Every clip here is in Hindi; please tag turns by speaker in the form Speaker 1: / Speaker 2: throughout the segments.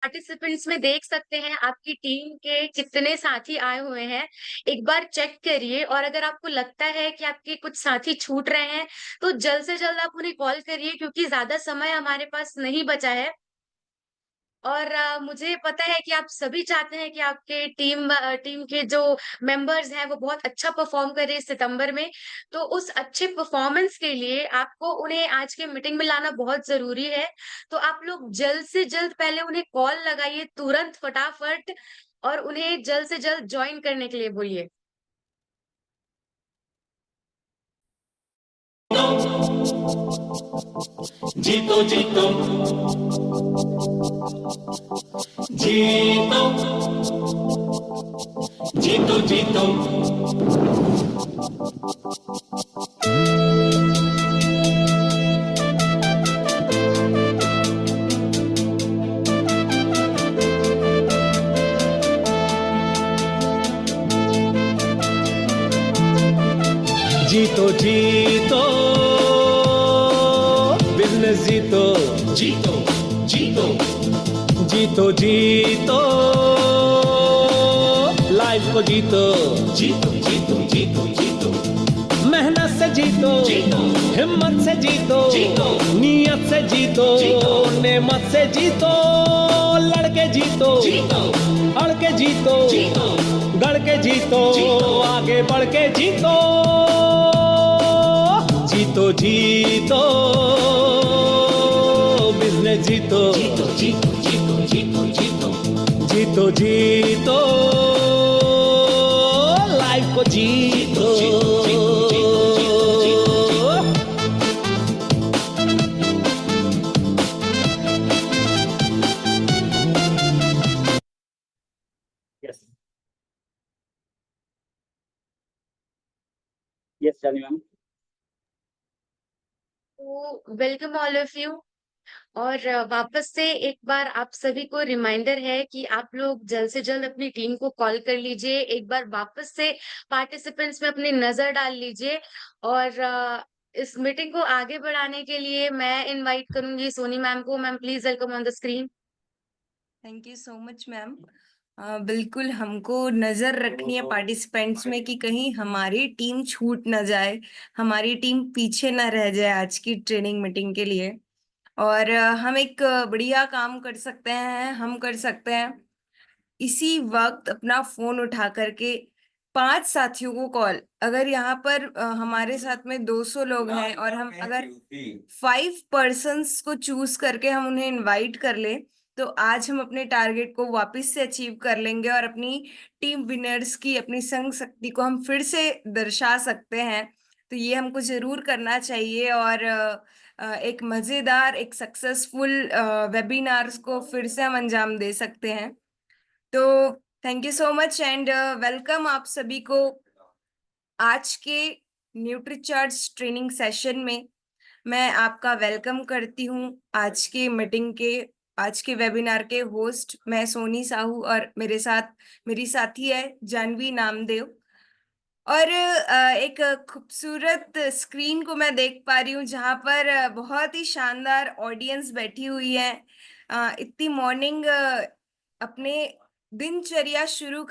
Speaker 1: पार्टिसिपेंट्स में देख सकते हैं आपकी टीम के कितने साथी आए हुए हैं। एक बार चेक करिए और अगर आपको लगता है कि आपके कुछ साथी छूट रहे हैं, तो जल्द से जल्द आप उन्हें कॉल करिए क्योंकि ज़्यादा समय हमारे पास नहीं बचा है। और मुझे पता है कि आप सभी चाहते हैं कि आपके टीम के जो मेंबर्स हैं वो बहुत अच्छा परफॉर्म करें इस सितंबर में। तो उस अच्छे परफॉर्मेंस के लिए आपको उन्हें आज के मीटिंग में लाना बहुत ज़रूरी है। तो आप लोग जल्द से जल्द पहले उन्हें कॉल लगाइए तुरंत फटाफट और उन्हें जल्द से जल्द जॉइन करने के लिए बोलिए।
Speaker 2: जीतो जीतो जीतो जीतो जीतो जीतो जीतो बिजनेस जीतो जीतो जीतो जीतो जीतो लाइफ को जीतो जीतो जीतो जीतो जीतो मेहनत से जीतो जीतो हिम्मत से जीतो जीतो नियत से जीतो नेमत से जीतो लड़के जीतो जीतो अड़ के जीतो जीतो गड़ के जीतो आगे बढ़ के जीतो जीतो जीतो बिजनेस जीतो जीतो जीतो जीतो जीतो जीतो जीतो जीतो लाइफ को जीतो
Speaker 3: Yes. Yes, Shani ma'am.
Speaker 1: तो वेलकम ऑल ऑफ यू। और वापस से एक बार आप सभी को रिमाइंडर है कि आप लोग जल्द से जल्द अपनी टीम को कॉल कर लीजिए। एक बार वापस से पार्टिसिपेंट्स में अपनी नजर डाल लीजिए। और इस मीटिंग को आगे बढ़ाने के लिए मैं इनवाइट करूंगी सोनी मैम को। Ma'am please welcome on the screen.
Speaker 4: Thank you so much ma'am. बिल्कुल हमको नजर रखनी है पार्टिसिपेंट्स में कि कहीं हमारी टीम छूट ना जाए, हमारी टीम पीछे ना रह जाए आज की ट्रेनिंग मीटिंग के लिए। और हम एक बढ़िया काम कर सकते हैं, हम कर सकते हैं इसी वक्त अपना फोन उठा करके 5 साथियों को कॉल। अगर यहाँ पर हमारे साथ में 200 लोग हैं और हम अगर 5 पर्सन्स को चूज करके हम उन्हें इनवाइट कर ले, तो आज हम अपने टारगेट को वापस से अचीव कर लेंगे और अपनी टीम विनर्स की, अपनी संग शक्ति को हम फिर से दर्शा सकते हैं। तो ये हमको जरूर करना चाहिए और एक मजेदार, एक सक्सेसफुल वेबिनार्स को फिर से हम अंजाम दे सकते हैं। तो thank you so much and welcome आप सभी को आज के न्यूट्रीचार्ज ट्रेनिंग सेशन में। मैं आपका वेलकम करती हूँ आज की मीटिंग के, आज के वेबिनार के होस्ट मैं सोनी साहू और मेरे साथ मेरी साथी है जानवी नामदेव। और एक खूबसूरत स्क्रीन को मैं देख पा रही हूँ जहाँ पर बहुत ही शानदार ऑडियंस बैठी हुई है। इतनी मॉर्निंग अपने दिनचर्या शुरू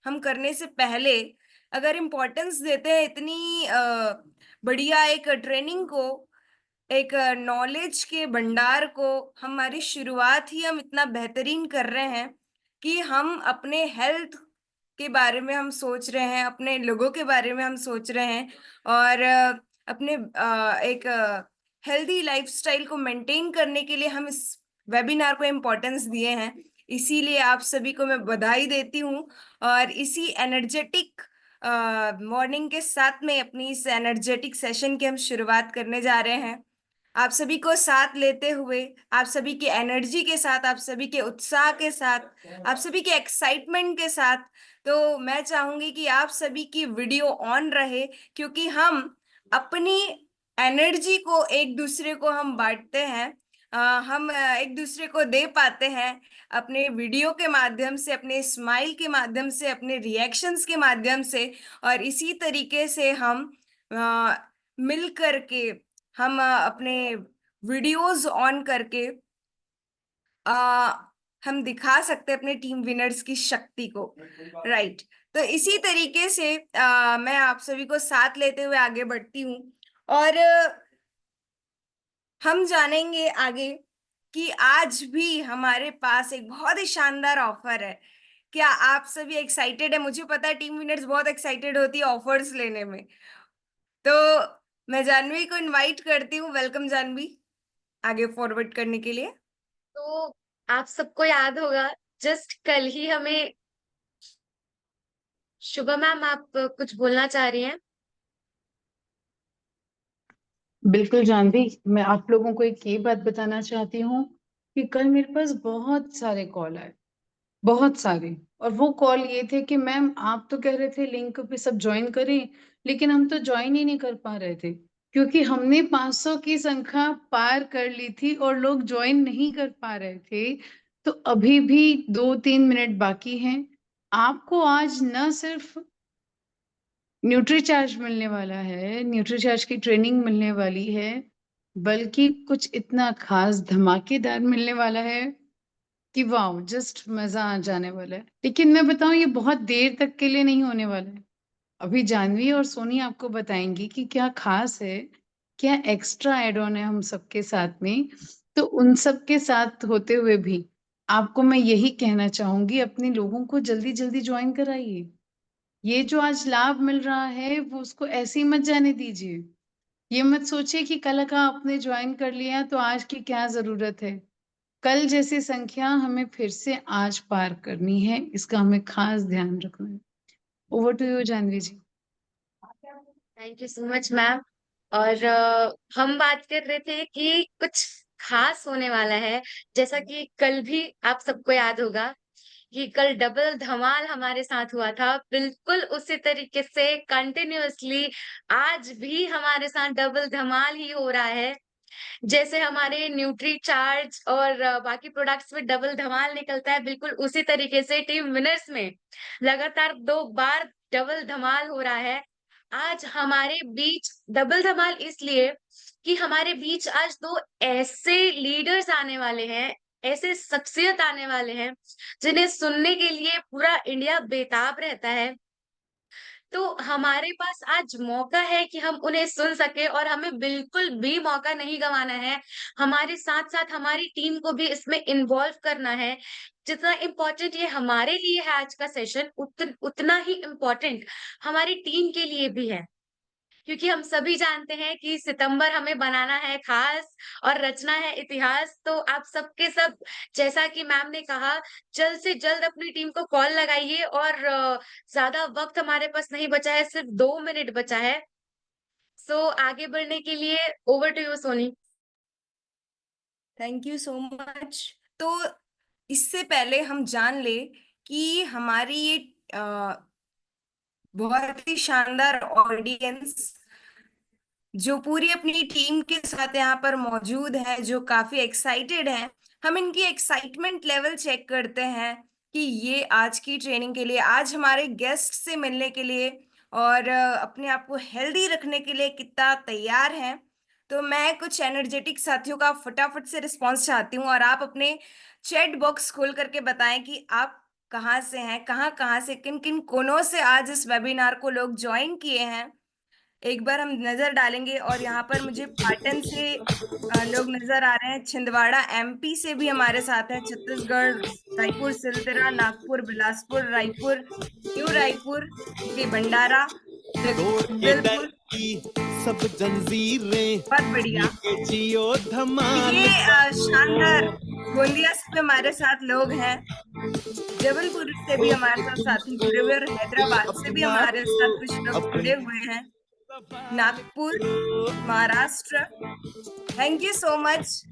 Speaker 4: हम करने से पहले अगर इम्पोर्टेंस देते हैं इतनी बढ़िया एक ट्रेनिंग को, एक नॉलेज के भंडार को, हमारी शुरुआत ही हम इतना बेहतरीन कर रहे हैं कि हम अपने हेल्थ के बारे में हम सोच रहे हैं, अपने लोगों के बारे में हम सोच रहे हैं और अपने एक हेल्दी लाइफस्टाइल को मेंटेन करने के लिए हम इस वेबिनार को इम्पोर्टेंस दिए हैं। इसीलिए आप सभी को मैं बधाई देती हूँ और इसी एनर्जेटिक मॉर्निंग के साथ में अपनी इस एनर्जेटिक सेशन की हम शुरुआत करने जा रहे हैं। आप सभी को साथ लेते हुए, आप सभी की एनर्जी के साथ, आप सभी के उत्साह के साथ, आप सभी के एक्साइटमेंट के साथ, तो मैं चाहूंगी कि आप सभी की वीडियो ऑन रहे क्योंकि हम अपनी एनर्जी को एक दूसरे को हम बांटते हैं। हम एक दूसरे को दे पाते हैं अपने वीडियो के माध्यम से, अपने स्माइल के माध्यम से, अपने रिएक्शंस के माध्यम से। और इसी तरीके से हम मिल करके हम अपने वीडियोस ऑन करके हम दिखा सकते हैं अपने टीम विनर्स की शक्ति को, राइट। तो इसी तरीके से मैं आप सभी को साथ लेते हुए आगे बढ़ती हूँ, और हम जानेंगे आगे कि आज भी हमारे पास एक बहुत ही शानदार ऑफर है। क्या आप सभी एक्साइटेड है? मुझे पता है टीम विनर्स बहुत एक्साइटेड होती है ऑफर्स लेने में। तो मैं जानवी को इनवाइट करती हूँ, वेलकम जानवी, आगे फॉरवर्ड करने के लिए।
Speaker 1: तो आप सबको याद होगा, जस्ट कल ही हमें, शुभा मैम आप कुछ बोलना चाह रही हैं?
Speaker 5: बिल्कुल जानवी, मैं आप लोगों को एक ये बात बताना चाहती हूँ कि कल मेरे पास बहुत सारे कॉल आए, बहुत सारे। और वो कॉल ये थे कि मैम आप तो कह रहे थे लिंक पे सब ज्वाइन करें, लेकिन हम तो ज्वाइन ही नहीं कर पा रहे थे क्योंकि हमने 500 की संख्या पार कर ली थी और लोग ज्वाइन नहीं कर पा रहे थे। तो अभी भी 2-3 मिनट बाकी हैं। आपको आज न सिर्फ न्यूट्री चार्ज मिलने वाला है, न्यूट्री चार्ज की ट्रेनिंग मिलने वाली है, बल्कि कुछ इतना खास धमाकेदार मिलने वाला है कि वाह, जस्ट मजा आ जाने वाला है। लेकिन मैं बताऊं, ये बहुत देर तक के लिए नहीं होने वाला है। अभी जानवी और सोनी आपको बताएंगी कि क्या खास है, क्या एक्स्ट्रा एड ऑन है हम सबके साथ में। तो उन सब के साथ होते हुए भी आपको मैं यही कहना चाहूंगी, अपने लोगों को जल्दी जल्दी ज्वाइन कराइए। ये जो आज लाभ मिल रहा है वो उसको ऐसे ही मत जाने दीजिए। ये मत सोचिए कि कल का आपने ज्वाइन कर लिया तो आज की क्या जरूरत है। कल जैसी संख्या हमें फिर से आज पार करनी है, इसका हमें खास ध्यान रखना है। Over to you Janvi ji.
Speaker 1: Thank you so much ma'am. और हम बात कर रहे थे कि कुछ खास होने वाला है, जैसा कि कल भी आप सबको याद होगा कि कल डबल धमाल हमारे साथ हुआ था, बिल्कुल उसी तरीके से कंटिन्यूअसली आज भी हमारे साथ डबल धमाल ही हो रहा है। जैसे हमारे न्यूट्री चार्ज और बाकी प्रोडक्ट्स में डबल धमाल निकलता है, बिल्कुल उसी तरीके से टीम विनर्स में लगातार 2 बार डबल धमाल हो रहा है। आज हमारे बीच डबल धमाल इसलिए कि हमारे बीच आज 2 ऐसे लीडर्स आने वाले हैं, ऐसे शख्सियत आने वाले हैं जिन्हें सुनने के लिए पूरा इंडिया बेताब रहता है। तो हमारे पास आज मौका है कि हम उन्हें सुन सके, और हमें बिल्कुल भी मौका नहीं गंवाना है। हमारे साथ साथ हमारी टीम को भी इसमें इन्वॉल्व करना है। जितना इम्पोर्टेंट ये हमारे लिए है आज का सेशन, उतना ही इम्पोर्टेंट हमारी टीम के लिए भी है, क्योंकि हम सभी जानते हैं कि सितंबर हमें बनाना है खास और रचना है इतिहास। तो आप सबके सब, जैसा कि मैम ने कहा, जल्द से जल्द अपनी टीम को कॉल लगाइए। और ज्यादा वक्त हमारे पास नहीं बचा है, सिर्फ 2 मिनट बचा है। सो आगे बढ़ने के लिए over to you Soni.
Speaker 4: Thank you so much. तो इससे पहले हम जान ले कि हमारी ये बहुत ही शानदार ऑडियंस जो पूरी अपनी टीम के साथ यहाँ पर मौजूद है, जो काफी एक्साइटेड है, हम इनकी एक्साइटमेंट लेवल चेक करते हैं कि ये आज की ट्रेनिंग के लिए, आज हमारे गेस्ट से मिलने के लिए और अपने आप को हेल्दी रखने के लिए कितना तैयार हैं। तो मैं कुछ एनर्जेटिक साथियों का फटाफट से रिस्पॉन्स चाहती हूँ, और आप अपने चैट बॉक्स खोल करके बताएं कि आप कहाँ से हैं, कहाँ कहाँ से, किन किन कोनों से आज इस वेबिनार को लोग ज्वाइन किए हैं। एक बार हम नजर डालेंगे, और यहाँ पर मुझे पाटन से लोग नजर आ रहे हैं, छिंदवाड़ा एमपी से भी हमारे साथ हैं, छत्तीसगढ़, रायपुर, सिलचरा, नागपुर, बिलासपुर, रायपुर, न्यू रायपुर, श्री भंडारा,
Speaker 2: तोड़ के डर
Speaker 4: जगदलपुर।
Speaker 2: की सब जंजीरें,
Speaker 4: बहुत बढ़िया।
Speaker 2: मिलके जियो धमाल
Speaker 4: ये शानदार
Speaker 2: करो।
Speaker 4: गोंदिया से भी हमारे साथ लोग हैं, जबलपुर से भी हमारे साथ साथी जुड़े हुए, और हैदराबाद से भी
Speaker 2: अपना
Speaker 4: हमारे
Speaker 2: तो
Speaker 4: साथ कुछ लोग जुड़े
Speaker 2: अपना
Speaker 4: हुए हैं,
Speaker 2: सफाई
Speaker 4: नागपुर,
Speaker 2: करो।
Speaker 4: Maharashtra. Thank you so much.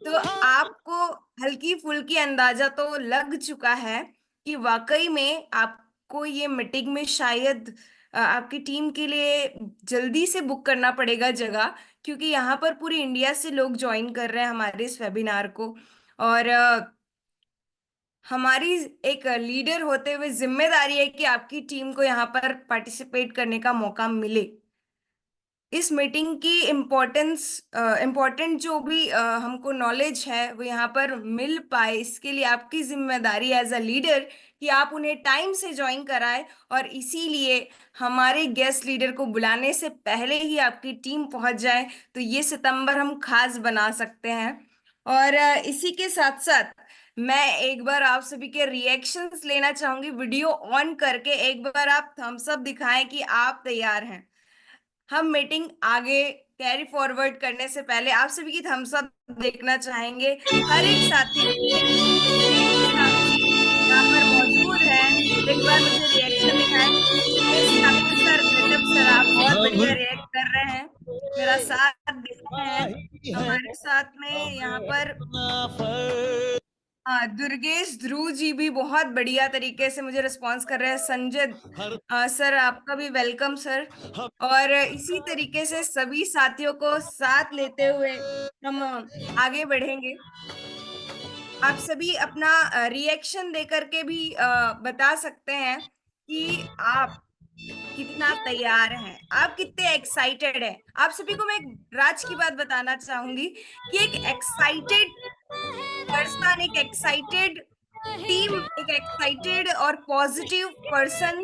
Speaker 4: तो आपको हल्की फुल्की अंदाजा तो लग चुका है कि वाकई में आपको ये मीटिंग में शायद आपकी टीम के लिए जल्दी से बुक करना पड़ेगा जगह, क्योंकि यहाँ पर पूरी इंडिया से लोग ज्वाइन कर रहे हैं हमारे इस वेबिनार को। और हमारी एक लीडर होते हुए जिम्मेदारी है कि आपकी टीम को यहाँ पर पार्टिसिपेट करने का मौका मिले। इस मीटिंग की इम्पोर्टेंट जो भी हमको नॉलेज है वो यहाँ पर मिल पाए, इसके लिए आपकी जिम्मेदारी एज अ लीडर कि आप उन्हें टाइम से ज्वाइन कराए, और इसीलिए हमारे गेस्ट लीडर को बुलाने से पहले ही आपकी टीम पहुंच जाए, तो ये सितंबर हम खास बना सकते हैं। और इसी के साथ साथ मैं एक बार आप सभी के रिएक्शंस लेना चाहूंगी। वीडियो ऑन करके एक बार आप थम्स अप दिखाएं कि आप तैयार हैं। हम मीटिंग आगे कैरी फॉरवर्ड करने से पहले आप सभी की थम्स अप देखना चाहेंगे। हर एक साथी, जितने भी साथी यहाँ पर मौजूद हैं, एक बार मुझे रिएक्शन दिखाएं। उमेश ठाकुर सर, गजब सर, आप बहुत बढ़िया रिएक्ट कर रहे हैं, मेरा साथ दे रहे हैं। हमारे साथ में यहाँ पर हाँ, दुर्गेश ध्रुव जी भी बहुत बढ़िया तरीके से मुझे रिस्पॉन्स कर रहे हैं। संजय सर, आपका भी वेलकम सर। और इसी तरीके से सभी साथियों को साथ लेते हुए हम आगे बढ़ेंगे। आप सभी अपना रिएक्शन दे करके भी बता सकते हैं कि आप कितना तैयार हैं, आप कितने एक्साइटेड हैं। आप सभी को मैं एक राज की बात बताना चाहूंगी कि एक एक्साइटेड पर्सन, एक एक्साइटेड टीम, एक एक्साइटेड और पॉजिटिव पर्सन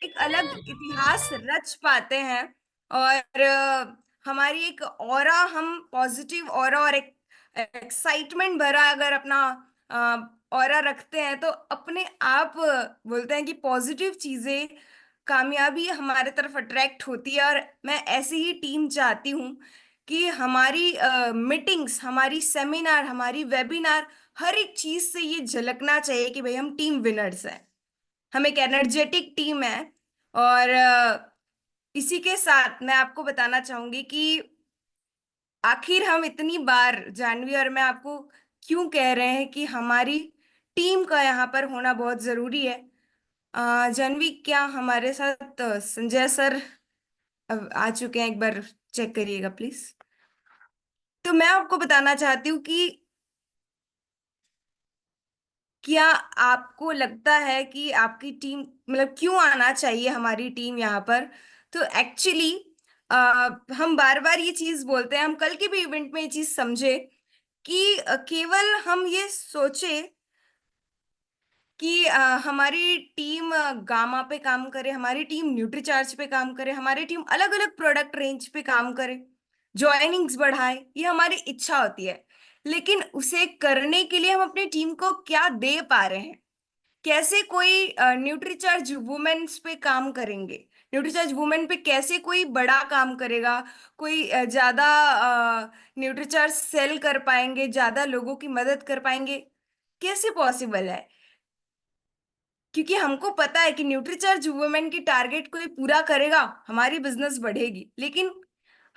Speaker 4: एक अलग इतिहास रच पाते हैं। और हमारी एक ऑरा, हम पॉजिटिव ऑरा और एक एक्साइटमेंट भरा अगर अपना ऑरा रखते हैं, तो अपने आप बोलते हैं कि पॉजिटिव चीजें, कामयाबी हमारे तरफ अट्रैक्ट होती है। और मैं ऐसी ही टीम चाहती हूँ कि हमारी मीटिंग्स, हमारी सेमिनार, हमारी वेबिनार, हर एक चीज से ये झलकना चाहिए कि भाई हम टीम विनर्स हैं, हम एक एनर्जेटिक टीम है। और इसी के साथ मैं आपको बताना चाहूंगी कि आखिर हम इतनी बार, जानवी और मैं, आपको क्यों कह रहे हैं कि हमारी टीम का यहाँ पर होना बहुत जरूरी है। जानवी, क्या हमारे साथ संजय सर आ चुके हैं? एक बार चेक करिएगा प्लीज। तो मैं आपको बताना चाहती हूँ कि क्या आपको लगता है कि आपकी टीम, मतलब क्यों आना चाहिए हमारी टीम यहाँ पर? तो एक्चुअली हम बार बार ये चीज बोलते हैं, हम कल के भी इवेंट में ये चीज समझे कि केवल हम ये सोचे कि हमारी टीम गामा पे काम करे, हमारी टीम न्यूट्रीचार्ज पे काम करे, हमारी टीम अलग अलग प्रोडक्ट रेंज पे काम करे, ज्वाइनिंग्स बढ़ाए, ये हमारी इच्छा होती है। लेकिन उसे करने के लिए हम अपनी टीम को क्या दे पा रहे हैं? कैसे कोई न्यूट्रीचार्ज वुमेन्स पे काम करेंगे, न्यूट्रीचार्ज वुमेन पे कैसे कोई बड़ा काम करेगा, कोई ज्यादा न्यूट्रीचार्ज सेल कर पाएंगे, ज्यादा लोगों की मदद कर पाएंगे, कैसे पॉसिबल है? क्योंकि हमको पता है कि न्यूट्रीचार्ज वुमेन की टारगेट कोई पूरा करेगा, हमारी बिजनेस बढ़ेगी। लेकिन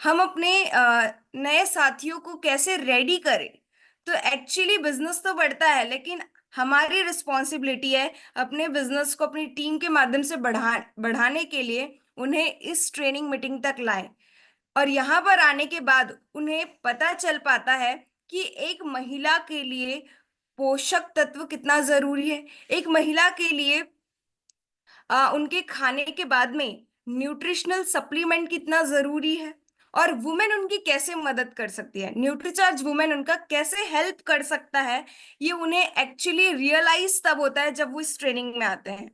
Speaker 4: हम अपने नए साथियों को कैसे रेडी करें? तो एक्चुअली बिजनेस तो बढ़ता है, लेकिन हमारी रिस्पॉन्सिबिलिटी है अपने बिजनेस को अपनी टीम के माध्यम से बढ़ाने के लिए उन्हें इस ट्रेनिंग मीटिंग तक लाएं। और यहाँ पर आने के बाद उन्हें पता चल पाता है कि एक महिला के लिए पोषक तत्व कितना जरूरी है, एक महिला के लिए उनके खाने के बाद में न्यूट्रिशनल सप्लीमेंट कितना जरूरी है, और वुमेन उनकी कैसे मदद कर सकती है, न्यूट्रीचार्ज वुमेन उनका कैसे हेल्प कर सकता है। ये उन्हें एक्चुअली रियलाइज तब होता है जब वो इस ट्रेनिंग में आते हैं।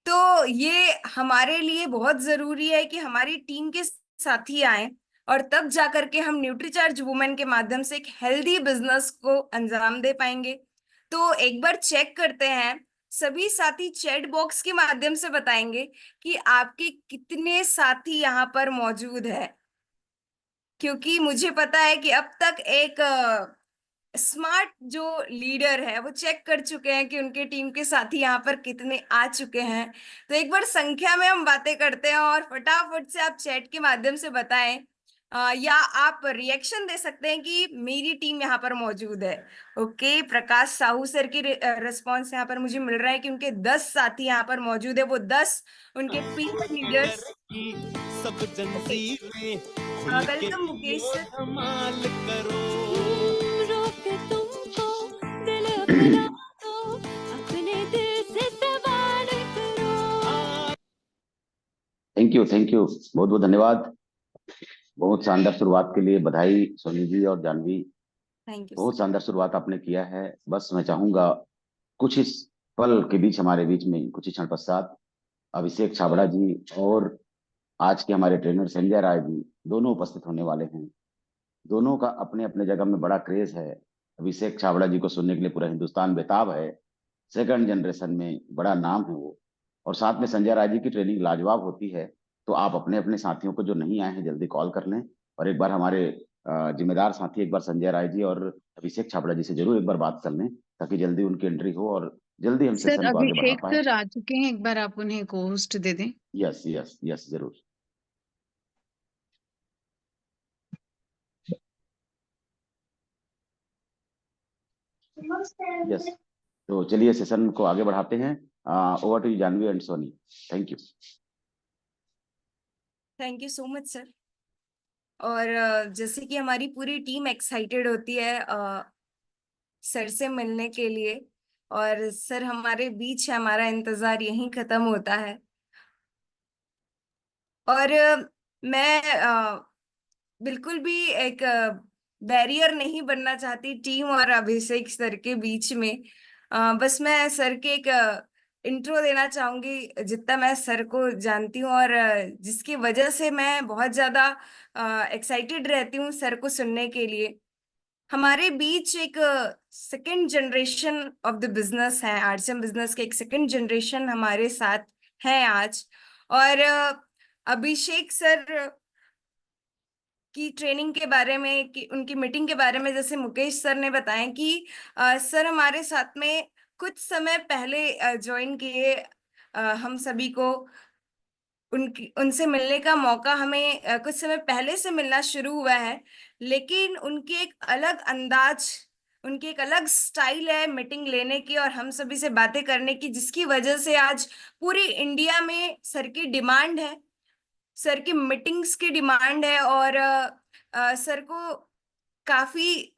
Speaker 4: तो ये हमारे लिए बहुत जरूरी है कि हमारी टीम के साथी आए, और तब जाकर के हम न्यूट्रीचार्ज वुमेन के माध्यम से एक हेल्दी बिजनेस को अंजाम दे पाएंगे। तो एक बार चेक करते हैं, सभी साथी चैट बॉक्स के माध्यम से बताएंगे कि आपके कितने साथी यहाँ पर मौजूद है, क्योंकि मुझे पता है कि अब तक एक स्मार्ट जो लीडर है वो चेक कर चुके हैं कि उनके टीम के साथी यहाँ पर कितने आ चुके हैं। तो एक बार संख्या में हम बातें करते हैं, और फटाफट से आप चैट के माध्यम से बताएं, या आप रिएक्शन दे सकते हैं कि मेरी टीम यहाँ पर मौजूद है। ओके, प्रकाश साहू सर की रिस्पॉन्स यहाँ पर मुझे मिल रहा है कि उनके 10 साथी यहाँ पर मौजूद है, वो 10 उनके पीक लीडर्स।
Speaker 2: सब जंजीरें खुल के
Speaker 4: वेलकम मुकेश सर।
Speaker 2: कमाल करो।
Speaker 6: रोक तुमको दिल अपना तो अपने दिल से सवाल करो।
Speaker 7: थैंक यू, बहुत बहुत धन्यवाद। बहुत शानदार शुरुआत के लिए बधाई सोनी जी और जानवी।
Speaker 4: थैंक यू
Speaker 7: बहुत शानदार शुरुआत आपने किया है। बस मैं चाहूंगा कुछ इस पल के बीच हमारे बीच में कुछ ही क्षण पश्चात अभिषेक छाबड़ा जी और आज के हमारे ट्रेनर संजय राय जी दोनों उपस्थित होने वाले हैं। दोनों का अपने अपने जगह में बड़ा क्रेज है। अभिषेक छाबड़ा जी को सुनने के लिए पूरा हिंदुस्तान बेताब है। सेकंड जनरेशन में बड़ा नाम है वो। और साथ में संजय राय जी की ट्रेनिंग लाजवाब होती है। तो आप अपने अपने साथियों को जो नहीं आए हैं जल्दी कॉल कर लें और एक बार हमारे जिम्मेदार साथी एक बार संजय राय जी और अभिषेक छाबड़ा जी से जरूर एक बार बात कर लें ताकि जल्दी उनकी एंट्री हो और जल्दी हम
Speaker 5: सर
Speaker 7: सेशन को आगे बढ़ा
Speaker 5: अभिषेक
Speaker 7: पाए।
Speaker 5: सर आ चुके हैं, एक बार आप उन्हें को होस्ट दे दें।
Speaker 7: यस यस यस जरूर। यस, तो चलिए सेशन को आगे बढ़ाते हैं। Over to Janvi and Soni. Thank you.
Speaker 4: Thank you so much sir. और जैसे कि हमारी पूरी टीम एक्साइटेड होती है सर से मिलने के लिए, और सर हमारे बीच है, हमारा इंतजार यहीं खत्म होता है। और मैं बिल्कुल भी एक बैरियर नहीं बनना चाहती टीम और अभिषेक सर के बीच में। बस मैं सर के एक इंट्रो देना चाहूंगी जितना मैं सर को जानती हूँ, और जिसकी वजह से मैं बहुत ज्यादा एक्साइटेड रहती हूँ सर को सुनने के लिए। हमारे बीच एक second generation of the business है, आरसीएम बिजनेस के एक सेकंड जनरेशन हमारे साथ है आज। और अभिषेक सर की ट्रेनिंग के बारे में, कि उनकी मीटिंग के बारे में, जैसे मुकेश सर ने बताया कि सर हमारे साथ में कुछ समय पहले ज्वाइन किए। हम सभी को उनकी उनसे मिलने का मौका हमें कुछ समय पहले से मिलना शुरू हुआ है, लेकिन उनकी एक अलग अंदाज, उनकी एक अलग स्टाइल है मीटिंग लेने की और हम सभी से बातें करने की, जिसकी वजह से आज पूरी इंडिया में सर की डिमांड है, सर की मीटिंग्स की डिमांड है। और सर को काफी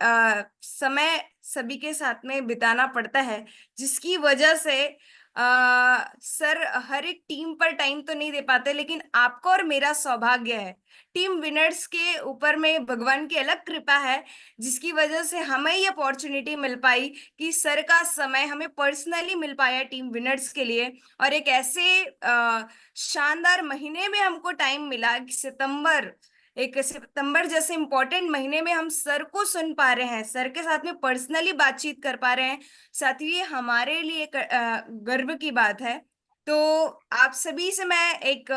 Speaker 4: समय सभी के साथ में बिताना पड़ता है, जिसकी वजह से सर हर एक टीम पर टाइम तो नहीं दे पाते, लेकिन आपको और मेरा सौभाग्य है, टीम विनर्स के ऊपर में भगवान की अलग कृपा है, जिसकी वजह से हमें ये अपॉर्चुनिटी मिल पाई कि सर का समय हमें पर्सनली मिल पाया टीम विनर्स के लिए। और एक ऐसे शानदार महीने में हमको टाइम मिला कि सितंबर जैसे इंपॉर्टेंट महीने में हम सर को सुन पा रहे हैं, सर के साथ में पर्सनली बातचीत कर पा रहे हैं। साथ ही ये हमारे लिए एक गर्व की बात है। तो आप सभी से मैं एक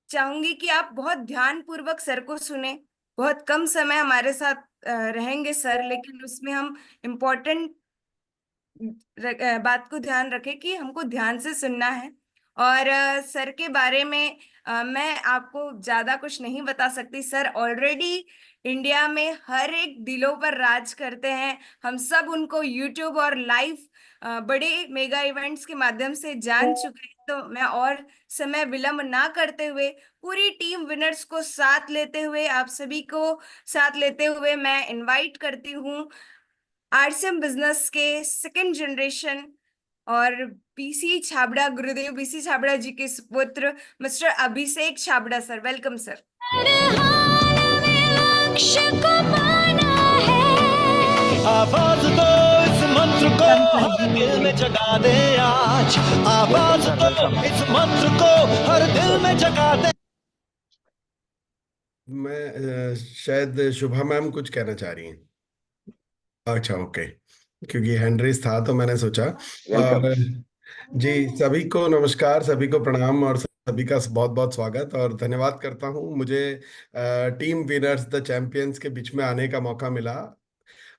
Speaker 4: चाहूंगी कि आप बहुत ध्यान पूर्वक सर को सुने। बहुत कम समय हमारे साथ रहेंगे सर, लेकिन उसमें हम इम्पोर्टेंट बात को ध्यान रखें कि हमको ध्यान से सुनना है। और सर के बारे में मैं आपको ज्यादा कुछ नहीं बता सकती। सर ऑलरेडी इंडिया में हर एक दिलों पर राज करते हैं। हम सब उनको यूट्यूब और लाइव बड़े मेगा इवेंट्स के माध्यम से जान चुके हैं। तो मैं और समय विलंब ना करते हुए पूरी टीम विनर्स को साथ लेते हुए, आप सभी को साथ लेते हुए, मैं इनवाइट करती हूँ आरसीएम बिजनेस के सेकंड जनरेशन और बीसी छाबड़ा, गुरुदेव बीसी छाबड़ा जी के सुपुत्र mister Abhishek Chhabra sir. Welcome sir.
Speaker 6: हर हाल में लक्ष्य को पाना है।
Speaker 2: आवाज दो इस मंत्र को हर दिल में जगा दे आज। आवाज दो इस मंत्र को हर दिल में जगा दे।
Speaker 8: मैं शायद शुभा मैम कुछ कहना चाह रही हैं। अच्छा ओके, क्योंकि हैंड रेस था तो मैंने सोचा।
Speaker 7: वेलकम।
Speaker 8: और जी, सभी को नमस्कार, सभी को प्रणाम और सभी का बहुत बहुत स्वागत और धन्यवाद करता हूँ। मुझे टीम विनर्स द चैंपियंस के बीच में आने का मौका मिला।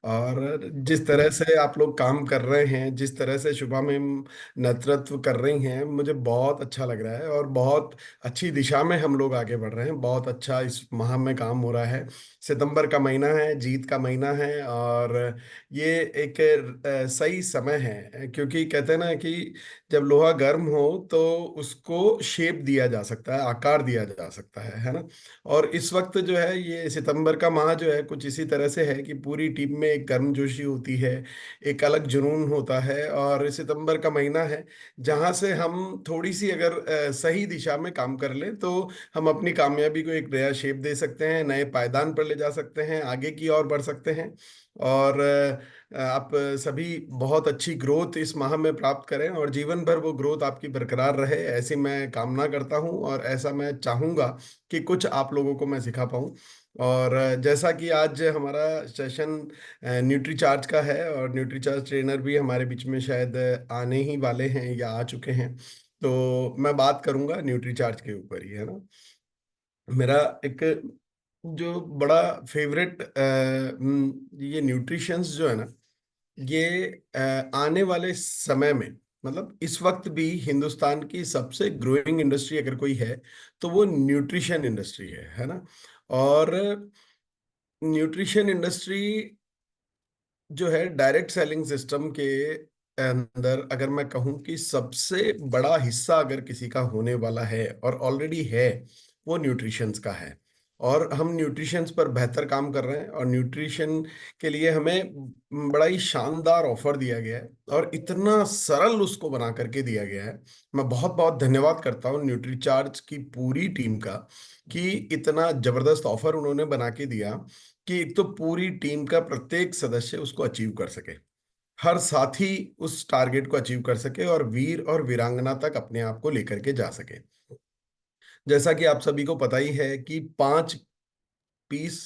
Speaker 8: और जिस तरह से आप लोग काम कर रहे हैं, जिस तरह से शुभा मैम नेतृत्व कर रही हैं, मुझे बहुत अच्छा लग रहा है और बहुत अच्छी दिशा में हम लोग आगे बढ़ रहे हैं। बहुत अच्छा इस माह में काम हो रहा है। सितंबर का महीना है, जीत का महीना है और ये एक सही समय है, क्योंकि कहते हैं ना कि जब लोहा गर्म हो तो उसको शेप दिया जा सकता है, आकार दिया जा सकता है ना। और इस वक्त जो है, ये सितंबर का माह जो है कुछ इसी तरह से है कि पूरी टीम में एक गर्मजोशी होती है, एक अलग जुनून होता है। और सितंबर का महीना है जहां से हम थोड़ी सी अगर सही दिशा में काम कर लें तो हम अपनी कामयाबी को एक नया शेप दे सकते हैं, नए पायदान पर ले जा सकते हैं, आगे की ओर बढ़ सकते हैं। और आप सभी बहुत अच्छी ग्रोथ इस माह में प्राप्त करें और जीवन भर वो ग्रोथ आपकी बरकरार रहे, ऐसी मैं कामना करता हूं और ऐसा मैं चाहूंगा कि कुछ आप लोगों को मैं सिखा पाऊं। और जैसा कि आज हमारा सेशन न्यूट्री चार्ज का है और न्यूट्री चार्ज ट्रेनर भी हमारे बीच में शायद आने ही वाले हैं या आ चुके हैं, तो मैं बात करूंगा न्यूट्री चार्ज के ऊपर ही, है ना। मेरा एक जो बड़ा फेवरेट ये न्यूट्रिशंस जो है ना, ये आने वाले समय में, मतलब इस वक्त भी हिंदुस्तान की सबसे ग्रोइंग इंडस्ट्री अगर कोई है तो वो न्यूट्रिशन इंडस्ट्री है ना। और न्यूट्रिशन इंडस्ट्री जो है डायरेक्ट सेलिंग सिस्टम के अंदर अगर मैं कहूँ कि सबसे बड़ा हिस्सा अगर किसी का होने वाला है और ऑलरेडी है, वो न्यूट्रिशंस का है। और हम न्यूट्रिशंस पर बेहतर काम कर रहे हैं और न्यूट्रिशन के लिए हमें बड़ा ही शानदार ऑफर दिया गया है और इतना सरल उसको बना करके दिया गया है। मैं बहुत बहुत धन्यवाद करता हूँ न्यूट्री चार्ज की पूरी टीम का कि इतना जबरदस्त ऑफर उन्होंने बना के दिया कि एक तो पूरी टीम का प्रत्येक सदस्य उसको अचीव कर सके, हर साथी उस टारगेट को अचीव कर सके और वीर और वीरांगना तक अपने आप को लेकर के जा सके। जैसा कि आप सभी को पता ही है कि 5 पीस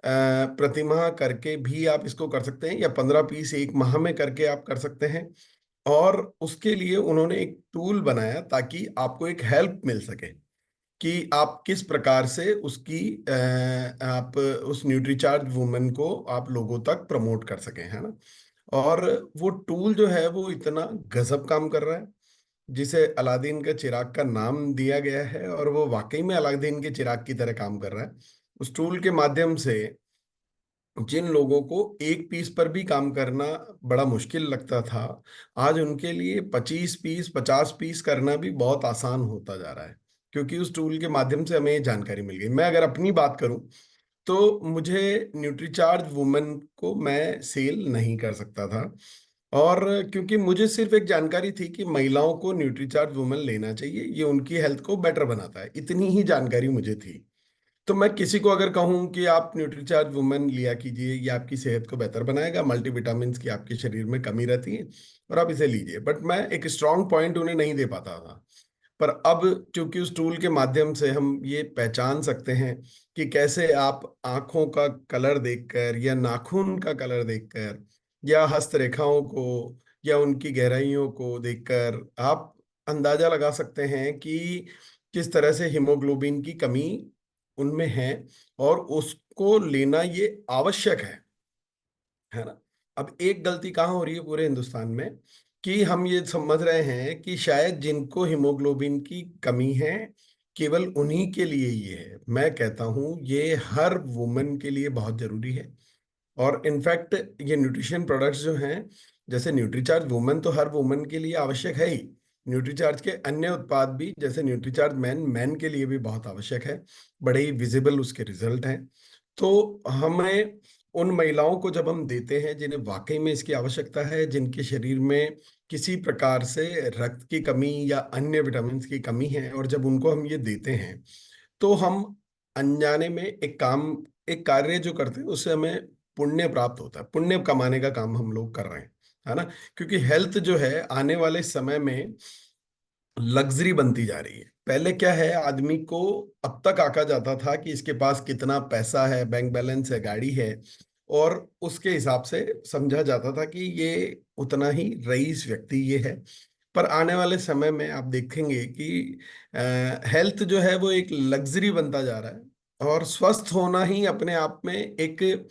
Speaker 8: प्रतिमाह करके भी आप इसको कर सकते हैं या 15 पीस एक माह में करके आप कर सकते हैं। और उसके लिए उन्होंने एक टूल बनाया ताकि आपको एक हेल्प मिल सके कि आप किस प्रकार से उसकी आप उस न्यूट्रीचार्ज वुमेन को आप लोगों तक प्रमोट कर सकें, है ना। और वो टूल जो है वो इतना गजब काम कर रहा है, जिसे अलादीन का चिराग का नाम दिया गया है और वो वाकई में अलादीन के चिराग की तरह काम कर रहा है। उस टूल के माध्यम से जिन लोगों को 1 पीस पर भी काम करना बड़ा मुश्किल लगता था, आज उनके लिए 25 पीस 50 पीस करना भी बहुत आसान होता जा रहा है, क्योंकि उस टूल के माध्यम से हमें ये जानकारी मिल गई। मैं अगर अपनी बात करूं तो मुझे न्यूट्रीचार्ज वुमेन को मैं सेल नहीं कर सकता था, और क्योंकि मुझे सिर्फ एक जानकारी थी कि महिलाओं को न्यूट्रीचार्ज वुमेन लेना चाहिए, ये उनकी हेल्थ को बेटर बनाता है, इतनी ही जानकारी मुझे थी। तो मैं किसी को अगर कहूं कि आप न्यूट्रीचार्ज वुमेन लिया कीजिए, ये आपकी सेहत को बेहतर बनाएगा, मल्टीविटामिन्स की आपके शरीर में कमी रहती है और आप इसे लीजिए, बट मैं एक स्ट्रांग पॉइंट उन्हें नहीं दे पाता था। पर अब क्योंकि उस टूल के माध्यम से हम ये पहचान सकते हैं कि कैसे आप आंखों का कलर देखकर या नाखून का कलर देखकर या हस्तरेखाओं को या उनकी गहराइयों को देखकर आप अंदाजा लगा सकते हैं कि किस तरह से हीमोग्लोबिन की कमी उनमें है और उसको लेना ये आवश्यक है ना। अब एक गलती कहाँ हो रही है पूरे हिंदुस्तान में कि हम ये समझ रहे हैं कि शायद जिनको हीमोग्लोबिन की कमी है केवल उन्हीं के लिए ये है। मैं कहता हूं ये हर वुमेन के लिए बहुत जरूरी है। और इनफैक्ट ये न्यूट्रिशन प्रोडक्ट्स जो हैं, जैसे न्यूट्रीचार्ज वुमेन तो हर वुमेन के लिए आवश्यक है ही, न्यूट्रीचार्ज के अन्य उत्पाद भी जैसे न्यूट्रीचार्ज मैन मैन के लिए भी बहुत आवश्यक है, बड़े ही विजिबल उसके रिजल्ट हैं। तो हमें उन महिलाओं को जब हम देते हैं जिन्हें वाकई में इसकी आवश्यकता है, जिनके शरीर में किसी प्रकार से रक्त की कमी या अन्य विटामिन की कमी है, और जब उनको हम ये देते हैं तो हम अनजाने में एक कार्य जो करते हैं उससे हमें पुण्य प्राप्त होता है, पुण्य कमाने का काम हम लोग कर रहे हैं, है ना। क्योंकि हेल्थ जो है आने वाले समय में लग्जरी बनती जा रही है। पहले क्या है, आदमी को अब तक आका जाता था कि इसके पास कितना पैसा है, बैंक बैलेंस है, गाड़ी है, और उसके हिसाब से समझा जाता था कि ये उतना ही रईस व्यक्ति ये है। पर आने वाले समय में आप देखेंगे कि हेल्थ जो है वो एक लग्जरी बनता जा रहा है, और स्वस्थ होना ही अपने आप में एक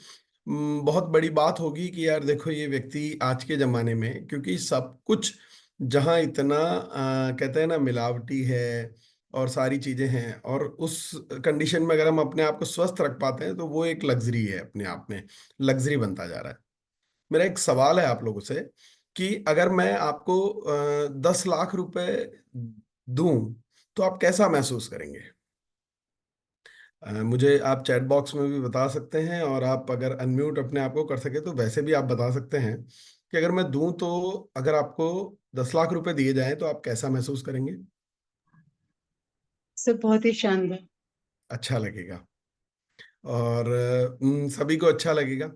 Speaker 8: बहुत बड़ी बात होगी कि यार देखो ये व्यक्ति आज के जमाने में, क्योंकि सब कुछ जहाँ इतना कहते हैं ना मिलावटी है और सारी चीजें हैं, और उस कंडीशन में अगर हम अपने आप को स्वस्थ रख पाते हैं तो वो एक लग्जरी है, अपने आप में लग्जरी बनता जा रहा है। मेरा एक सवाल है आप लोगों से कि अगर मैं आपको 10 लाख रुपए दूं तो आप कैसा महसूस करेंगे? मुझे आप चैट बॉक्स में भी बता सकते हैं, और आप अगर अनम्यूट अपने आप को कर सके तो वैसे भी आप बता सकते हैं कि अगर मैं दूं तो अगर आपको 10 लाख रुपए दिए जाएं तो आप कैसा महसूस करेंगे?
Speaker 5: सर बहुत ही शानदार।
Speaker 8: अच्छा लगेगा, और सभी को अच्छा लगेगा।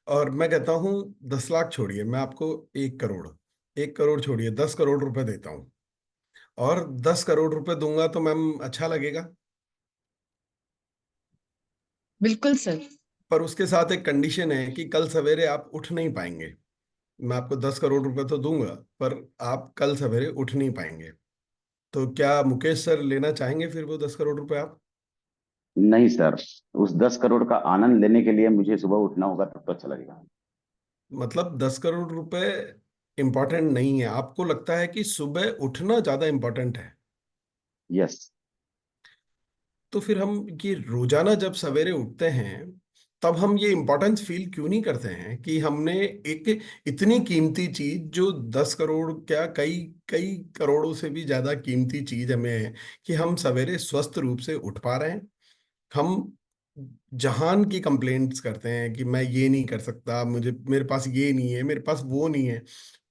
Speaker 8: और मैं कहता हूँ 10 लाख छोड़िए, मैं आपको 1 करोड़, 1 करोड़ छोड़िए, 10 करोड़ रुपए देता हूँ, और 10 करोड़ रुपए दूंगा तो मैम अच्छा लगेगा।
Speaker 5: बिल्कुल सर।
Speaker 8: पर उसके साथ एक कंडीशन है कि कल सवेरे आप उठ नहीं पाएंगे। मैं आपको 10 करोड़ रुपए तो दूंगा, पर आप कल सवेरे उठ नहीं पाएंगे। तो क्या मुकेश सर लेना चाहेंगे फिर वो 10 करोड़ रुपए आप?
Speaker 7: नहीं सर, उस 10 करोड़ का आनंद लेने के लिए मुझे सुबह उठना होगा, तब तो अच्छा लगेगा।
Speaker 8: मतलब 10 करोड़ रुपए इंपॉर्टेंट नहीं है, आपको लगता है कि सुबह उठना ज्यादा इंपॉर्टेंट है?
Speaker 7: यस।
Speaker 8: तो फिर हम ये रोजाना जब सवेरे उठते हैं तब हम ये इम्पोर्टेंस फील क्यों नहीं करते हैं कि हमने एक इतनी कीमती चीज, जो 10 करोड़ क्या, कई कई करोड़ों से भी ज्यादा कीमती चीज हमें है, कि हम सवेरे स्वस्थ रूप से उठ पा रहे हैं। हम जहान की कंप्लेंट्स करते हैं कि मैं ये नहीं कर सकता, मुझे, मेरे पास ये नहीं है, मेरे पास वो नहीं है,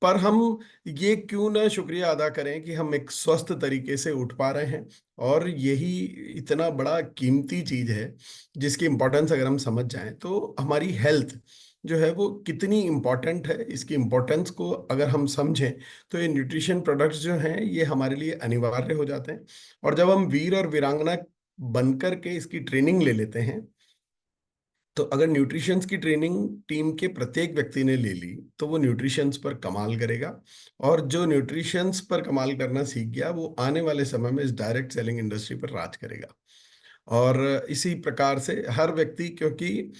Speaker 8: पर हम ये क्यों ना शुक्रिया अदा करें कि हम एक स्वस्थ तरीके से उठ पा रहे हैं। और यही इतना बड़ा कीमती चीज है जिसकी इम्पोर्टेंस अगर हम समझ जाएं तो हमारी हेल्थ जो है वो कितनी इम्पोर्टेंट है, इसकी इम्पोर्टेंस को अगर हम समझें तो ये न्यूट्रिशन प्रोडक्ट्स जो हैं ये हमारे लिए अनिवार्य हो जाते हैं। और जब हम वीर और वीरांगना बनकर के इसकी ट्रेनिंग ले लेते हैं, तो अगर न्यूट्रिशंस की ट्रेनिंग टीम के प्रत्येक व्यक्ति ने ले ली तो वो न्यूट्रिशंस पर कमाल करेगा। और जो न्यूट्रिशंस पर कमाल करना सीख गया वो आने वाले समय में इस डायरेक्ट सेलिंग इंडस्ट्री पर राज करेगा। और इसी प्रकार से हर व्यक्ति, क्योंकि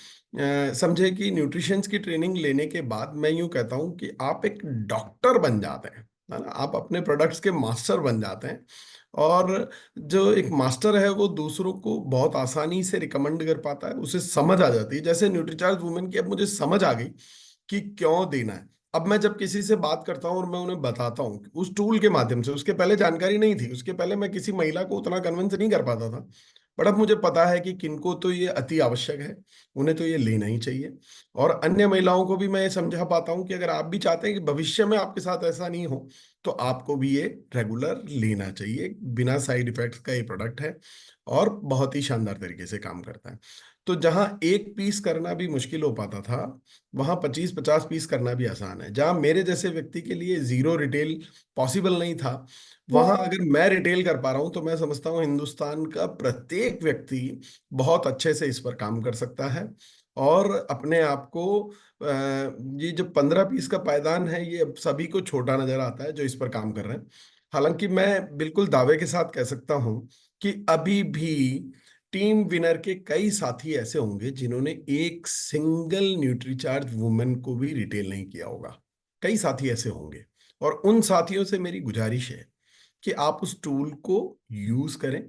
Speaker 8: समझे कि न्यूट्रिशंस की ट्रेनिंग लेने के बाद मैं यूं कहता हूं कि आप एक डॉक्टर बन जाते हैं, है ना, आप अपने प्रोडक्ट्स के मास्टर बन जाते हैं। और जो एक मास्टर है वो दूसरों को बहुत आसानी से रिकमेंड कर पाता है, उसे समझ आ जाती है। जैसे न्यूट्रीचार्ज वुमेन की अब मुझे समझ आ गई कि क्यों देना है। अब मैं जब किसी से बात करता हूँ और मैं उन्हें बताता हूँ उस टूल के माध्यम से, उसके पहले जानकारी नहीं थी, उसके पहले मैं किसी महिला को उतना कन्विंस नहीं कर पाता था, बट अब मुझे पता है कि किनको तो ये अति आवश्यक है, उन्हें तो ये लेना ही चाहिए। और अन्य महिलाओं को भी मैं ये समझा पाता हूँ कि अगर आप भी चाहते हैं कि भविष्य में आपके साथ ऐसा नहीं हो तो आपको भी ये रेगुलर लेना चाहिए। बिना साइड इफेक्ट्स का ये प्रोडक्ट है और बहुत ही शानदार तरीके से काम करता है। तो जहां 1 पीस करना भी मुश्किल हो पाता था, वहां 25-50 पीस करना भी आसान है। जहां मेरे जैसे व्यक्ति के लिए जीरो रिटेल पॉसिबल नहीं था, वहां अगर मैं रिटेल कर पा रहा हूं तो मैं समझता हूं हिंदुस्तान का प्रत्येक व्यक्ति बहुत अच्छे से इस पर काम कर सकता है। और अपने आप को ये जो 15 पीस का पायदान है ये अब सभी को छोटा नजर आता है जो इस पर काम कर रहे हैं। हालांकि मैं बिल्कुल दावे के साथ कह सकता हूं कि अभी भी टीम विनर के कई साथी ऐसे होंगे जिन्होंने एक सिंगल न्यूट्रीचार्ज वुमेन को भी रिटेल नहीं किया होगा। कई साथी ऐसे होंगे, और उन साथियों से मेरी गुजारिश है कि आप उस टूल को यूज करें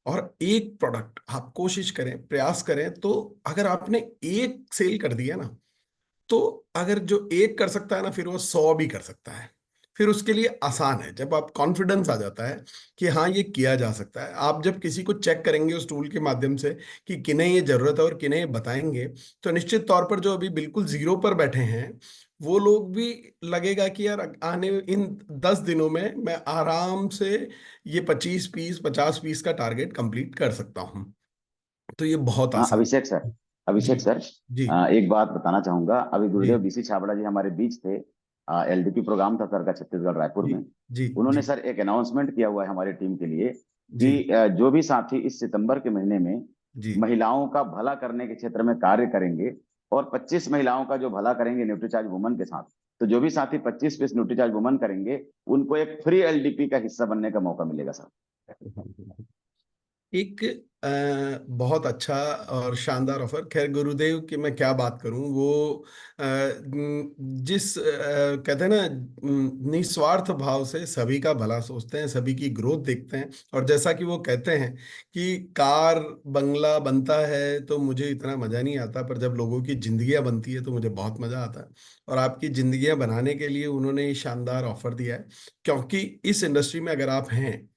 Speaker 8: और एक प्रोडक्ट आप कोशिश करें, प्रयास करें। तो अगर आपने एक सेल कर दिया ना, तो अगर जो एक कर सकता है ना, फिर वो 100 भी कर सकता है। फिर उसके लिए आसान है जब आप कॉन्फिडेंस आ जाता है कि हाँ ये किया जा सकता है। आप जब किसी को चेक करेंगे उस टूल के माध्यम से कि किन्हें ये जरूरत है और किन्हें ये बताएंगे, तो निश्चित तौर पर जो अभी बिल्कुल जीरो पर बैठे हैं वो लोग भी लगेगा कि यार आने इन 10 दिनों में मैं आराम से ये 25 पीस 50 पीस का टारगेट कंप्लीट कर सकता हूँ। तो ये बहुत
Speaker 7: हाँ
Speaker 8: आसान।
Speaker 7: अभिषेक सर, अभिषेक
Speaker 8: जी
Speaker 7: सर,
Speaker 8: जी
Speaker 7: एक बात बताना चाहूंगा। अभी
Speaker 8: जी
Speaker 7: गुरुदेव बीसी छाबड़ा जी हमारे बीच थे। एलडीपी प्रोग्राम था सर का छत्तीसगढ़ रायपुर
Speaker 8: जी
Speaker 7: में।
Speaker 8: जी
Speaker 7: उन्होंने
Speaker 8: जी
Speaker 7: सर एक अनाउंसमेंट किया हुआ है हमारी टीम के लिए
Speaker 8: जी
Speaker 7: कि जो भी साथी इस सितंबर के महीने में
Speaker 8: जी
Speaker 7: महिलाओं का भला करने के क्षेत्र में कार्य करेंगे और 25 महिलाओं का जो भला करेंगे न्यूट्रीचार्ज वुमन के साथ, तो जो भी साथी 25 पीस न्यूट्रीचार्ज वुमन करेंगे उनको एक फ्री एलडीपी का हिस्सा बनने का मौका मिलेगा सर।
Speaker 8: एक बहुत अच्छा और शानदार ऑफर। खैर गुरुदेव की मैं क्या बात करूं, वो जिस कहते हैं ना, निस्वार्थ भाव से सभी का भला सोचते हैं, सभी की ग्रोथ देखते हैं। और जैसा कि वो कहते हैं कि कार बंगला बनता है तो मुझे इतना मजा नहीं आता, पर जब लोगों की जिंदगियां बनती है तो मुझे बहुत मजा आता है। और आपकी जिंदगियां बनाने के लिए उन्होंने ये शानदार ऑफर दिया है, क्योंकि इस इंडस्ट्री में अगर आप हैं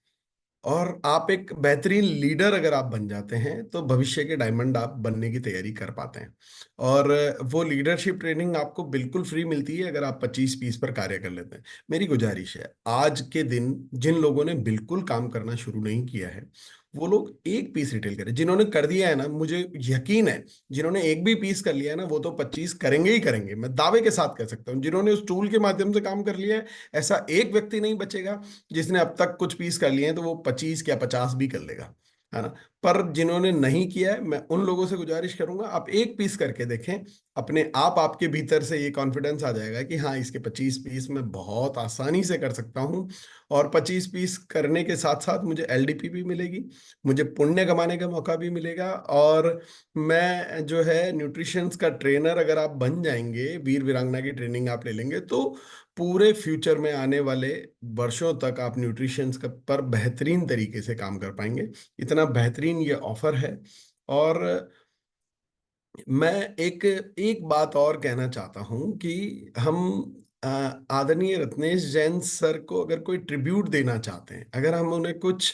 Speaker 8: और आप एक बेहतरीन लीडर अगर आप बन जाते हैं तो भविष्य के डायमंड आप बनने की तैयारी कर पाते हैं। और वो लीडरशिप ट्रेनिंग आपको बिल्कुल फ्री मिलती है अगर आप 25 पीस पर कार्य कर लेते हैं। मेरी गुजारिश है, आज के दिन जिन लोगों ने बिल्कुल काम करना शुरू नहीं किया है वो लोग एक पीस रिटेल करें। जिन्होंने कर दिया है ना, मुझे यकीन है जिन्होंने एक भी पीस कर लिया है ना वो तो 25 करेंगे ही करेंगे। मैं दावे के साथ कह सकता हूँ जिन्होंने उस टूल के माध्यम से काम कर लिया है, ऐसा एक व्यक्ति नहीं बचेगा जिसने अब तक कुछ पीस कर लिए हैं तो वो 25 या 50 भी कर लेगा, है ना। पर जिन्होंने नहीं किया है, मैं उन लोगों से गुजारिश करूंगा आप एक पीस करके देखें। अपने आप आपके भीतर से ये कॉन्फिडेंस आ जाएगा कि हाँ, इसके 25 पीस मैं बहुत आसानी से कर सकता हूँ। और 25 पीस करने के साथ साथ मुझे एलडीपी भी मिलेगी, मुझे पुण्य कमाने का मौका भी मिलेगा। और मैं जो है न्यूट्रिशंस का ट्रेनर अगर आप बन जाएंगे, वीर वीरांगना की ट्रेनिंग आप ले लेंगे, तो पूरे फ्यूचर में आने वाले वर्षों तक आप न्यूट्रिशंस पर बेहतरीन तरीके से काम कर पाएंगे। इतना बेहतरीन ये ऑफर है। और मैं एक एक बात और कहना चाहता हूं कि हम आदरणीय रत्नेश जैन सर को अगर कोई ट्रिब्यूट देना चाहते हैं, अगर हम उन्हें कुछ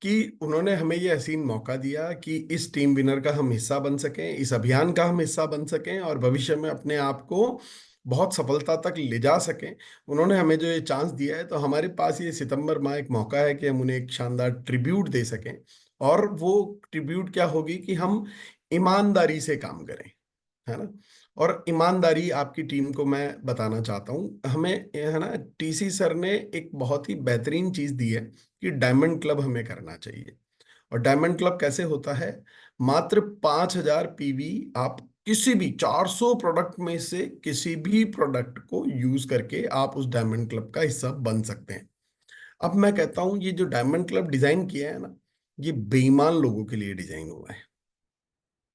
Speaker 8: कि उन्होंने हमें ये हसीन मौका दिया कि इस टीम विनर का हम हिस्सा बन सकें, इस अभियान का हम हिस्सा बन सकें और भविष्य में अपने आप को बहुत सफलता तक ले जा सकें। उन्होंने हमें जो ये चांस दिया है तो हमारे पास ये सितंबर माह एक मौका है कि हम उन्हें एक शानदार ट्रिब्यूट दे सकें। और वो ट्रिब्यूट क्या होगी कि हम ईमानदारी से काम करें, है ना। और ईमानदारी आपकी टीम को मैं बताना चाहता हूँ, हमें, है ना, टीसी सर ने एक बहुत ही बेहतरीन चीज दी है कि डायमंड क्लब हमें करना चाहिए। और डायमंड क्लब कैसे होता है, मात्र 5,000 पीवी आप किसी भी 400 प्रोडक्ट में से किसी भी प्रोडक्ट को यूज करके आप उस डायमंड क्लब का हिस्सा बन सकते हैं। अब मैं कहता हूं ये जो डायमंड क्लब डिजाइन किया है ना, ये बेईमान लोगों के लिए डिजाइन हुआ है।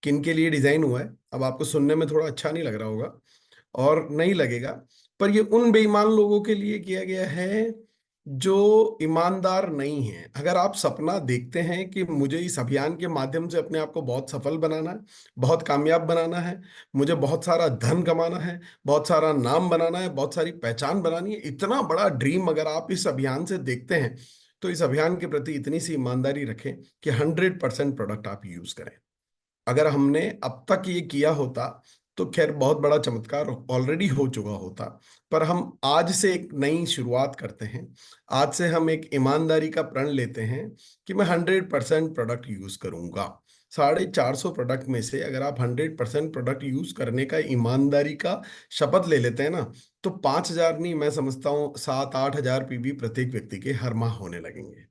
Speaker 8: किन के लिए डिजाइन हुआ है अब आपको सुनने में थोड़ा अच्छा नहीं लग रहा होगा और नहीं लगेगा, पर ये उन बेईमान लोगों के लिए किया गया है जो ईमानदार नहीं है। अगर आप सपना देखते हैं कि मुझे इस अभियान के माध्यम से अपने आप को बहुत सफल बनाना है, बहुत कामयाब बनाना है, मुझे बहुत सारा धन कमाना है, बहुत सारा नाम बनाना है, बहुत सारी पहचान बनानी है, इतना बड़ा ड्रीम अगर आप इस अभियान से देखते हैं तो इस अभियान के प्रति इतनी सी ईमानदारी रखें कि 100% प्रोडक्ट आप यूज करें। अगर हमने अब तक ये किया होता तो खैर बहुत बड़ा चमत्कार ऑलरेडी हो चुका होता, पर हम आज से एक नई शुरुआत करते हैं। आज से हम एक ईमानदारी का प्रण लेते हैं कि मैं 100% प्रोडक्ट यूज करूंगा। 450 प्रोडक्ट में से अगर आप 100% प्रोडक्ट यूज करने का ईमानदारी का शपथ ले लेते हैं ना, तो 5,000 नहीं, मैं समझता हूँ 7-8 हजार पीवी प्रत्येक व्यक्ति के हर माह होने लगेंगे।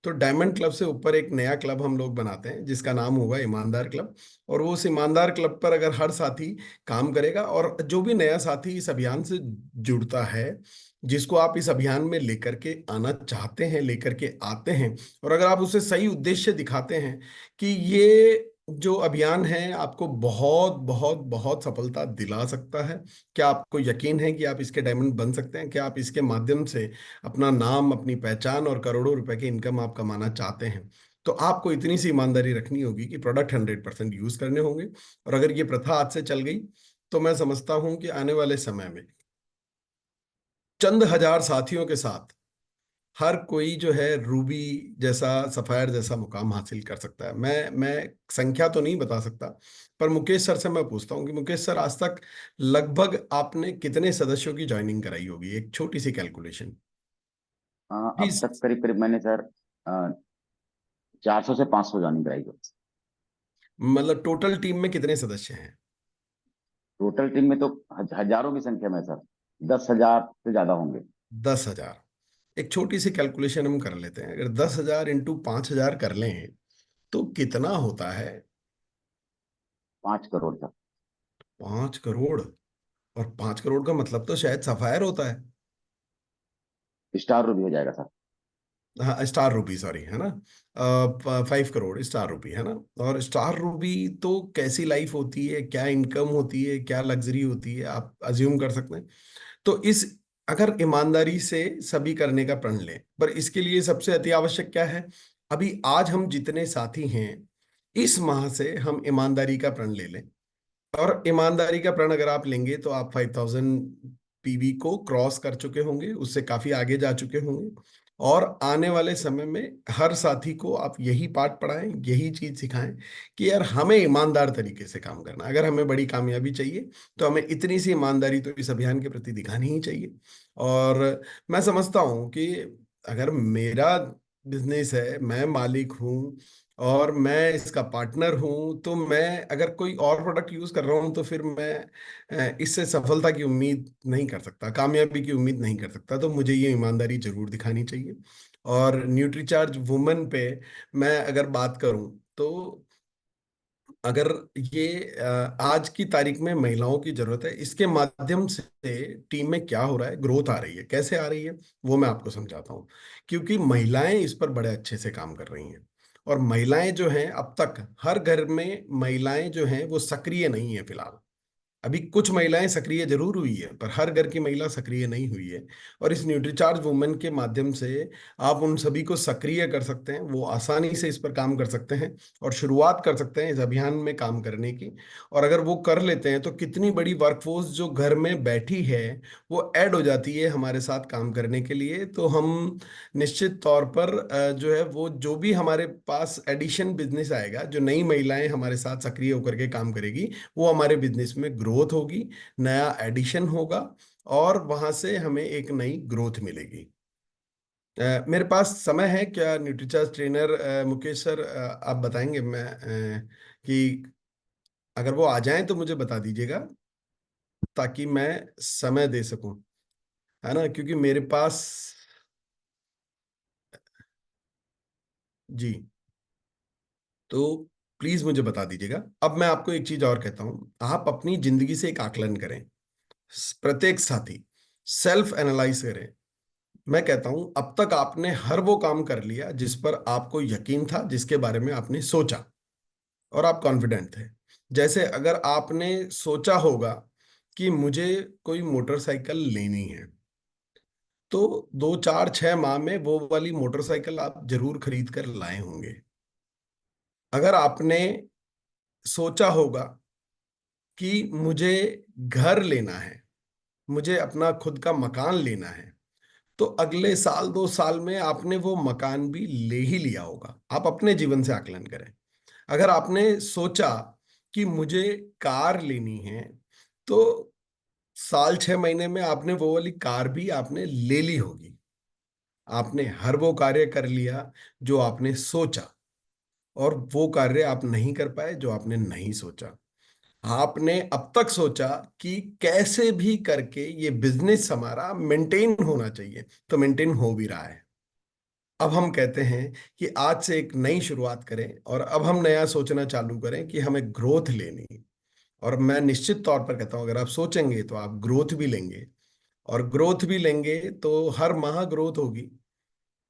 Speaker 8: तो डायमंड क्लब से ऊपर एक नया क्लब हम लोग बनाते हैं जिसका नाम होगा ईमानदार क्लब। और वो उस ईमानदार क्लब पर अगर हर साथी काम करेगा और जो भी नया साथी इस अभियान से जुड़ता है, जिसको आप इस अभियान में लेकर के आना चाहते हैं, लेकर के आते हैं, और अगर आप उसे सही उद्देश्य दिखाते हैं कि ये जो अभियान है आपको बहुत बहुत बहुत सफलता दिला सकता है, क्या आपको यकीन है कि आप इसके डायमंड बन सकते हैं? क्या आप इसके माध्यम से अपना नाम, अपनी पहचान और करोड़ों रुपए की इनकम आप कमाना चाहते हैं? तो आपको इतनी सी ईमानदारी रखनी होगी कि प्रोडक्ट 100% यूज करने होंगे। और अगर ये प्रथा आज से चल गई तो मैं समझता हूं कि आने वाले समय में चंद हजार साथियों के साथ हर कोई जो है रूबी जैसा, सफायर जैसा मुकाम हासिल कर सकता है। मैं संख्या तो नहीं बता सकता, पर मुकेश सर से मैं पूछता हूँ कि मुकेश सर, आज तक लगभग आपने कितने सदस्यों की ज्वाइनिंग कराई होगी? एक छोटी सी कैलकुलेशन
Speaker 7: अब
Speaker 8: प्लीज।
Speaker 7: तक करीब करीब मैंने सर 400 से 500 ज्वाइनिंग कराई है।
Speaker 8: मतलब टोटल टीम में कितने सदस्य हैं?
Speaker 7: टोटल टीम में तो हजारों की संख्या में सर, 10,000 से ज्यादा होंगे।
Speaker 8: 10,000। एक छोटी सी कैलकुलेशन हम कर लेते हैं, अगर 10,000 इंटू 5,000 कर लें तो कितना होता है?
Speaker 7: 5 करोड़ सर।
Speaker 8: 5 करोड़। और 5 करोड़ का मतलब तो शायद सफायर होता है।
Speaker 7: स्टार रूबी हो जाएगा सर।
Speaker 8: हाँ, स्टार रूबी, सॉरी, है ना। 5 करोड़ स्टार रूबी, है ना। और स्टार रूबी तो कैसी लाइफ होती है, क्या इनकम होती है, क्या लग्जरी होती है, आप अज्यूम कर सकते हैं। तो इस अगर ईमानदारी से सभी करने का प्रण लें, पर इसके लिए सबसे अति आवश्यक क्या है? अभी आज हम जितने साथी हैं, इस माह से हम ईमानदारी का प्रण ले लें। और ईमानदारी का प्रण अगर आप लेंगे तो आप 5,000 पीवी को क्रॉस कर चुके होंगे, उससे काफी आगे जा चुके होंगे। और आने वाले समय में हर साथी को आप यही पाठ पढ़ाएं, यही चीज सिखाएं कि यार हमें ईमानदार तरीके से काम करना है। अगर हमें बड़ी कामयाबी चाहिए तो हमें इतनी सी ईमानदारी तो इस अभियान के प्रति दिखानी ही चाहिए। और मैं समझता हूँ कि अगर मेरा बिजनेस है, मैं मालिक हूँ और मैं इसका पार्टनर हूँ, तो मैं अगर कोई और प्रोडक्ट यूज कर रहा हूँ तो फिर मैं इससे सफलता की उम्मीद नहीं कर सकता, कामयाबी की उम्मीद नहीं कर सकता। तो मुझे ये ईमानदारी जरूर दिखानी चाहिए। और न्यूट्रीचार्ज वुमेन पे मैं अगर बात करूं तो अगर ये आज की तारीख में महिलाओं की जरूरत है, इसके माध्यम से टीम में क्या हो रहा है, ग्रोथ आ रही है, कैसे आ रही है, वो मैं आपको समझाता हूँ। क्योंकि महिलाएं इस पर बड़े अच्छे से काम कर रही हैं। और महिलाएं जो हैं, अब तक हर घर में महिलाएं जो हैं वो सक्रिय नहीं है फिलहाल। अभी कुछ महिलाएं सक्रिय जरूर हुई है, पर हर घर की महिला सक्रिय नहीं हुई है। और इस न्यूट्रीचार्ज वुमेन के माध्यम से आप उन सभी को सक्रिय कर सकते हैं, वो आसानी से इस पर काम कर सकते हैं और शुरुआत कर सकते हैं इस अभियान में काम करने की। और अगर वो कर लेते हैं तो कितनी बड़ी वर्कफोर्स जो घर में बैठी है वो ऐड हो जाती है हमारे साथ काम करने के लिए। तो हम निश्चित तौर पर जो है वो जो भी हमारे पास एडिशन बिजनेस आएगा, जो नई महिलाएं हमारे साथ सक्रिय होकर के काम करेगी, वो हमारे बिजनेस में ग्रोथ होगी, नया एडिशन होगा और वहां से हमें एक नई ग्रोथ मिलेगी। मेरे पास समय है क्या न्यूट्रीचार्ज ट्रेनर मुकेश सर? आप बताएंगे मैं कि अगर वो आ जाएं तो मुझे बता दीजिएगा ताकि मैं समय दे सकूं, है ना, क्योंकि मेरे पास। जी, तो प्लीज मुझे बता दीजिएगा। अब मैं आपको एक चीज और कहता हूं, आप अपनी जिंदगी से एक आकलन करें, प्रत्येक साथी सेल्फ एनालाइज करें। मैं कहता हूं अब तक आपने हर वो काम कर लिया जिस पर आपको यकीन था, जिसके बारे में आपने सोचा और आप कॉन्फिडेंट थे। जैसे अगर आपने सोचा होगा कि मुझे कोई मोटरसाइकिल लेनी है, तो 2 4 6 माह में वो वाली मोटरसाइकिल आप जरूर खरीद कर लाए होंगे। अगर आपने सोचा होगा कि मुझे घर लेना है, मुझे अपना खुद का मकान लेना है, तो अगले साल 2 साल में आपने वो मकान भी ले ही लिया होगा। आप अपने जीवन से आकलन करें। अगर आपने सोचा कि मुझे कार लेनी है, तो साल 6 महीने में आपने वो वाली कार भी आपने ले ली होगी। आपने हर वो कार्य कर लिया जो आपने सोचा, और वो कार्य आप नहीं कर पाए जो आपने नहीं सोचा। आपने अब तक सोचा कि कैसे भी करके ये बिजनेस हमारा मेंटेन होना चाहिए, तो मेंटेन हो भी रहा है। अब हम कहते हैं कि आज से एक नई शुरुआत करें और अब हम नया सोचना चालू करें कि हमें ग्रोथ लेनी है। और मैं निश्चित तौर पर कहता हूं, अगर आप सोचेंगे तो आप ग्रोथ भी लेंगे, और ग्रोथ भी लेंगे तो हर माह ग्रोथ होगी,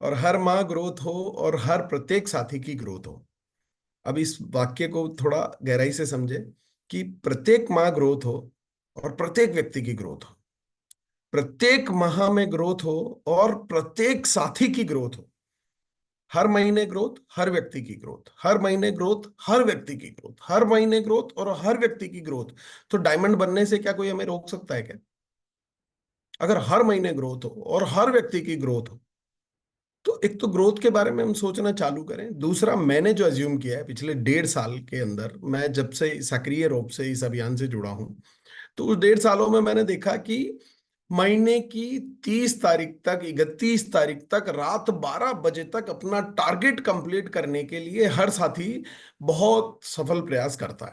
Speaker 8: और हर माह ग्रोथ हो और हर प्रत्येक साथी की ग्रोथ हो। अब इस वाक्य को थोड़ा गहराई से समझे कि प्रत्येक माह ग्रोथ हो और प्रत्येक व्यक्ति की ग्रोथ हो, प्रत्येक माह में ग्रोथ हो और प्रत्येक साथी की ग्रोथ हो। हर महीने ग्रोथ, हर व्यक्ति की ग्रोथ, हर महीने ग्रोथ, हर व्यक्ति की ग्रोथ, हर महीने ग्रोथ और हर व्यक्ति की ग्रोथ। तो डायमंड बनने से क्या कोई हमें रोक सकता है क्या? अगर हर महीने ग्रोथ हो और हर व्यक्ति की ग्रोथ हो, तो एक तो ग्रोथ के बारे में हम सोचना चालू करें। दूसरा, मैंने जो अज्यूम किया है पिछले 1.5 साल के अंदर, मैं जब से सक्रिय रूप से इस अभियान से जुड़ा हूं, तो उस 1.5 सालों में मैंने देखा कि महीने की 30 तारीख तक, 31 तारीख तक रात 12 बजे तक अपना टारगेट कंप्लीट करने के लिए हर साथी बहुत सफल प्रयास करता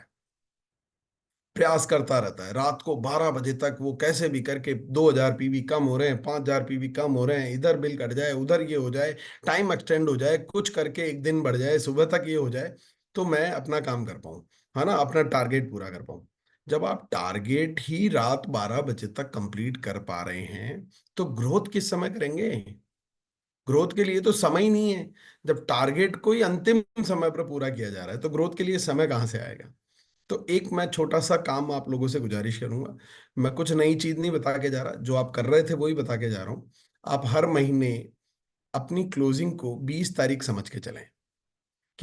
Speaker 8: रहता है। रात को 12 बजे तक वो कैसे भी करके 2,000 पीवी कम हो रहे हैं, 5,000 पीवी कम हो रहे हैं, इधर बिल कट जाए, उधर ये हो जाए, टाइम एक्सटेंड हो जाए, कुछ करके एक दिन बढ़ जाए, सुबह तक ये हो जाए, तो मैं अपना काम कर पाऊं, है ना, अपना टारगेट पूरा कर पाऊं। जब आप टारगेट ही रात 12 बजे तक कंप्लीट कर पा रहे हैं, तो ग्रोथ किस समय करेंगे? ग्रोथ के लिए तो समय ही नहीं है। जब टारगेट को ही अंतिम समय पर पूरा किया जा रहा है, तो ग्रोथ के लिए समय कहाँ से आएगा? तो एक मैं छोटा सा काम आप लोगों से गुजारिश करूंगा। मैं कुछ नई चीज नहीं बता के जा रहा, जो आप कर रहे थे वही बता के जा रहा हूं। आप हर महीने अपनी क्लोजिंग को 20 तारीख समझ के चलें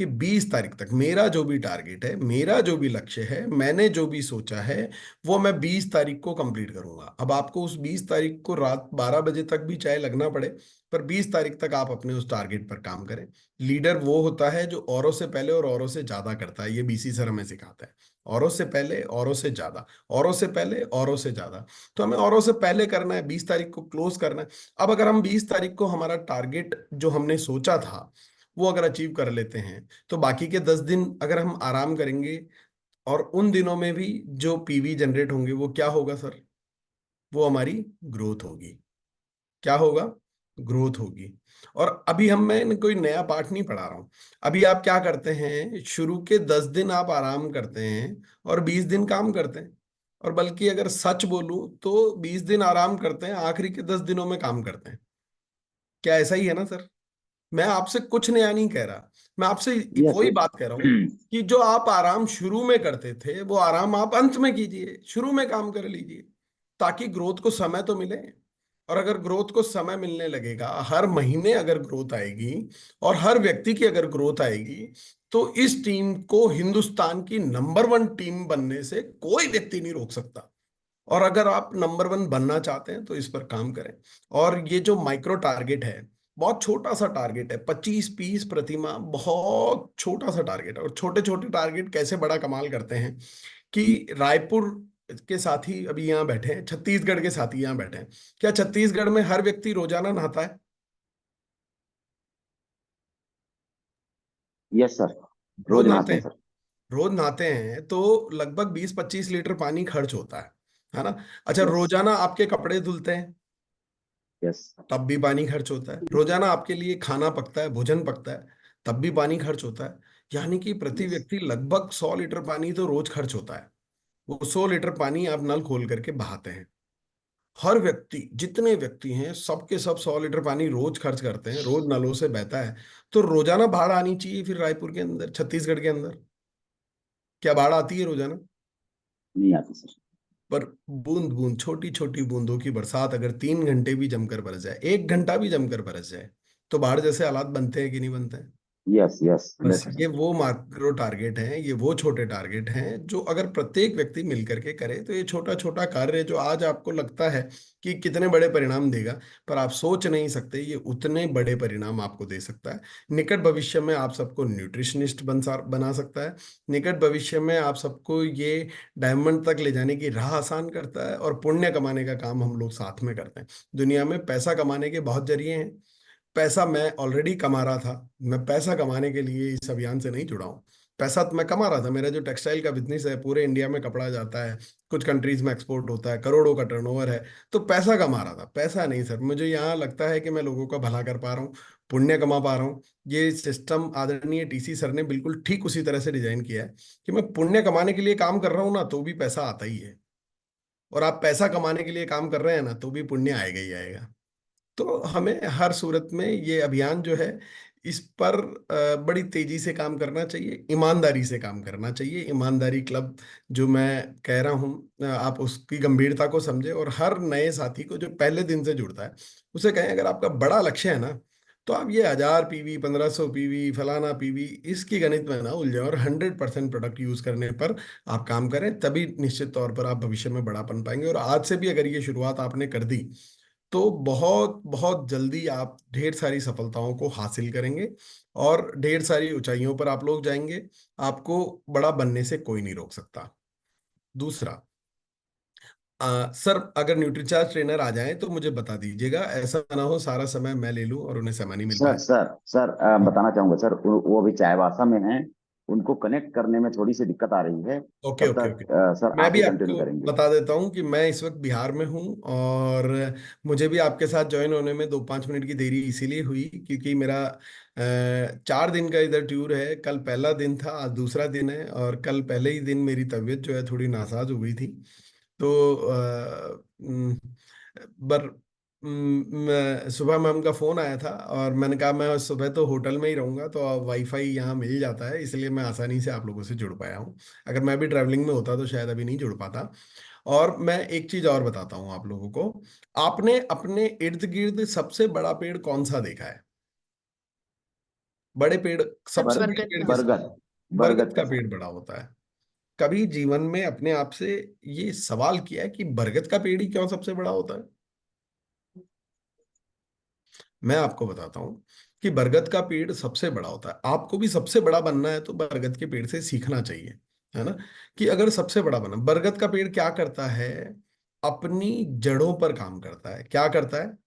Speaker 8: कि 20 तारीख तक मेरा जो भी टारगेट है, मेरा जो भी लक्ष्य है, मैंने जो भी सोचा है, वो मैं 20 तारीख को कंप्लीट करूंगा। अब आपको उस 20 तारीख को रात 12 बजे तक भी चाहे लगना पड़े, पर 20 तारीख तक आप अपने उस टारगेट पर काम करें। लीडर वो होता है जो औरों से पहले और औरों से ज्यादा करता है। ये बीसी सर हमें सिखाता है, औरों से पहले, औरों से ज्यादा, औरों से पहले, औरों से ज्यादा। तो हमें औरों से पहले करना है, 20 तारीख को क्लोज करना है। अब अगर हम 20 तारीख को हमारा टारगेट जो हमने सोचा था वो अगर अचीव कर लेते हैं, तो बाकी के 10 दिन अगर हम आराम करेंगे, और उन दिनों में भी जो पीवी जनरेट होंगे वो क्या होगा सर? वो हमारी ग्रोथ होगी। क्या होगा? ग्रोथ होगी। और अभी मैं कोई नया पाठ नहीं पढ़ा रहा हूं। अभी आप क्या करते हैं, शुरू के 10 दिन आप आराम करते हैं और 20 दिन काम करते हैं। और बल्कि अगर सच बोलूं तो 20 दिन आराम करते हैं, आखिरी के 10 दिनों में काम करते हैं। क्या ऐसा ही है ना सर? मैं आपसे कुछ नया नहीं कह रहा, मैं आपसे
Speaker 7: यस
Speaker 8: वही
Speaker 7: यस।
Speaker 8: बात कह रहा हूं कि जो आप आराम शुरू में करते थे वो आराम आप अंत में कीजिए, शुरू में काम कर लीजिए, ताकि ग्रोथ को समय तो मिले। और अगर ग्रोथ को समय मिलने लगेगा, हर महीने अगर ग्रोथ आएगी और हर व्यक्ति की अगर ग्रोथ आएगी, तो इस टीम को हिंदुस्तान की नंबर 1 टीम बनने से कोई व्यक्ति नहीं रोक सकता। और अगर आप नंबर 1 बनना चाहते हैं तो इस पर काम करें। और ये जो माइक्रो टारगेट है, बहुत छोटा सा टारगेट है, 25 पीस प्रतिमा, बहुत छोटा सा टारगेट है। और छोटे छोटे टारगेट कैसे बड़ा कमाल करते हैं कि रायपुर के साथी अभी यहाँ बैठे हैं, छत्तीसगढ़ के साथी यहाँ बैठे हैं। क्या छत्तीसगढ़ में हर व्यक्ति रोजाना नहाता है?
Speaker 7: यस सर,
Speaker 8: रोज
Speaker 7: रोज
Speaker 8: नहाते
Speaker 7: नहाते हैं
Speaker 8: हैं।
Speaker 7: सर।
Speaker 8: रोज नहाते हैं तो लगभग 20-25 लीटर पानी खर्च होता है ना? अच्छा,
Speaker 7: यस
Speaker 8: रोजाना आपके कपड़े धुलते हैं,
Speaker 7: यस।
Speaker 8: तब भी पानी खर्च होता है। रोजाना आपके लिए खाना पकता है, भोजन पकता है, तब भी पानी खर्च होता है। यानी कि प्रति
Speaker 7: यस
Speaker 8: व्यक्ति लगभग 100 लीटर पानी तो रोज खर्च होता है। वो 100 लीटर पानी आप नल खोल करके बहाते हैं। हर व्यक्ति, जितने व्यक्ति हैं, सबके सब 100 लीटर पानी रोज खर्च करते हैं, रोज नलों से बहता है। तो रोजाना बाढ़ आनी चाहिए फिर रायपुर के अंदर, छत्तीसगढ़ के अंदर। क्या बाढ़ आती है रोजाना?
Speaker 7: नहीं आती सर।
Speaker 8: पर बूंद बूंद, छोटी छोटी बूंदों की बरसात अगर 3 घंटे भी जमकर बरस जाए, 1 घंटा भी जमकर बरस जाए, तो बाढ़ जैसे हालात बनते हैं कि नहीं बनते हैं?
Speaker 7: यस यस,
Speaker 8: बस
Speaker 7: 100%।
Speaker 8: ये वो माइक्रो टारगेट हैं, ये वो छोटे टारगेट हैं जो अगर प्रत्येक व्यक्ति मिल करके करे, तो ये छोटा छोटा कार्य जो आज आपको लगता है कि कितने बड़े परिणाम देगा, पर आप सोच नहीं सकते ये उतने बड़े परिणाम आपको दे सकता है। निकट भविष्य में आप सबको न्यूट्रिशनिस्ट बना सकता है। निकट भविष्य में आप सबको ये डायमंड तक ले जाने की राह आसान करता है। और पुण्य कमाने का काम हम लोग साथ में करते हैं। दुनिया में पैसा कमाने के बहुत जरिए हैं। पैसा मैं ऑलरेडी कमा रहा था, मैं पैसा कमाने के लिए इस अभियान से नहीं जुड़ा हूँ। पैसा तो मैं कमा रहा था, मेरा जो टेक्सटाइल का बिजनेस है, पूरे इंडिया में कपड़ा जाता है, कुछ कंट्रीज में एक्सपोर्ट होता है, करोड़ों का टर्नओवर है। तो पैसा कमा रहा था। पैसा नहीं सर, मुझे यहाँ लगता है कि मैं लोगों का भला कर पा रहा हूँ, पुण्य कमा पा रहा हूँ। ये सिस्टम आदरणीय टीसी सर ने बिल्कुल ठीक उसी तरह से डिजाइन किया है कि मैं पुण्य कमाने के लिए काम कर रहा हूँ ना, तो भी पैसा आता ही है। और आप पैसा कमाने के लिए काम कर रहे हैं ना, तो भी पुण्य आएगा ही आएगा। तो हमें हर सूरत में ये अभियान जो है, इस पर बड़ी तेजी से काम करना चाहिए, ईमानदारी से काम करना चाहिए। ईमानदारी क्लब जो मैं कह रहा हूँ, आप उसकी गंभीरता को समझे, और हर नए साथी को जो पहले दिन से जुड़ता है उसे कहें, अगर आपका बड़ा लक्ष्य है ना, तो आप ये 1000 पीवी, 1500 पीवी, फलाना पीवी, इसकी गणित में ना उलझे, और 100% प्रोडक्ट यूज करने पर आप काम करें। तभी निश्चित तौर पर आप भविष्य में बड़ा बन पाएंगे। और आज से भी अगर ये शुरुआत आपने कर दी, तो बहुत बहुत जल्दी आप ढेर सारी सफलताओं को हासिल करेंगे और ढेर सारी ऊंचाइयों पर आप लोग जाएंगे। आपको बड़ा बनने से कोई नहीं रोक सकता। दूसरा, सर अगर न्यूट्रीचार्ज ट्रेनर आ जाएं तो मुझे बता दीजिएगा, ऐसा ना हो सारा समय मैं ले लूं और उन्हें समय नहीं मिल
Speaker 7: सर
Speaker 8: पाए।
Speaker 7: सर सर, बताना चाहूंगा सर, वो अभी चाईबासा में हैं, उनको कनेक्ट करने में थोड़ी सी दिक्कत आ रही है।
Speaker 8: ओके
Speaker 7: तब
Speaker 8: ओके
Speaker 7: तक
Speaker 8: ओके।
Speaker 7: सर
Speaker 8: मैं
Speaker 7: आप
Speaker 8: भी
Speaker 7: ही कंटिन्यू
Speaker 8: आपको
Speaker 7: करेंगे।
Speaker 8: बता देता हूँ कि मैं इस वक्त बिहार में हूँ, और मुझे भी आपके साथ ज्वाइन होने में 2-5 मिनट की देरी इसीलिए हुई क्योंकि मेरा 4 दिन का इधर टूर है। कल पहला दिन था, आज दूसरा दिन है, और कल पहले ही दिन मेरी तबीयत जो है थोड़ी नासाज हो गई थी। तो पर सुबह मैम का फोन आया था, और मैंने कहा मैं सुबह तो होटल में ही रहूंगा, तो वाईफाई यहाँ मिल जाता है, इसलिए मैं आसानी से आप लोगों से जुड़ पाया हूँ। अगर मैं भी ट्रैवलिंग में होता तो शायद अभी नहीं जुड़ पाता। और मैं एक चीज और बताता हूँ आप लोगों को, आपने अपने इर्द गिर्द सबसे बड़ा पेड़ कौन सा देखा है? बड़े पेड़, सबसे बड़े
Speaker 5: बरगद
Speaker 8: पेड़
Speaker 5: का।
Speaker 8: किस?
Speaker 7: बरगद।
Speaker 8: बरगद
Speaker 7: बरगद
Speaker 8: का
Speaker 7: का
Speaker 8: पेड़ बड़ा होता है। कभी जीवन में अपने आप से ये सवाल किया है कि बरगद का पेड़ ही क्यों सबसे बड़ा होता है? मैं आपको बताता हूँ कि बरगद का पेड़ सबसे बड़ा होता है। आपको भी सबसे बड़ा बनना है तो बरगद के पेड़ से सीखना चाहिए, है ना? कि अगर सबसे बड़ा बनना, बरगद का पेड़ क्या करता है? अपनी जड़ों पर काम करता है। क्या करता है?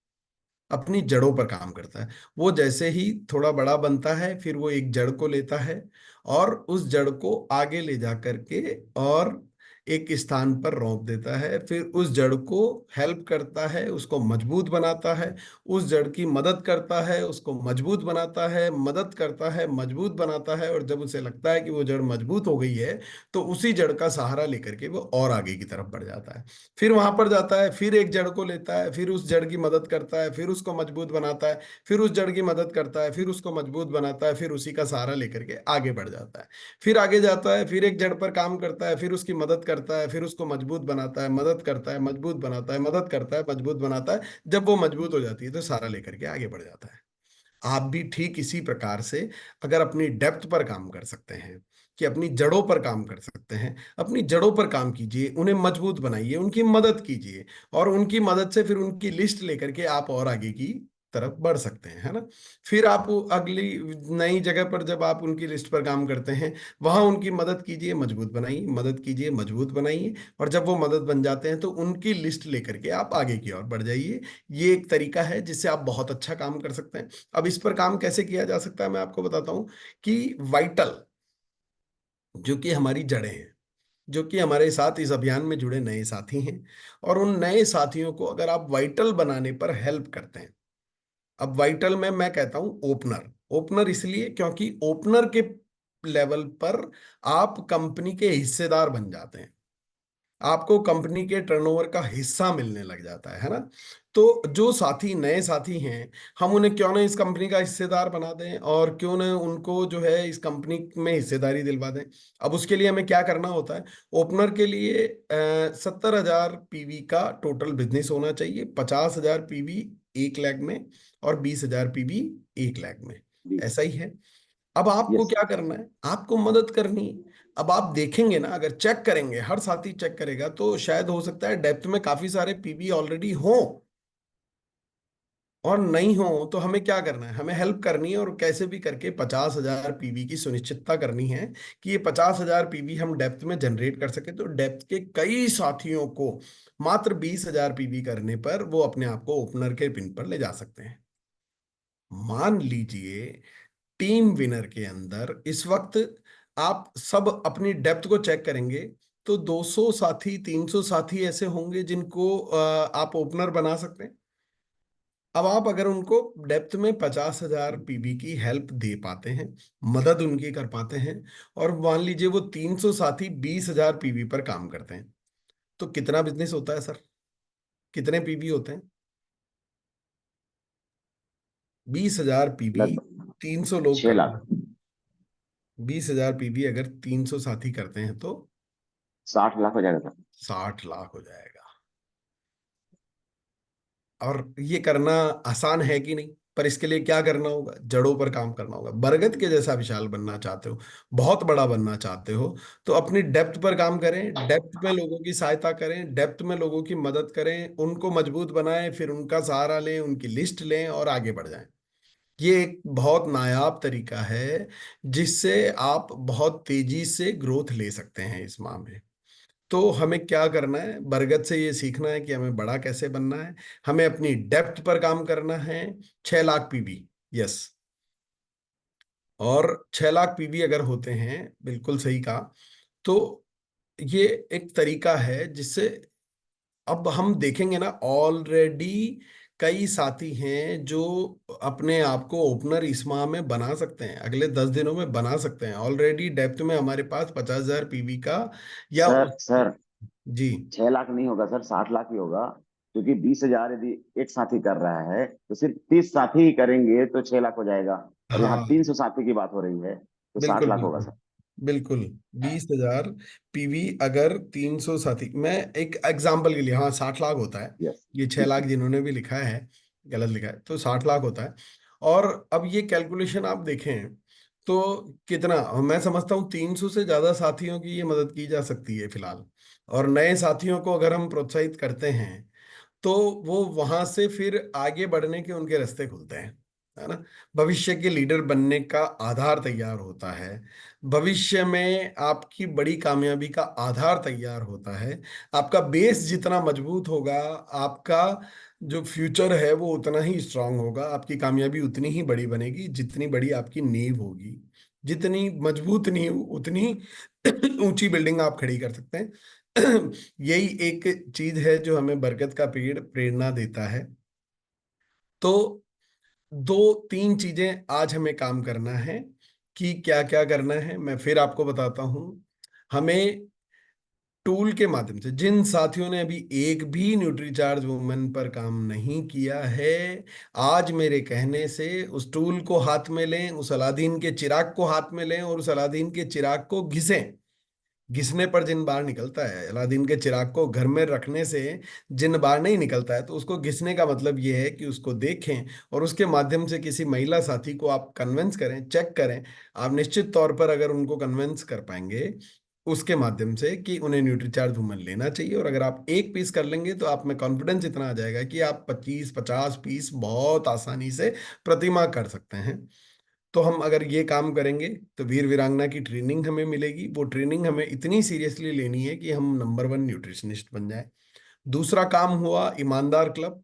Speaker 8: अपनी जड़ों पर काम करता है। वो जैसे ही थोड़ा बड़ा बनता है, फिर वो एक जड़ को लेता है और उस जड़ को आगे ले जा करके और एक स्थान पर रोंप देता है। फिर उस जड़ को हेल्प करता है, उसको मजबूत बनाता है, उस जड़ की मदद करता है, उसको मजबूत बनाता है, मदद करता है, मजबूत बनाता है। और जब उसे लगता है कि वो जड़ मजबूत हो गई है तो उसी जड़ का सहारा लेकर के वो और आगे की तरफ बढ़ जाता है। फिर वहां पर जाता है, फिर एक जड़ को लेता है, फिर उस जड़ की मदद करता है, फिर उसको मजबूत बनाता है, फिर उस जड़ की मदद करता है, फिर उसको मजबूत बनाता है, फिर उसी का सहारा लेकर के आगे बढ़ जाता है। फिर आगे जाता है, फिर एक जड़ पर काम करता है, फिर उसकी मदद करता है, फिर उसको मजबूत बनाता है, मदद करता है, मजबूत बनाता है, मदद करता है, मजबूत बनाता है। जब वो मजबूत हो जाती है तो सहारा लेकर के आगे बढ़ जाता है। आप भी ठीक इसी प्रकार से अगर अपनी डेप्थ पर काम कर सकते हैं, कि अपनी जड़ों पर काम कर सकते हैं, अपनी जड़ों पर काम कीजिए, उन्हें मजबूत बनाइए, उनकी मदद कीजिए और उनकी मदद से फिर उनकी लिस्ट लेकर के आप और आगे की तरफ बढ़ सकते हैं, है ना? फिर आप अगली नई जगह पर जब आप उनकी लिस्ट पर काम करते हैं, वहां उनकी मदद कीजिए, मजबूत बनाइए, मदद कीजिए, मजबूत बनाइए। और जब वो मदद बन जाते हैं तो उनकी लिस्ट लेकर के आप आगे की ओर बढ़ जाइए। ये एक तरीका है जिससे आप बहुत अच्छा काम कर सकते हैं। अब इस पर काम कैसे किया जा सकता है मैं आपको बताता हूं कि वाइटल, जो कि हमारी जड़ें हैं, जो कि हमारे साथ इस अभियान में जुड़े नए साथी हैं, और उन नए साथियों को अगर आप वाइटल बनाने पर हेल्प करते हैं। अब वाइटल में मैं कहता हूं ओपनर। ओपनर इसलिए क्योंकि ओपनर के लेवल पर आप कंपनी के हिस्सेदार बन जाते हैं, आपको कंपनी के टर्नओवर का हिस्सा मिलने लग जाता है ना? तो जो साथी नए साथी हैं, हम उन्हें क्यों ना इस कंपनी का हिस्सेदार बना दें और क्यों ना उनको जो है इस कंपनी में हिस्सेदारी दिलवा दें। अब उसके लिए हमें क्या करना होता है? ओपनर के लिए 70,000 पीवी का टोटल बिजनेस होना चाहिए, 50,000 पीवी 1 लाख में और 20,000 पीवी 1 लाख में। ऐसा ही है। अब आपको
Speaker 7: यस।
Speaker 8: क्या करना है? आपको मदद करनी है। अब आप देखेंगे ना, अगर चेक करेंगे, हर साथी चेक करेगा तो शायद हो सकता है डेप्थ में काफी सारे पीबी ऑलरेडी हो, और नहीं हो तो हमें क्या करना है? हमें हेल्प करनी है और कैसे भी करके 50,000 पीबी की सुनिश्चितता करनी है कि ये 50,000 पीबी हम डेप्थ में जनरेट कर सके। तो डेप्थ के कई साथियों को मात्र 20,000 पीबी करने पर वो अपने आप को ओपनर के पिन पर ले जा सकते हैं। मान लीजिए टीम विनर के अंदर इस वक्त आप सब अपनी डेप्थ को चेक करेंगे तो 200 साथी, 300 साथी ऐसे होंगे जिनको आप ओपनर बना सकते हैं। अब आप अगर उनको डेप्थ में 50,000 पीबी की हेल्प दे पाते हैं, मदद उनकी कर पाते हैं, और मान लीजिए वो 300 साथी 20,000 पीबी पर काम करते हैं, तो कितना बिजनेस होता है सर? कितने पीबी होते हैं? 20,000 पीबी,
Speaker 7: लगभग
Speaker 8: 300 लोग
Speaker 7: 6 लाख।
Speaker 8: करते हैं। 20,000 पीबी अगर 300 साथी करते हैं तो
Speaker 7: 60 लाख हो जाएगा सर।
Speaker 8: 60 लाख हो जाएगा। और ये करना आसान है कि नहीं? पर इसके लिए क्या करना होगा? जड़ों पर काम करना होगा। बरगद के जैसा विशाल बनना चाहते हो, बहुत बड़ा बनना चाहते हो, तो अपनी डेप्थ पर काम करें, डेप्थ में लोगों की सहायता करें, डेप्थ में लोगों की मदद करें, उनको मजबूत बनाएं, फिर उनका सहारा लें, उनकी लिस्ट लें और आगे बढ़ जाएं। ये एक बहुत नायाब तरीका है जिससे आप बहुत तेजी से ग्रोथ ले सकते हैं इस माह में। तो हमें क्या करना है? बरगद से ये सीखना है कि हमें बड़ा कैसे बनना है। हमें अपनी डेप्थ पर काम करना है। 6 लाख पीबी, यस। और 6 लाख पीबी अगर होते हैं, बिल्कुल सही कहा। तो ये एक तरीका है जिससे अब हम देखेंगे ना, ऑलरेडी कई साथी हैं जो अपने आप को ओपनर इस माह में बना सकते हैं, अगले 10 दिनों में बना सकते हैं। ऑलरेडी डेप्थ में हमारे पास 50,000 पीबी का या
Speaker 7: सर सर
Speaker 8: जी
Speaker 7: 6 लाख नहीं होगा सर, 60 लाख ही होगा। क्योंकि 20,000 यदि एक साथी कर रहा है तो सिर्फ 30 साथी ही करेंगे तो 6 लाख हो जाएगा। और यहाँ
Speaker 8: हाँ,
Speaker 7: 300 साथी की बात हो रही है तो साठ
Speaker 8: बिल्कुल
Speaker 7: लाख होगा
Speaker 8: बिल्कुल
Speaker 7: सर।
Speaker 8: बिल्कुल। 20,000 पीवी अगर 300 साथी, मैं एक एग्जांपल के लिए, हाँ 60 लाख होता है।
Speaker 7: यस।
Speaker 8: ये 6 लाख जिन्होंने भी लिखा है गलत लिखा है, तो 60 लाख होता है। और अब ये कैलकुलेशन आप देखें तो कितना, मैं समझता हूँ 300 से ज्यादा साथियों की ये मदद की जा सकती है फिलहाल। और नए साथियों को अगर हम प्रोत्साहित करते हैं तो वो वहां से फिर आगे बढ़ने के उनके रास्ते खुलते हैं, है ना। भविष्य के लीडर बनने का आधार तैयार होता है, भविष्य में आपकी बड़ी कामयाबी का आधार तैयार होता है। आपका बेस जितना मजबूत होगा, आपका जो फ्यूचर है वो उतना ही स्ट्रांग होगा, आपकी कामयाबी उतनी ही बड़ी बनेगी जितनी बड़ी आपकी नींव होगी। जितनी मजबूत नींव उतनी ऊंची बिल्डिंग आप खड़ी कर सकते हैं। यही एक चीज है जो हमें बरगद का पेड़ प्रेरणा देता है। तो दो तीन चीजें आज हमें काम करना है कि क्या क्या करना है, मैं फिर आपको बताता हूं। हमें टूल के माध्यम से, जिन साथियों ने अभी एक भी न्यूट्रीचार्ज वुमेन पर काम नहीं किया है, आज मेरे कहने से उस टूल को हाथ में लें, उस अलादीन के चिराग को हाथ में लें और उस अलादीन के चिराग को घिसें। घिसने पर जिन बाहर निकलता है, अलादीन के चिराग को घर में रखने से जिन बाहर नहीं निकलता है, तो उसको घिसने का मतलब ये है कि उसको देखें और उसके माध्यम से किसी महिला साथी को आप कन्विंस करें, चेक करें। आप निश्चित तौर पर अगर उनको कन्विंस कर पाएंगे उसके माध्यम से कि उन्हें न्यूट्रीचार्ज वुमन लेना चाहिए, और अगर आप एक पीस कर लेंगे तो आप में कॉन्फिडेंस इतना आ जाएगा कि आप 25-50 पीस बहुत आसानी से प्रतिमाह कर सकते हैं। तो हम अगर ये काम करेंगे तो वीर वीरांगना की ट्रेनिंग हमें मिलेगी। वो ट्रेनिंग हमें इतनी सीरियसली लेनी है कि हम नंबर 1 न्यूट्रिशनिस्ट बन जाए। दूसरा काम हुआ ईमानदार क्लब।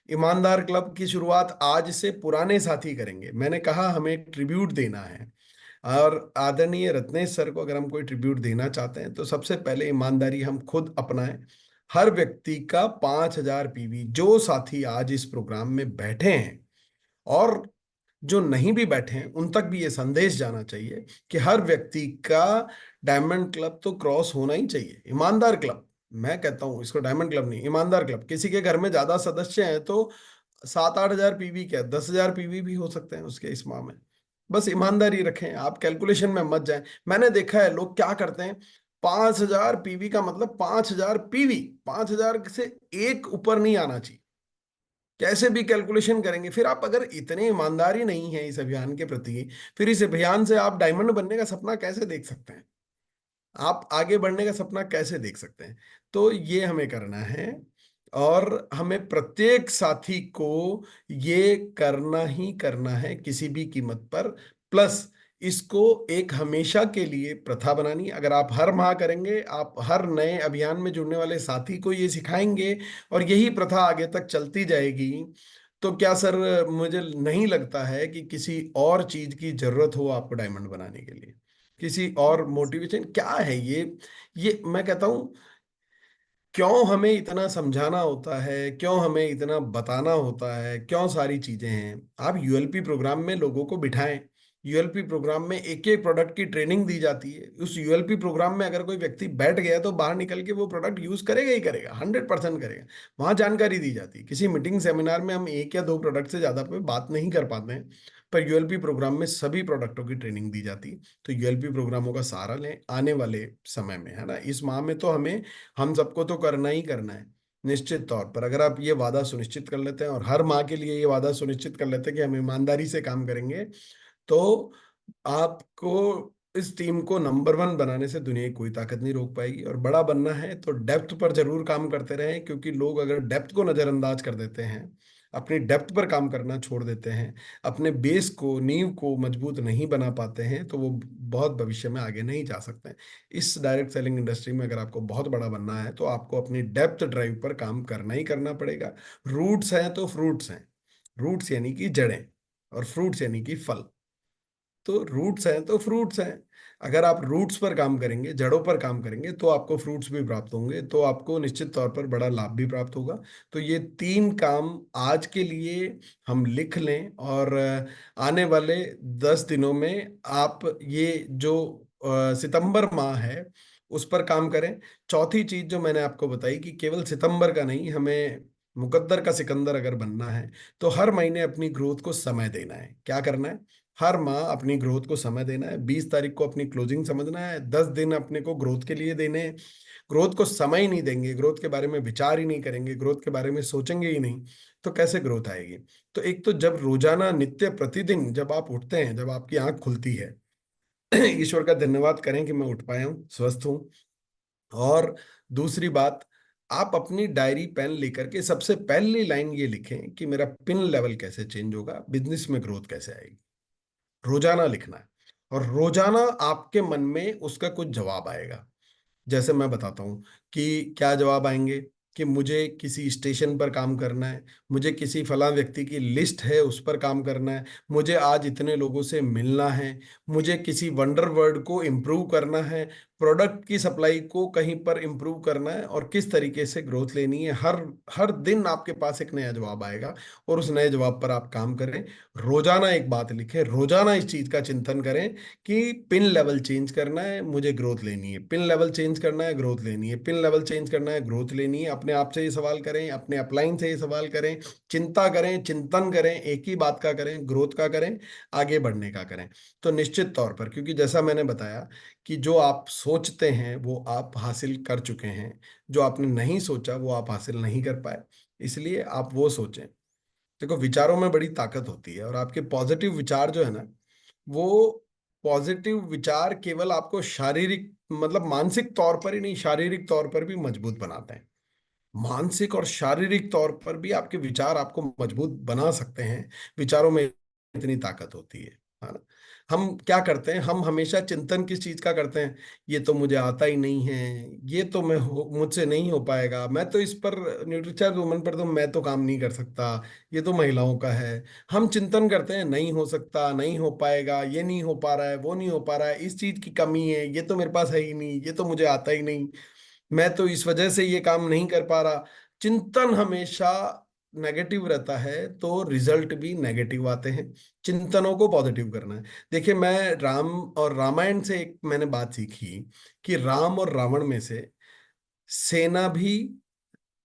Speaker 8: ईमानदार क्लब की शुरुआत आज से पुराने साथी करेंगे। मैंने कहा हमें ट्रिब्यूट देना है, और आदरणीय रत्नेश सर को अगर हम कोई ट्रिब्यूट देना चाहते हैं तो सबसे पहले ईमानदारी हम खुद अपनाएं। हर व्यक्ति का 5,000 पीवी, जो साथी आज इस प्रोग्राम में बैठे हैं और जो नहीं भी बैठे हैं उन तक भी ये संदेश जाना चाहिए कि हर व्यक्ति का डायमंड क्लब तो क्रॉस होना ही चाहिए। ईमानदार क्लब, मैं कहता हूं इसको डायमंड क्लब नहीं, ईमानदार क्लब। किसी के घर में ज्यादा सदस्य हैं तो 7-8 हजार पीवी, क्या 10,000 पीवी भी हो सकते हैं उसके इस माह में। बस ईमानदारी रखें, आप कैलकुलेशन में मत जाएं। मैंने देखा है लोग क्या करते हैं, 5,000 पीवी का मतलब 5,000 पीवी, 5,000 से एक ऊपर नहीं आना चाहिए। कैसे भी कैलकुलेशन करेंगे, फिर आप अगर इतने ईमानदारी नहीं है इस अभियान के प्रति, फिर इस अभियान से आप डायमंड बनने का सपना कैसे देख सकते हैं, आप आगे बढ़ने का सपना कैसे देख सकते हैं। तो ये हमें करना है, और हमें प्रत्येक साथी को ये करना ही करना है किसी भी कीमत पर। प्लस इसको एक हमेशा के लिए प्रथा बनानी। अगर आप हर माह करेंगे, आप हर नए अभियान में जुड़ने वाले साथी को ये सिखाएंगे और यही प्रथा आगे तक चलती जाएगी, तो क्या सर, मुझे नहीं लगता है कि किसी और चीज की जरूरत हो आपको डायमंड बनाने के लिए। किसी और मोटिवेशन क्या है ये मैं कहता हूं, क्यों हमें इतना समझाना होता है, क्यों हमें इतना बताना होता है, क्यों सारी चीजें हैं। आप यूएलपी प्रोग्राम में लोगों को बिठाएं। यूएलपी प्रोग्राम में एक एक प्रोडक्ट की ट्रेनिंग दी जाती है। उस यूएलपी प्रोग्राम में अगर कोई व्यक्ति बैठ गया तो बाहर निकल के वो प्रोडक्ट यूज करेगा ही करेगा, 100% करेगा। वहां जानकारी दी जाती है। किसी मीटिंग सेमिनार में हम एक या दो प्रोडक्ट से ज्यादा पे बात नहीं कर पाते हैं, पर यूएलपी प्रोग्राम में सभी प्रोडक्टों की ट्रेनिंग दी जाती है। तो यूएलपी प्रोग्रामों का सहारा लें आने वाले समय में, है ना। इस माह में तो हम सबको तो करना ही करना है। निश्चित तौर पर अगर आप ये वादा सुनिश्चित कर लेते हैं और हर माह के लिए ये वादा सुनिश्चित कर लेते हैं कि हम ईमानदारी से काम करेंगे, तो आपको इस टीम को नंबर 1 बनाने से दुनिया की कोई ताकत नहीं रोक पाएगी। और बड़ा बनना है तो डेप्थ पर जरूर काम करते रहें, क्योंकि लोग अगर डेप्थ को नजरअंदाज कर देते हैं, अपनी डेप्थ पर काम करना छोड़ देते हैं, अपने बेस को, नींव को मजबूत नहीं बना पाते हैं, तो वो बहुत भविष्य में आगे नहीं जा सकते हैं। इस डायरेक्ट सेलिंग इंडस्ट्री में अगर आपको बहुत बड़ा बनना है तो आपको अपनी डेप्थ ड्राइव पर काम करना ही करना पड़ेगा। रूट्स हैं तो फ्रूट्स हैं। रूट्स यानी कि जड़ें, और फ्रूट्स यानी कि फल। तो रूट्स हैं तो फ्रूट्स हैं। अगर आप रूट्स पर काम करेंगे, जड़ों पर काम करेंगे, तो आपको फ्रूट्स भी प्राप्त होंगे, तो आपको निश्चित तौर पर बड़ा लाभ भी प्राप्त होगा। तो ये 3 काम आज के लिए हम लिख लें, और आने वाले 10 दिनों में आप ये जो सितंबर माह है उस पर काम करें। चौथी चीज जो मैंने आपको बताई कि केवल सितंबर का नहीं, हमें मुकद्दर का सिकंदर अगर बनना है तो हर महीने अपनी ग्रोथ को समय देना है। क्या करना है, हर माह अपनी ग्रोथ को समय देना है। 20 तारीख को अपनी क्लोजिंग समझना है, 10 दिन अपने को ग्रोथ के लिए देने हैं। ग्रोथ को समय ही नहीं देंगे, ग्रोथ के बारे में विचार ही नहीं करेंगे, ग्रोथ के बारे में सोचेंगे ही नहीं, तो कैसे ग्रोथ आएगी? तो एक तो जब रोजाना नित्य प्रतिदिन जब आप उठते हैं, जब आपकी आंख खुलती है, ईश्वर का धन्यवाद करें कि मैं उठ पाया हूँ, स्वस्थ हूँ। और दूसरी बात, आप अपनी डायरी पेन लेकर के सबसे पहली लाइन ये लिखें कि मेरा पिन लेवल कैसे चेंज होगा, बिजनेस में ग्रोथ कैसे आएगी। रोजाना लिखना है, और रोजाना आपके मन में उसका कुछ जवाब आएगा। जैसे मैं बताता हूँ कि क्या जवाब आएंगे कि मुझे किसी स्टेशन पर काम करना है, मुझे किसी फलां व्यक्ति की लिस्ट है उस पर काम करना है, मुझे आज इतने लोगों से मिलना है, मुझे किसी वंडर वर्ड को इम्प्रूव करना है, प्रोडक्ट की सप्लाई को कहीं पर इम्प्रूव करना है, और किस तरीके से ग्रोथ लेनी है। हर हर दिन आपके पास एक नया जवाब आएगा, और उस नए जवाब पर आप काम करें। रोजाना एक बात लिखें, रोजाना इस चीज का चिंतन करें कि पिन लेवल चेंज करना है, मुझे ग्रोथ लेनी है, पिन लेवल चेंज करना है, ग्रोथ लेनी है, पिन लेवल चेंज करना है, ग्रोथ लेनी है। अपने आप से ये सवाल करें, अपने अपलाइन से ये सवाल करें, चिंता करें, चिंतन करें, एक ही बात का करें, ग्रोथ का करें, आगे बढ़ने का करें। तो निश्चित तौर पर, क्योंकि जैसा मैंने बताया कि जो आप सोचते हैं वो आप हासिल कर चुके हैं, जो आपने नहीं सोचा वो आप हासिल नहीं कर पाए, इसलिए आप वो सोचें। देखो, विचारों में बड़ी ताकत होती है, और आपके पॉजिटिव विचार जो है ना, वो पॉजिटिव विचार केवल आपको शारीरिक मतलब मानसिक तौर पर ही नहीं, शारीरिक तौर पर भी मजबूत बनाते हैं। मानसिक और शारीरिक तौर पर भी आपके विचार आपको मजबूत बना सकते हैं। विचारों में इतनी ताकत होती है ना। हम क्या करते हैं, हम हमेशा चिंतन किस चीज का करते हैं? ये तो मुझे आता ही नहीं है, ये तो मुझसे नहीं हो पाएगा, मैं तो इस पर न्यूट्रिचार्ज वुमन पर तो मैं तो काम नहीं कर सकता, ये तो महिलाओं का है। हम चिंतन करते हैं, नहीं हो सकता, नहीं हो पाएगा, ये नहीं हो पा रहा है, वो नहीं हो पा रहा है, इस चीज की कमी है, ये तो मेरे पास है ही नहीं, ये तो मुझे आता ही नहीं, मैं तो इस वजह से ये काम नहीं कर पा रहा। चिंतन हमेशा नेगेटिव रहता है, तो रिजल्ट भी नेगेटिव आते हैं। चिंतनों को पॉजिटिव करना है। देखिए, मैं राम और रामायण से एक मैंने बात सीखी कि राम और रावण में से सेना भी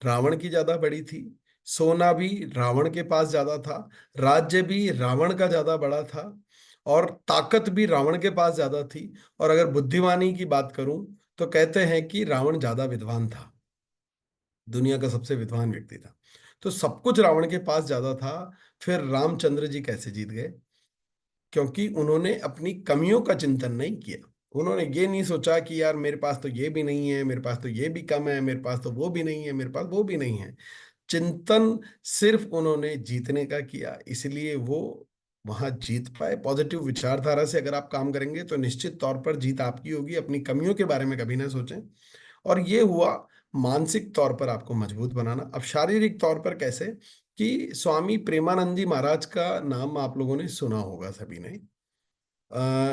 Speaker 8: रावण की ज्यादा बड़ी थी, सोना भी रावण के पास ज्यादा था, राज्य भी रावण का ज्यादा बड़ा था, और ताकत भी रावण के पास ज्यादा थी। और अगर बुद्धिमानी की बात करूं तो कहते हैं कि रावण ज्यादा विद्वान था, दुनिया का सबसे विद्वान व्यक्ति था। तो सब कुछ रावण के पास ज्यादा था, फिर रामचंद्र जी कैसे जीत गए? क्योंकि उन्होंने अपनी कमियों का चिंतन नहीं किया। उन्होंने ये नहीं सोचा कि यार मेरे पास तो ये भी नहीं है, मेरे पास तो ये भी कम है, मेरे पास तो वो भी नहीं है, मेरे पास वो भी नहीं है। चिंतन सिर्फ उन्होंने जीतने का किया, इसलिए वो वहां जीत पाए। पॉजिटिव विचारधारा से अगर आप काम करेंगे तो निश्चित तौर पर जीत आपकी होगी। अपनी कमियों के बारे में कभी ना सोचें। और ये हुआ मानसिक तौर पर आपको मजबूत बनाना। अब शारीरिक तौर पर कैसे? कि स्वामी प्रेमानंद जी महाराज का नाम आप लोगों ने सुना होगा सभी ने।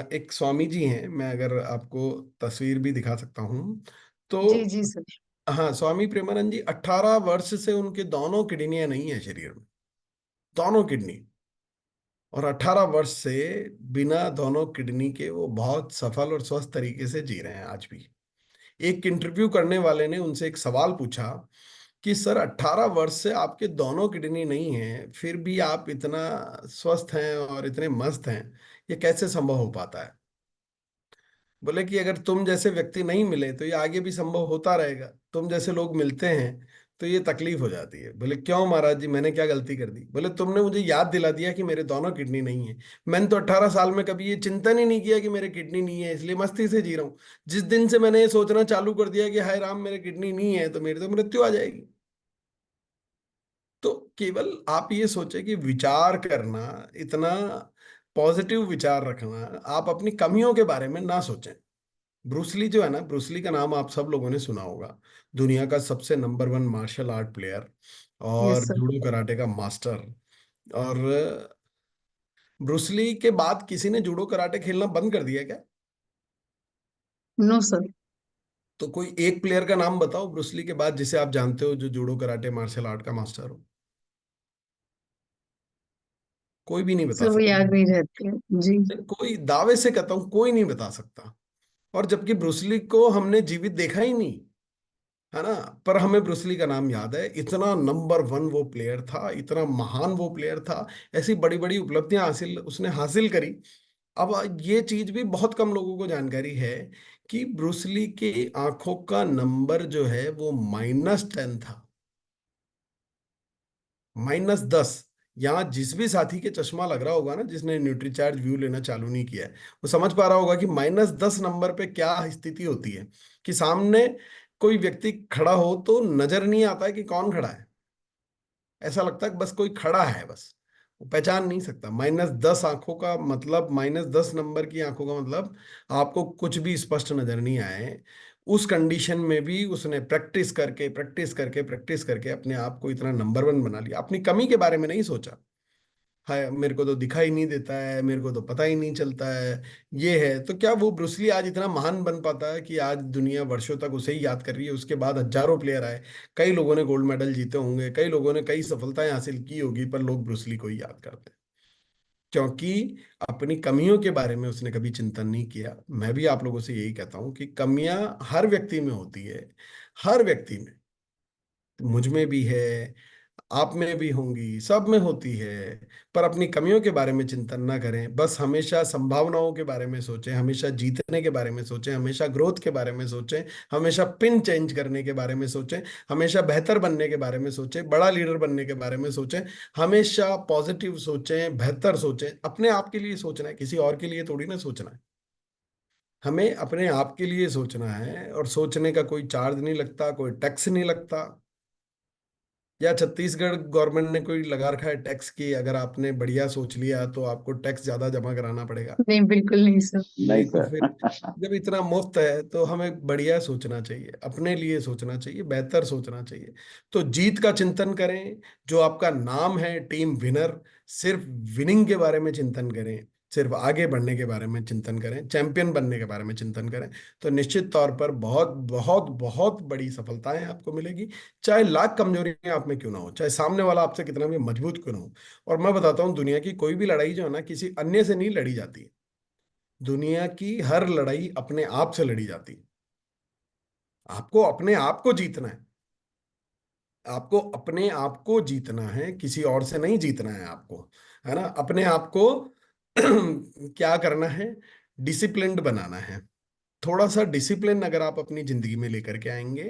Speaker 8: एक स्वामी जी हैं, मैं अगर आपको तस्वीर भी दिखा सकता हूँ तो।
Speaker 5: जी जी सर।
Speaker 8: हाँ, स्वामी प्रेमानंद जी 18 वर्ष से उनके दोनों किडनियां नहीं है शरीर में, दोनों किडनी। और 18 वर्ष से बिना दोनों किडनी के वो बहुत सफल और स्वस्थ तरीके से जी रहे हैं आज भी। एक इंटरव्यू करने वाले ने उनसे एक सवाल पूछा कि सर, 18 वर्ष से आपके दोनों किडनी नहीं है, फिर भी आप इतना स्वस्थ हैं और इतने मस्त हैं, ये कैसे संभव हो पाता है? बोले कि अगर तुम जैसे व्यक्ति नहीं मिले तो ये आगे भी संभव होता रहेगा, तुम जैसे लोग मिलते हैं तो ये तकलीफ हो जाती है। बोले क्यों महाराज जी, मैंने क्या गलती कर दी? बोले तुमने मुझे याद दिला दिया कि मेरे दोनों किडनी नहीं है। मैंने तो 18 साल में कभी ये चिंतन ही नहीं किया कि मेरे किडनी नहीं है, इसलिए मस्ती से जी रहा हूँ। जिस दिन से मैंने ये सोचना चालू कर दिया कि हाय राम, मेरे किडनी नहीं है, तो मेरी तो मृत्यु आ जाएगी। तो केवल आप ये सोचे कि विचार करना, इतना पॉजिटिव विचार रखना, आप अपनी कमियों के बारे में ना सोचें। ब्रूसली जो है ना, ब्रूसली का नाम आप सब लोगों ने सुना होगा। दुनिया का सबसे नंबर 1 मार्शल आर्ट प्लेयर और
Speaker 5: यस सर।
Speaker 8: जूडो कराटे का मास्टर। और ब्रूसली के बाद किसी ने जूडो कराटे खेलना बंद कर दिया क्या?
Speaker 5: No sir.
Speaker 8: तो कोई एक प्लेयर का नाम बताओ ब्रूसली के बाद जिसे आप जानते हो, जो जूडो कराटे मार्शल आर्ट का मास्टर हो। कोई भी नहीं बता
Speaker 5: सर वो
Speaker 8: सकता।
Speaker 5: याद नहीं रहते हैं। जी।
Speaker 8: कोई दावे से कहता हूं, कोई नहीं बता सकता। और जबकि ब्रूसली को हमने जीवित देखा ही नहीं, है ना, पर हमें ब्रूसली का नाम याद है। इतना नंबर 1 वो प्लेयर था, इतना महान वो प्लेयर था, ऐसी बड़ी बड़ी उपलब्धियां हासिल उसने हासिल करी। अब ये चीज भी बहुत कम लोगों को जानकारी है कि ब्रूसली की आंखों का नंबर जो है वो -10 था, -10। यहाँ जिस भी साथी के चश्मा लग रहा होगा ना, जिसने न्यूट्रीचार्ज व्यू लेना चालू नहीं किया है, वो समझ पा रहा होगा कि -10 नंबर पे क्या स्थिति होती है, कि सामने कोई व्यक्ति खड़ा हो तो नजर नहीं आता है कि कौन खड़ा है। ऐसा लगता है कि बस कोई खड़ा है, बस वो पहचान नहीं सकता। -10 आंखों का मतलब, -10 नंबर की आंखों का मतलब आपको कुछ भी स्पष्ट नजर नहीं आए। उस कंडीशन में भी उसने प्रैक्टिस करके प्रैक्टिस करके प्रैक्टिस करके अपने आप को इतना नंबर 1 बना लिया। अपनी कमी के बारे में नहीं सोचा, है मेरे को तो दिखाई नहीं देता है, मेरे को तो पता ही नहीं चलता है, ये है। तो क्या वो ब्रूसली आज इतना महान बन पाता है कि आज दुनिया वर्षों तक उसे ही याद कर रही है? उसके बाद हजारों प्लेयर आए, कई लोगों ने गोल्ड मेडल जीते होंगे, कई लोगों ने कई सफलताएं हासिल की होगी, पर लोग ब्रूसली को ही याद करते हैं, क्योंकि अपनी कमियों के बारे में उसने कभी चिंतन नहीं किया। मैं भी आप लोगों से यही कहता हूं कि कमियां हर व्यक्ति में होती है, हर व्यक्ति में, मुझ में भी है, आप में भी होंगी, सब में होती है। पर अपनी कमियों के बारे में चिंतन ना करें, बस हमेशा संभावनाओं के बारे में सोचें, हमेशा जीतने के बारे में सोचें, हमेशा ग्रोथ के बारे में सोचें, हमेशा पिन चेंज करने के बारे में सोचें, हमेशा बेहतर बनने के बारे में सोचें, बड़ा लीडर बनने के बारे में सोचें, हमेशा पॉजिटिव सोचें, बेहतर सोचें। अपने आप के लिए सोचना है, किसी और के लिए थोड़ी ना सोचना है। हमें अपने आप के लिए सोचना है, और सोचने का कोई चार्ज नहीं लगता, कोई टैक्स नहीं लगता। या छत्तीसगढ़ गवर्नमेंट ने कोई लगा रखा है टैक्स की, अगर आपने बढ़िया सोच लिया तो आपको टैक्स ज्यादा जमा कराना पड़ेगा?
Speaker 5: नहीं, बिल्कुल नहीं सर।
Speaker 7: नहीं
Speaker 8: नहीं, तो फिर
Speaker 7: सर।
Speaker 8: जब इतना मुफ्त है तो हमें बढ़िया सोचना चाहिए, अपने लिए सोचना चाहिए, बेहतर सोचना चाहिए। तो जीत का चिंतन करें, जो आपका नाम है टीम विनर, सिर्फ विनिंग के बारे में चिंतन करें, सिर्फ आगे बढ़ने के बारे में चिंतन करें, चैंपियन बनने के बारे में चिंतन करें, तो निश्चित तौर पर बहुत बहुत बहुत बड़ी सफलताएं आपको मिलेगी। चाहे लाख कमजोरियां आप में क्यों ना हो, चाहे सामने वाला आपसे कितना भी मजबूत क्यों ना हो। और मैं बताता हूँ, दुनिया की कोई भी लड़ाई जो है ना, किसी अन्य से नहीं लड़ी जाती। दुनिया की हर लड़ाई अपने आप से लड़ी जाती है। आपको अपने आप को जीतना है, आपको अपने आप को जीतना है, किसी और से नहीं जीतना है आपको, है ना? अपने आप को क्या करना है? डिसिप्लिन्ड बनाना है। थोड़ा सा डिसिप्लिन अगर आप अपनी जिंदगी में लेकर के आएंगे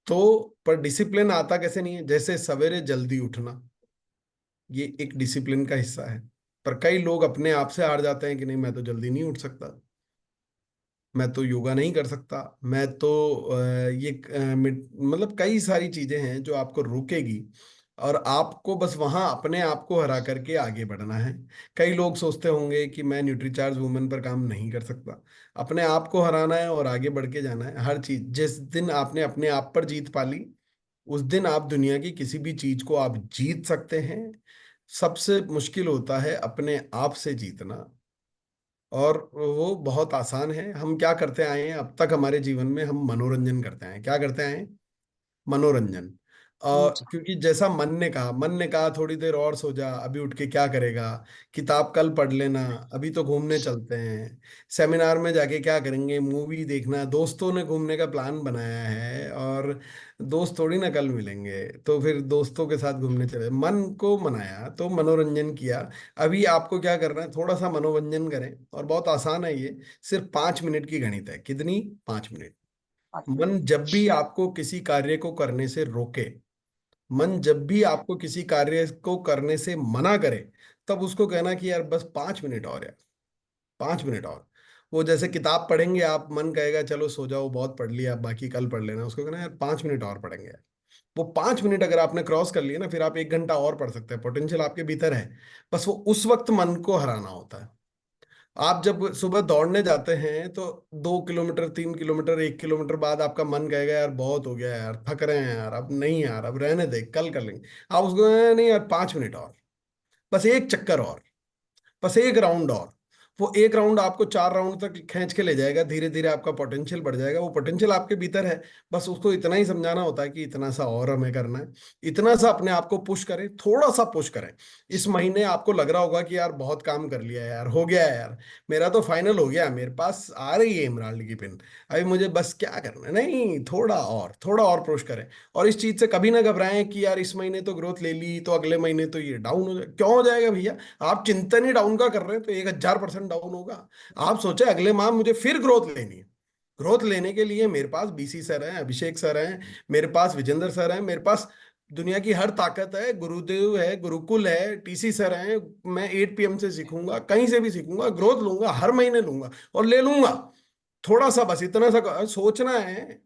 Speaker 8: तो, पर डिसिप्लिन आता कैसे नहीं है? जैसे सवेरे जल्दी उठना, ये एक डिसिप्लिन का हिस्सा है। पर कई लोग अपने आप से हार जाते हैं कि नहीं, मैं तो जल्दी नहीं उठ सकता, मैं तो योगा नहीं कर सकता, मैं तो मतलब कई सारी चीजें हैं जो आपको रोकेगी, और आपको बस वहां अपने आप को हरा करके आगे बढ़ना है। कई लोग सोचते होंगे कि मैं न्यूट्रीचार्ज वुमेन पर काम नहीं कर सकता। अपने आप को हराना है और आगे बढ़ के जाना है। हर चीज, जिस दिन आपने अपने आप पर जीत पाली, उस दिन आप दुनिया की किसी भी चीज को आप जीत सकते हैं। सबसे मुश्किल होता है अपने आप से जीतना, और वो बहुत आसान है। हम क्या करते आए हैं अब तक हमारे जीवन में? हम मनोरंजन करते हैं। क्या करते आए हैं? मनोरंजन। क्योंकि जैसा मन ने कहा थोड़ी देर और सो जा, अभी उठ के क्या करेगा, किताब कल पढ़ लेना, अभी तो घूमने चलते हैं, सेमिनार में जाके क्या करेंगे, मूवी देखना, दोस्तों ने घूमने का प्लान बनाया है, और दोस्त थोड़ी ना कल मिलेंगे, तो फिर दोस्तों के साथ घूमने चले, मन को मनाया तो मनोरंजन किया। अभी आपको क्या करना है? थोड़ा सा मनोरंजन करें, और बहुत आसान है ये। सिर्फ 5 मिनट की गणित है। कितनी? 5 मिनट। मन जब भी आपको किसी कार्य को करने से रोके, मन जब भी आपको किसी कार्य को करने से मना करे, तब उसको कहना कि यार बस 5 मिनट और, यार 5 मिनट और। वो जैसे किताब पढ़ेंगे आप, मन कहेगा चलो सो जाओ, बहुत पढ़ लिया, बाकी कल पढ़ लेना, उसको कहना यार 5 मिनट और पढ़ेंगे यार। वो 5 मिनट अगर आपने क्रॉस कर लिया ना, फिर आप 1 घंटा और पढ़ सकते हैं। पोटेंशियल आपके भीतर है, बस वो उस वक्त मन को हराना होता है। आप जब सुबह दौड़ने जाते हैं तो 2 किलोमीटर, 3 किलोमीटर, 1 किलोमीटर बाद आपका मन कहेगा यार बहुत हो गया यार, थक रहे हैं यार, अब नहीं यार, अब रहने दे, कल कर लेंगे। आप उसको नहीं यार, 5 मिनट और, बस एक चक्कर और, बस एक राउंड और। वो एक राउंड आपको 4 राउंड तक खींच के ले जाएगा। धीरे धीरे आपका पोटेंशियल बढ़ जाएगा। वो पोटेंशियल आपके भीतर है, बस उसको इतना ही समझाना होता है कि इतना सा और हमें करना है। इतना सा अपने आप को पुश करें, थोड़ा सा पुश करें। इस महीने आपको लग रहा होगा कि यार बहुत काम कर लिया यार, हो गया है यार, मेरा तो फाइनल हो गया, मेरे पास आ रही है इमराल्ड की पिन, अभी मुझे बस क्या करना है। नहीं, थोड़ा और पुश करें। और इस चीज से कभी ना घबराएं कि यार इस महीने तो ग्रोथ ले ली, तो अगले महीने तो ये डाउन हो जाए। क्यों हो जाएगा भैया? आप चिंतन ही डाउन का कर रहे हैं तो 1000% डाउन होगा। आप सोचे अगले माह मुझे फिर ग्रोथ लेनी है, ग्रोथ लेने के लिए मेरे पास बीसी सर हैं, अभिषेक सर हैं, मेरे पास विजेंद्र सर हैं, मेरे पास दुनिया की हर ताकत है, गुरुदेव है, गुरुकुल है, टीसी सर हैं। मैं 8 PM से सीखूंगा, कहीं से भी सीखूंगा, ग्रोथ लूंगा, हर महीने लूंगा और ले लूंगा। थोड़ा सा बस इतना सा सोचना है।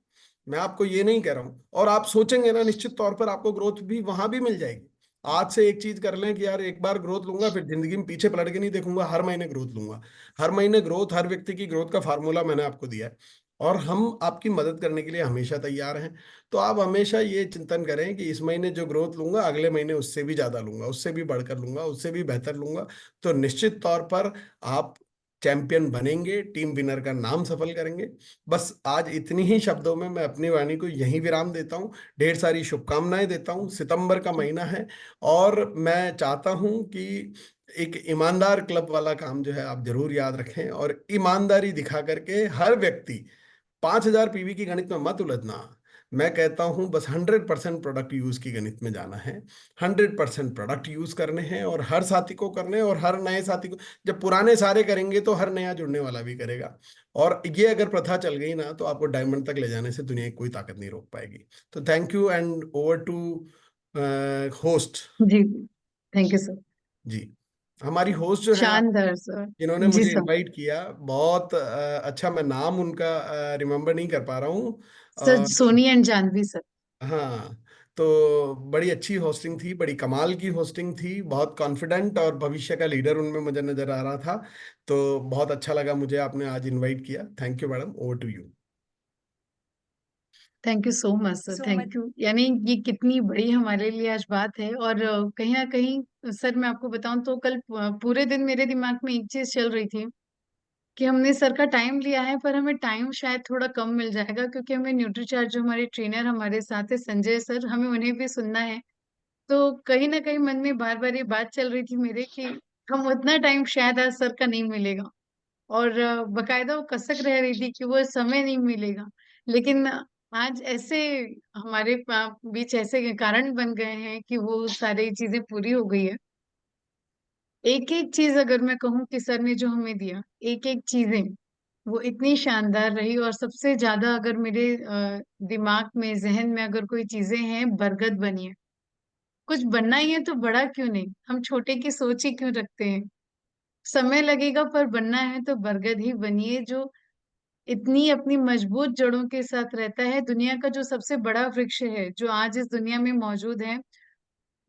Speaker 8: मैं आपको ये नहीं कह रहा हूं, और आप सोचेंगे ना, निश्चित तौर पर आपको ग्रोथ भी वहां भी मिल जाएगी। आज से एक चीज कर लें कि यार एक बार ग्रोथ लूंगा, फिर जिंदगी में पीछे पलट के नहीं देखूंगा, हर महीने ग्रोथ लूंगा। हर महीने ग्रोथ, हर व्यक्ति की ग्रोथ का फार्मूला मैंने आपको दिया है, और हम आपकी मदद करने के लिए हमेशा तैयार हैं। तो आप हमेशा ये चिंतन करें कि इस महीने जो ग्रोथ लूंगा, अगले महीने उससे भी ज्यादा लूंगा, उससे भी बढ़कर लूंगा, उससे भी बेहतर लूंगा। तो निश्चित तौर पर आप चैंपियन बनेंगे, टीम विनर का नाम सफल करेंगे। बस आज इतनी ही शब्दों में मैं अपनी वाणी को यहीं विराम देता हूँ। ढेर सारी शुभकामनाएं देता हूँ। सितंबर का महीना है, और मैं चाहता हूँ कि एक ईमानदार क्लब वाला काम जो है आप जरूर याद रखें, और ईमानदारी दिखा करके हर व्यक्ति 5000 PV की गणित में मत उलझना। मैं कहता हूं बस 100% प्रोडक्ट यूज की गणित में जाना है। 100% प्रोडक्ट यूज करने हैं, और हर साथी को करने हैं, और हर नए साथी को। जब पुराने सारे करेंगे तो हर नया जुड़ने वाला भी करेगा। और ये अगर प्रथा चल गई ना, तो आपको डायमंड तक ले जाने से दुनिया की कोई ताकत नहीं रोक पाएगी। तो thank you, and over to host.
Speaker 5: जी, थैंक यू सर।
Speaker 8: जी, हमारी होस्ट जो है,
Speaker 5: शानदार सर।
Speaker 8: जिन्होंने
Speaker 5: जी
Speaker 8: मुझे
Speaker 5: सर।
Speaker 8: इनवाइट किया, बहुत अच्छा, मैं नाम उनका रिमेम्बर नहीं कर पा रहा हूँ।
Speaker 5: Sir Soni and Janvi sir.
Speaker 8: हाँ, तो बड़ी अच्छी होस्टिंग थी, बड़ी कमाल की होस्टिंग थी, बहुत कॉन्फिडेंट और भविष्य का लीडर उनमें मुझे नजर आ रहा था। तो बहुत अच्छा लगा मुझे, आपने आज इनवाइट किया। Thank you madam, over to you.
Speaker 5: Thank you so much sir,
Speaker 4: so
Speaker 5: thank
Speaker 4: much.
Speaker 5: You. यानी ये कितनी बड़ी हमारे लिए आज बात है, और कहीं ना कहीं सर मैं आपको बताऊं तो कल पूरे दिन मेरे दिमाग में एक चीज चल रही थी कि हमने सर का टाइम लिया है, पर हमें टाइम शायद थोड़ा कम मिल जाएगा, क्योंकि हमें न्यूट्रीचार्ज जो हमारे ट्रेनर हमारे साथ है संजय सर, हमें उन्हें भी सुनना है। तो कहीं ना कहीं मन में बार बार ये बात चल रही थी मेरे कि हम उतना टाइम शायद आज सर का नहीं मिलेगा, और बकायदा वो कसक रह रही थी कि वो समय नहीं मिलेगा। लेकिन आज ऐसे हमारे बीच ऐसे कारण बन गए हैं कि वो सारी चीजें पूरी हो गई है। एक एक चीज अगर मैं कहूँ कि सर ने जो हमें दिया, एक एक चीजें वो इतनी शानदार रही। और सबसे ज्यादा अगर मेरे दिमाग में जहन में अगर कोई चीजें हैं, बरगद बनी है। कुछ बनना ही है तो बड़ा क्यों नहीं, हम छोटे की सोच ही क्यों रखते हैं। समय लगेगा पर बनना है तो बरगद ही बनिए, जो इतनी अपनी मजबूत जड़ों के साथ रहता है। दुनिया का जो सबसे बड़ा वृक्ष है जो आज इस दुनिया में मौजूद है,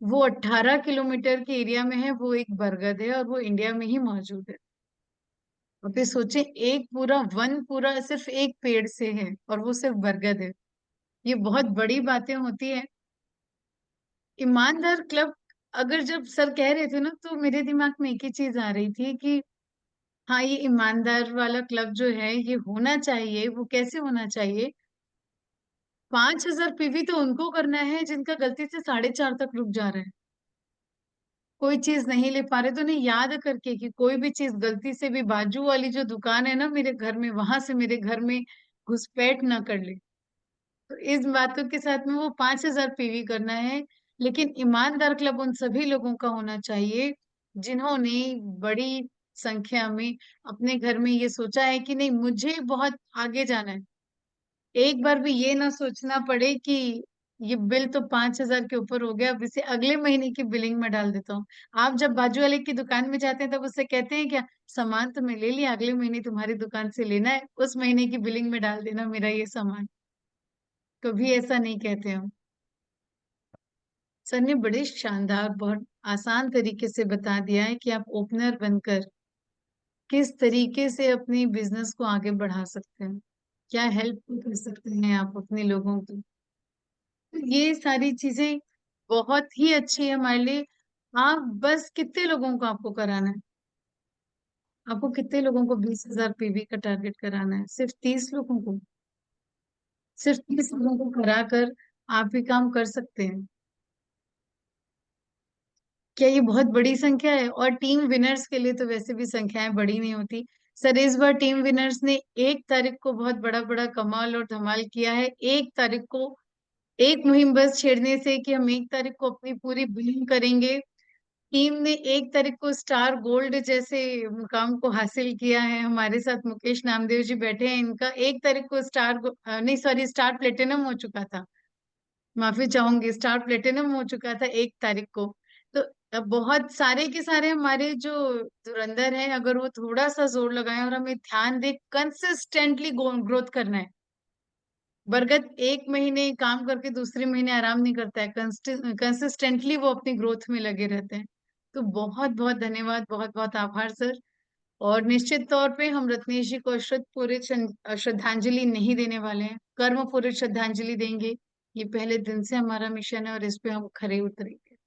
Speaker 5: वो 18 किलोमीटर के एरिया में है, वो एक बरगद है, और वो इंडिया में ही मौजूद है। अब ये सोचे, एक पूरा वन पूरा सिर्फ एक पेड़ से है, और वो सिर्फ बरगद है। ये बहुत बड़ी बातें होती है। ईमानदार क्लब, अगर जब सर कह रहे थे ना, तो मेरे दिमाग में एक ही चीज आ रही थी कि हाँ, ये ईमानदार वाला क्लब जो है ये होना चाहिए। वो कैसे होना चाहिए? 5000 PV तो उनको करना है जिनका गलती से 4.5 तक रुक जा रहा है, कोई चीज नहीं ले पा रहे। तो नहीं, याद करके कि कोई भी चीज गलती से भी बाजू वाली जो दुकान है ना मेरे घर में, वहां से मेरे घर में घुसपैठ ना कर ले। तो इस बातों के साथ में वो 5000 PV करना है। लेकिन ईमानदार क्लब उन सभी लोगों का होना चाहिए जिन्होंने बड़ी संख्या में अपने घर में ये सोचा है कि नहीं, मुझे बहुत आगे जाना है। एक बार भी ये ना सोचना पड़े कि ये बिल तो 5000 के ऊपर हो गया, अब इसे अगले महीने की बिलिंग में डाल देता हूँ। आप जब बाजू वाले की दुकान में जाते हैं तब उससे कहते हैं क्या, सामान तो मैं ले लिया, अगले महीने तुम्हारी दुकान से लेना है, उस महीने की बिलिंग में डाल देना मेरा ये सामान। कभी ऐसा नहीं कहते हम। सर ने बड़े शानदार, बहुत आसान तरीके से बता दिया है कि आप ओपनर बनकर किस तरीके से अपनी बिजनेस को आगे बढ़ा सकते हैं, क्या हेल्प कर सकते हैं आप अपने लोगों की। तो ये सारी चीजें बहुत ही अच्छी है हमारे लिए। आप बस कितने लोगों को आपको कराना है? आपको कितने लोगों को 20,000 PV का टारगेट कराना है? सिर्फ 30 लोगों को? सिर्फ 30 लोगों को कराकर आप ये काम कर सकते हैं? क्या ये बहुत बड़ी संख्या है? और टीम विनर्स के लिए तो वैसे भी संख्याएं बड़ी नहीं होती। सर इस बार टीम विनर्स ने 1 तारीख को बहुत बड़ा बड़ा कमाल और धमाल किया है। 1 तारीख को एक मुहिम बस छेड़ने से कि हम 1 तारीख को अपनी पूरी बिलिंग करेंगे, टीम ने 1 तारीख को स्टार गोल्ड जैसे मुकाम को हासिल किया है। हमारे साथ मुकेश नामदेव जी बैठे हैं, इनका 1 तारीख को नहीं सॉरी, स्टार प्लेटिनम हो चुका था। माफी चाहूंगी, स्टार प्लेटिनम हो चुका था 1 तारीख को। तो अब बहुत सारे के सारे हमारे जो धुरंधर हैं, अगर वो थोड़ा सा जोर लगाएं और हमें ध्यान दे, कंसिस्टेंटली ग्रोथ करना है। बरगद 1 महीने काम करके दूसरे महीने आराम नहीं करता है, कंसिस्टेंटली वो अपनी ग्रोथ में लगे रहते हैं। तो बहुत बहुत धन्यवाद, बहुत बहुत आभार सर। और निश्चित तौर पे हम रत्नेश जी को अश्रुतपूरित श्रद्धांजलि नहीं देने वाले हैं, कर्म पूरित श्रद्धांजलि देंगे। ये पहले दिन से हमारा मिशन है और इस पे हम खरे उतरेंगे।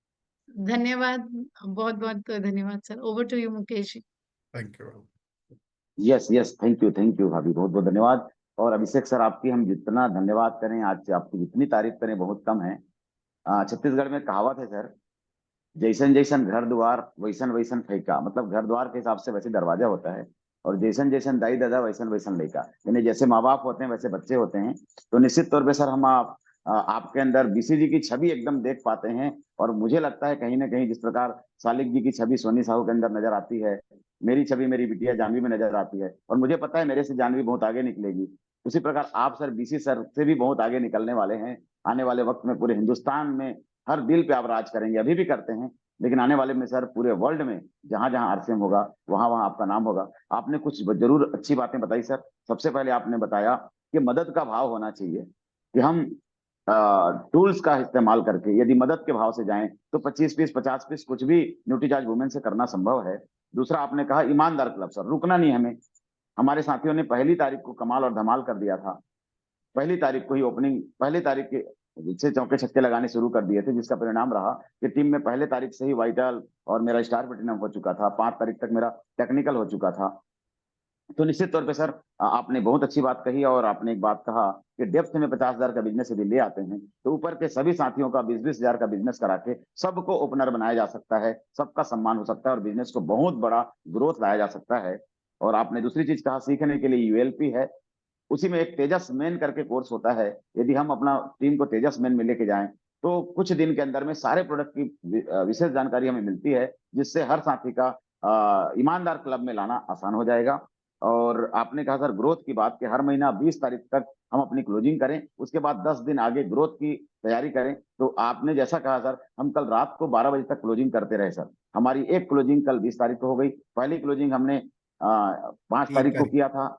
Speaker 5: धन्यवाद, बहुत बहुत धन्यवाद सर। Over to you Mukesh ji.
Speaker 8: Thank you.
Speaker 7: Yes yes, thank you भाभी, बहुत बहुत धन्यवाद। और अभिषेक सर, आपकी हम जितना धन्यवाद करें, आज आपकी जितनी तारीफ करें बहुत कम है। छत्तीसगढ़ में कहावत है सर, जैसन जैसन घर द्वार वैसन वैसन फैका, मतलब घर द्वार के हिसाब से वैसे दरवाजा होता है, और जैसन जैसन दाई दादा वैसन वैसन लड़का, यानी जैसे माँ बाप होते हैं वैसे बच्चे होते हैं। तो निश्चित तौर पे सर हम आपके अंदर बीसी जी की छवि एकदम देख पाते हैं, और मुझे लगता है कहीं ना कहीं जिस प्रकार सालिक जी की छवि सोनी साहू के अंदर नजर आती है, मेरी छवि मेरी बिटिया जानवी में नजर आती है, और मुझे पता है मेरे से जानवी बहुत आगे निकलेगी। उसी प्रकार आप सर बीसी सर से भी बहुत आगे निकलने वाले हैं। आने वाले वक्त में पूरे हिंदुस्तान में हर दिल पे आप राज करेंगे, अभी भी करते हैं, लेकिन आने वाले में सर पूरे वर्ल्ड में जहां जहां आरसीएम होगा वहां वहां आपका नाम होगा। आपने कुछ जरूर अच्छी बातें बताई सर। सबसे पहले आपने बताया कि मदद का भाव होना चाहिए, कि हम टूल्स का इस्तेमाल करके यदि मदद के भाव से जाएं तो 25 पीस 50 पीस कुछ भी न्यूट्रीचार्ज वुमेन से करना संभव है। दूसरा आपने कहा ईमानदार क्लब सर, रुकना नहीं हमें। हमारे साथियों ने 1 तारीख को कमाल और धमाल कर दिया था। 1 तारीख को ही ओपनिंग, 1 तारीख के से चौके छक्के लगाने शुरू कर दिए थे, जिसका परिणाम रहा कि टीम में 1 तारीख से ही वाइटल और मेरा स्टार प्लेटिनम हो चुका था। 5 तारीख तक मेरा टेक्निकल हो चुका था। तो निश्चित तौर पे सर आपने बहुत अच्छी बात कही, और आपने एक बात कहा कि डेप्थ में 50,000 का बिजनेस यदि ले आते हैं तो ऊपर के सभी साथियों का 20-20 हजार का बिजनेस करा के सबको ओपनर बनाया जा सकता है, सबका सम्मान हो सकता है, और बिजनेस को बहुत बड़ा ग्रोथ लाया जा सकता है। और आपने दूसरी चीज कहा सीखने के लिए यूएलपी है, उसी में एक तेजस मैन करके कोर्स होता है। यदि हम अपना टीम को तेजस मैन में लेके जाएं तो कुछ दिन के अंदर में सारे प्रोडक्ट की विशेष जानकारी हमें मिलती है, जिससे हर साथी का ईमानदार क्लब में लाना आसान हो जाएगा। और आपने कहा सर ग्रोथ की बात, कि हर महीना 20 तारीख तक हम अपनी क्लोजिंग करें, उसके बाद 10 दिन आगे ग्रोथ की तैयारी करें। तो आपने जैसा कहा सर, हम कल रात को 12 बजे तक क्लोजिंग करते रहे सर। हमारी एक क्लोजिंग कल 20 तारीख को हो गई। पहली क्लोजिंग हमने 5 तारीख को किया था।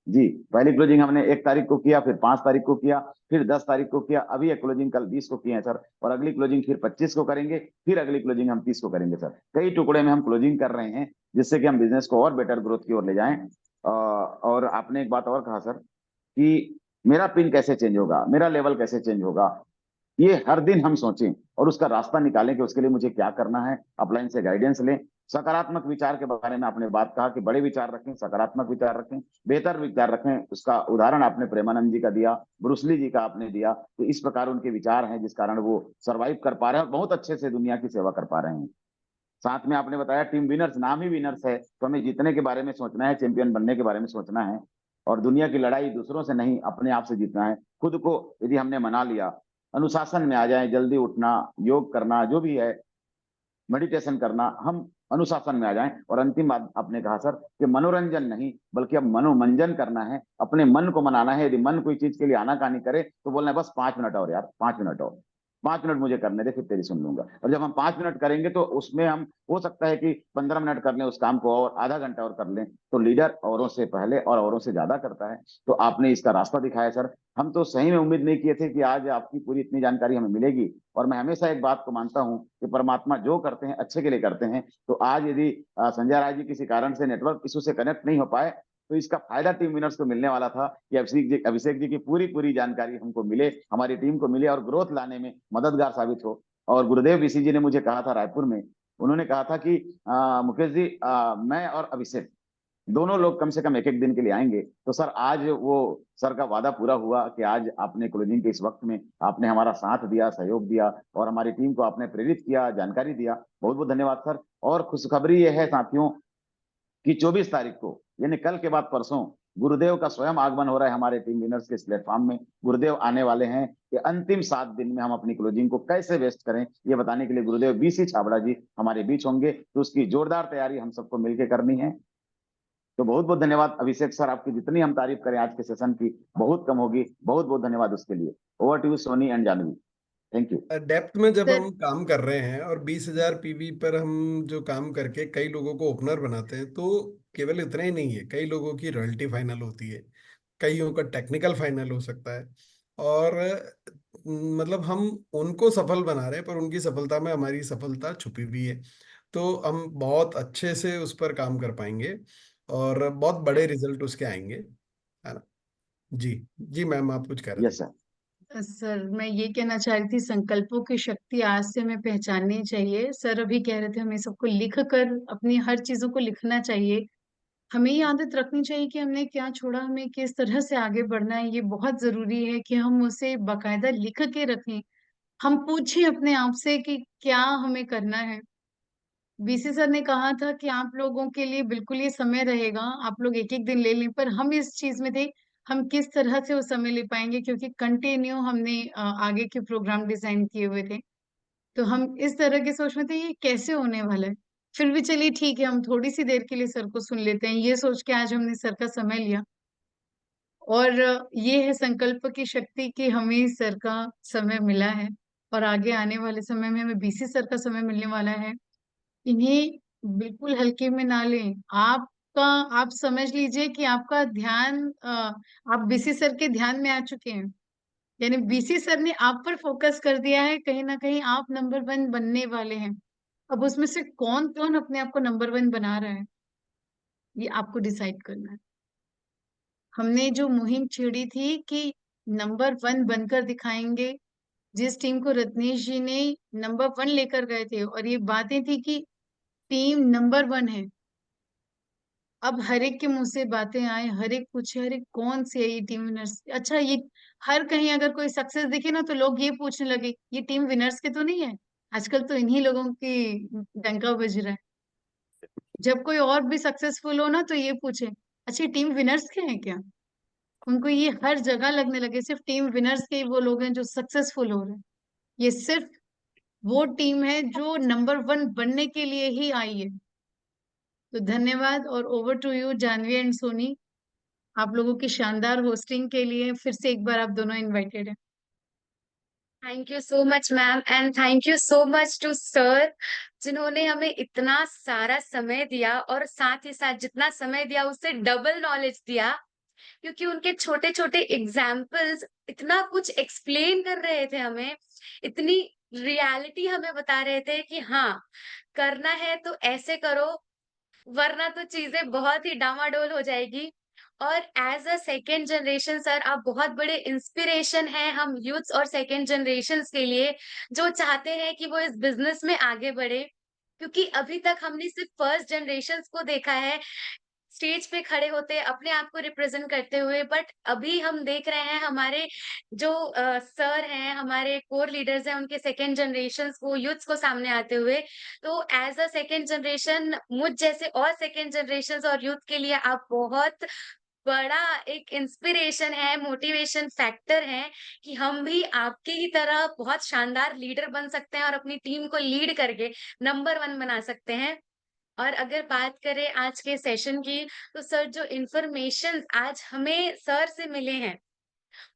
Speaker 7: जी, पहली क्लोजिंग हमने 1 तारीख को किया, फिर 5 तारीख को किया, फिर 10 तारीख को किया, अभी एक क्लोजिंग कल 20 को किए हैं सर, और अगली क्लोजिंग फिर 25 को करेंगे, फिर अगली क्लोजिंग हम 30 को करेंगे सर। कई टुकड़े में हम क्लोजिंग कर रहे हैं, जिससे कि हम बिजनेस को और बेटर ग्रोथ की ओर ले जाएं। और आपने एक बात और कहा सर कि मेरा पिन कैसे चेंज होगा, मेरा लेवल कैसे चेंज होगा, ये हर दिन हम सोचें और उसका रास्ता निकालें कि उसके लिए मुझे क्या करना है। अपलाइन से गाइडेंस लें। सकारात्मक विचार के बारे में आपने बात कहा कि बड़े विचार रखें, सकारात्मक विचार रखें, बेहतर विचार रखें। उसका उदाहरण आपने प्रेमानंद जी का दिया, ब्रूसली जी का आपने दिया। तो इस प्रकार उनके विचार हैं जिस कारण वो सर्वाइव कर पा रहे हैं और बहुत अच्छे से दुनिया की सेवा कर पा रहे हैं। साथ में आपने बताया टीम विनर्स, नाम ही विनर्स है, तो हमें जीतने के बारे में सोचना है, चैंपियन बनने के बारे में सोचना है, और दुनिया की लड़ाई दूसरों से नहीं अपने आप से जीतना है। खुद को यदि हमने मना लिया, अनुशासन में आ जाए, जल्दी उठना, योग करना, जो भी है, मेडिटेशन करना, हम अनुशासन में आ जाएं। और अंतिम बात आपने कहा सर कि मनोरंजन नहीं बल्कि अब मनोमंजन करना है, अपने मन को मनाना है। यदि मन कोई चीज के लिए आनाकानी करे तो बोलना है बस 5 मिनट और यार, 5 मिनट और, 5 मिनट मुझे करने दे, फिर तेरी सुन लूंगा। और जब हम 5 मिनट करेंगे तो उसमें हम हो सकता है कि 15 मिनट कर लें उस काम को, और आधा घंटा और कर लें। तो लीडर औरों से पहले और औरों से ज्यादा करता है। तो आपने इसका रास्ता दिखाया सर। हम तो सही में उम्मीद नहीं किए थे कि आज आपकी पूरी इतनी जानकारी हमें मिलेगी। और मैं हमेशा एक बात को मानता हूं कि परमात्मा जो करते हैं अच्छे के लिए करते हैं। तो आज यदि संजय राय जी किसी कारण से नेटवर्क इशू से कनेक्ट नहीं हो पाए तो इसका फायदा टीम विनर्स को मिलने वाला था कि अभिषेक जी की पूरी जानकारी हमको मिले, हमारी टीम को मिले और ग्रोथ लाने में मददगार साबित हो। और गुरुदेव बीसी जी ने मुझे कहा था रायपुर में, उन्होंने कहा था कि मुकेश जी मैं और अभिषेक दोनों लोग कम से कम एक दिन के लिए आएंगे। तो सर आज वो सर का वादा पूरा हुआ कि आज आपने क्लोजिंग के इस वक्त में आपने हमारा साथ दिया, सहयोग दिया, और हमारी टीम को आपने प्रेरित किया, जानकारी दिया। बहुत बहुत धन्यवाद सर। और खुशखबरी ये है साथियों कि 24 तारीख को यानी कल के बाद परसों गुरुदेव का स्वयं आगमन हो रहा है हमारे टीम विनर्स के इस प्लेटफॉर्म में। गुरुदेव आने वाले हैं कि अंतिम 7 दिन में हम अपनी क्लोजिंग को कैसे बेस्ट करें, ये बताने के लिए गुरुदेव बीसी छाबड़ा जी हमारे बीच होंगे। तो उसकी जोरदार तैयारी हम सबको मिलकर करनी है। तो बहुत बहुत धन्यवाद अभिषेक सर, आपकी जितनी हम तारीफ करें आज के सेशन की बहुत कम होगी। बहुत बहुत धन्यवाद उसके लिए। Over to you Soni and Janvi. Thank you.
Speaker 8: Depth में जब
Speaker 5: सर
Speaker 8: हम काम कर रहे हैं और 20,000 पीवी पर हम जो काम करके कई लोगों को ओपनर बनाते हैं, तो केवल इतना ही नहीं है, कई लोगों की रॉयल्टी फाइनल होती है, कईयों का टेक्निकल फाइनल हो सकता है। और मतलब हम उनको सफल बना रहे हैं, पर उनकी सफलता में हमारी सफलता छुपी हुई है। तो हम बहुत अच्छे से उस पर काम कर पाएंगे और बहुत बड़े रिजल्ट उसके आएंगे, है ना। जी जी मैम, आप कुछ कह रहे थे।
Speaker 7: Yes sir.
Speaker 5: सर मैं ये कहना चाह रही थी, संकल्पों की शक्ति आज से हमें पहचाननी चाहिए। सर अभी कह रहे थे हमें सबको लिख कर अपनी हर चीजों को लिखना चाहिए। हमें ये आदत रखनी चाहिए कि हमने क्या छोड़ा, हमें किस तरह से आगे बढ़ना है। ये बहुत जरूरी है कि हम उसे बाकायदा लिख के रखें। हम पूछें अपने आप से कि क्या हमें करना है। बीसी सर ने कहा था कि आप लोगों के लिए बिल्कुल ये समय रहेगा, आप लोग एक एक दिन ले लें, पर हम इस चीज में थे, हम किस तरह से वो समय ले पाएंगे, क्योंकि कंटिन्यू हमने आगे के प्रोग्राम डिजाइन किए हुए थे। तो हम इस तरह की सोच में थे ये कैसे होने वाला है। फिर भी चलिए ठीक है, हम थोड़ी सी देर के लिए सर को सुन लेते हैं, ये सोच के आज हमने सर का समय लिया। और ये है संकल्प की शक्ति कि हमें सर का समय मिला है और आगे आने वाले समय में हमें बीसी सर का समय मिलने वाला है। इन्हें बिल्कुल हल्के में ना लें। आपका, आप समझ लीजिए कि आपका ध्यान आप बीसी सर के ध्यान में आ चुके हैं। यानी बीसी सर ने आप पर फोकस कर दिया है, कहीं ना कहीं आप नंबर 1 बनने वाले हैं। अब उसमें से कौन कौन अपने आप को नंबर 1 बना रहा है, ये आपको डिसाइड करना है। हमने जो मुहिम छेड़ी थी कि नंबर 1 बनकर दिखाएंगे, जिस टीम को रत्नेश जी ने नंबर 1 लेकर गए थे, और ये बातें थी कि टीम नंबर 1 है। अब हर एक के मुंह से बातें आए, हर एक पूछे अरे कौन सी है ये टीम विनर्स। अच्छा, ये हर कहीं अगर कोई सक्सेस दिखे ना तो लोग ये पूछने लगे ये टीम विनर्स के तो नहीं है। आजकल तो इन्हीं लोगों की डंका बज रहा है। जब कोई और भी सक्सेसफुल हो ना तो ये पूछे अच्छा ये टीम विनर्स के हैं क्या। उनको ये हर जगह लगने लगे सिर्फ टीम विनर्स के ही वो लोग हैं जो सक्सेसफुल हो रहे हैं। ये सिर्फ वो टीम है जो नंबर 1 बनने के लिए ही आई है। तो धन्यवाद, और over to you Janvi and Soni, आप लोगों की शानदार होस्टिंग के लिए फिर से एक बार आप दोनों इनवाइटेड हैं।
Speaker 1: Thank you so much ma'am, and thank you so much to sir, जिन्होंने हमें इतना सारा समय दिया और साथ ही साथ जितना समय दिया उससे डबल नॉलेज दिया। क्योंकि उनके छोटे छोटे एग्जाम्पल्स इतना कुछ एक्सप्लेन कर रहे थे हमें, इतनी रियलिटी हमें बता रहे थे कि हाँ, करना है तो ऐसे करो, वरना तो चीजें बहुत ही डामाडोल हो जाएगी। और as a second generation sir, आप बहुत बड़े इंस्पिरेशन हैं हम यूथ्स और सेकेंड जनरेशन के लिए, जो चाहते हैं कि वो इस बिजनेस में आगे बढ़े। क्योंकि अभी तक हमने सिर्फ फर्स्ट जनरेशन को देखा है स्टेज पे खड़े होते, अपने आप को रिप्रेजेंट करते हुए, बट अभी हम देख रहे हैं हमारे जो सर हैं, हमारे कोर लीडर्स हैं, उनके सेकेंड जनरेशन को, यूथ्स को सामने आते हुए। तो एज अ सेकेंड जनरेशन, मुझ जैसे और सेकेंड जनरेशन और यूथ के लिए आप बहुत बड़ा एक इंस्पिरेशन है, मोटिवेशन फैक्टर है कि हम भी आपकी ही तरह बहुत शानदार लीडर बन सकते हैं और अपनी टीम को लीड करके नंबर 1 बना सकते हैं। और अगर बात करें आज के सेशन की, तो सर जो इन्फॉर्मेशन आज हमें सर से मिले हैं,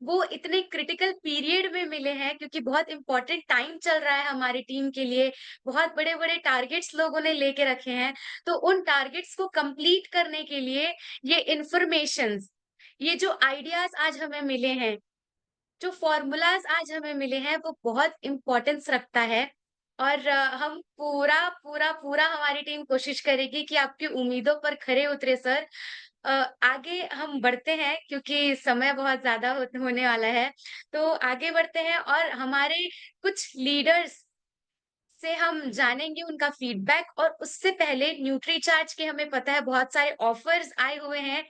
Speaker 1: वो इतने क्रिटिकल पीरियड में मिले हैं क्योंकि बहुत इंपॉर्टेंट टाइम चल रहा है हमारी टीम के लिए। बहुत बड़े-बड़े टारगेट्स लोगों ने लेके रखे हैं। तो उन टारगेट्स को कंप्लीट करने के लिए ये इन्फॉर्मेशंस, ये जो आइडियाज़ आज हमें मिले हैं, जो फ़ॉर्मूलाज़ आज हमें मिले हैं, वो बहुत इम्पोर्टेंस रखता है। और हम पूरा हमारी टीम कोशिश करेगी कि आपकी उम्मीदों पर खरे उतरे सर। अ, आगे हम बढ़ते हैं क्योंकि समय बहुत ज़्यादा होने वाला है। तो आगे बढ़ते हैं और हमारे कुछ लीडर्स से हम जानेंगे उनका फीडबैक, और उससे पहले न्यूट्री चार्ज के हमें पता है बहुत सारे ऑफर्स आए हुए हैं।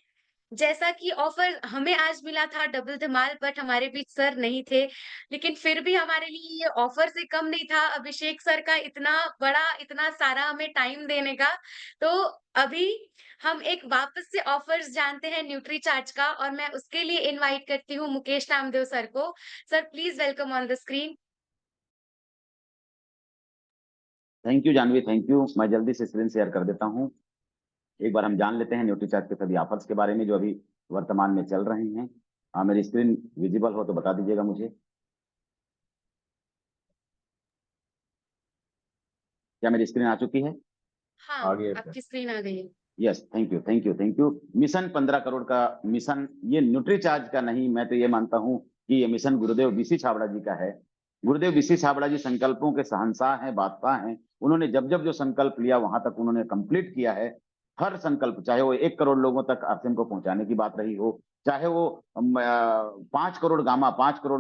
Speaker 1: जैसा कि ऑफर हमें आज मिला था डबल धमाल, बट हमारे बीच सर नहीं थे। लेकिन फिर भी हमारे लिए ये ऑफर से कम नहीं था अभिषेक सर का इतना बड़ा, इतना सारा हमें टाइम देने का। तो अभी हम एक वापस से ऑफर्स जानते हैं न्यूट्री चार्ज का, और मैं उसके लिए इनवाइट करती हूँ मुकेश नामदेव सर को। Sir please welcome on the screen.
Speaker 7: Thank you Janhvi, thank you. मैं जल्दी से स्क्रीन शेयर कर देता हूँ। एक बार हम जान लेते हैं न्यूट्रीचार्ज के सभी ऑफर्स के बारे में जो अभी वर्तमान में चल रहे हैं। मेरी स्क्रीन विजिबल हो तो बता दीजिएगा मुझे। क्या मेरी स्क्रीन आ चुकी है?
Speaker 1: हाँ, आपकी स्क्रीन आ गई है।
Speaker 7: Yes, thank you, thank you, thank you. Mission 15 crore का मिशन ये न्यूट्रीचार्ज का नहीं, मैं तो ये मानता हूँ कि ये मिशन गुरुदेव बीसी छाबड़ा जी का है। गुरुदेव बीसी छाबड़ा जी संकल्पों के शहंशाह हैं, बादशाह हैं। उन्होंने जब जब जो संकल्प लिया वहां तक उन्होंने कंप्लीट किया है। हर संकल्प, चाहे वो 1 करोड़ लोगों तक आरसीएम को पहुंचाने की बात रही हो, चाहे वो 5 करोड़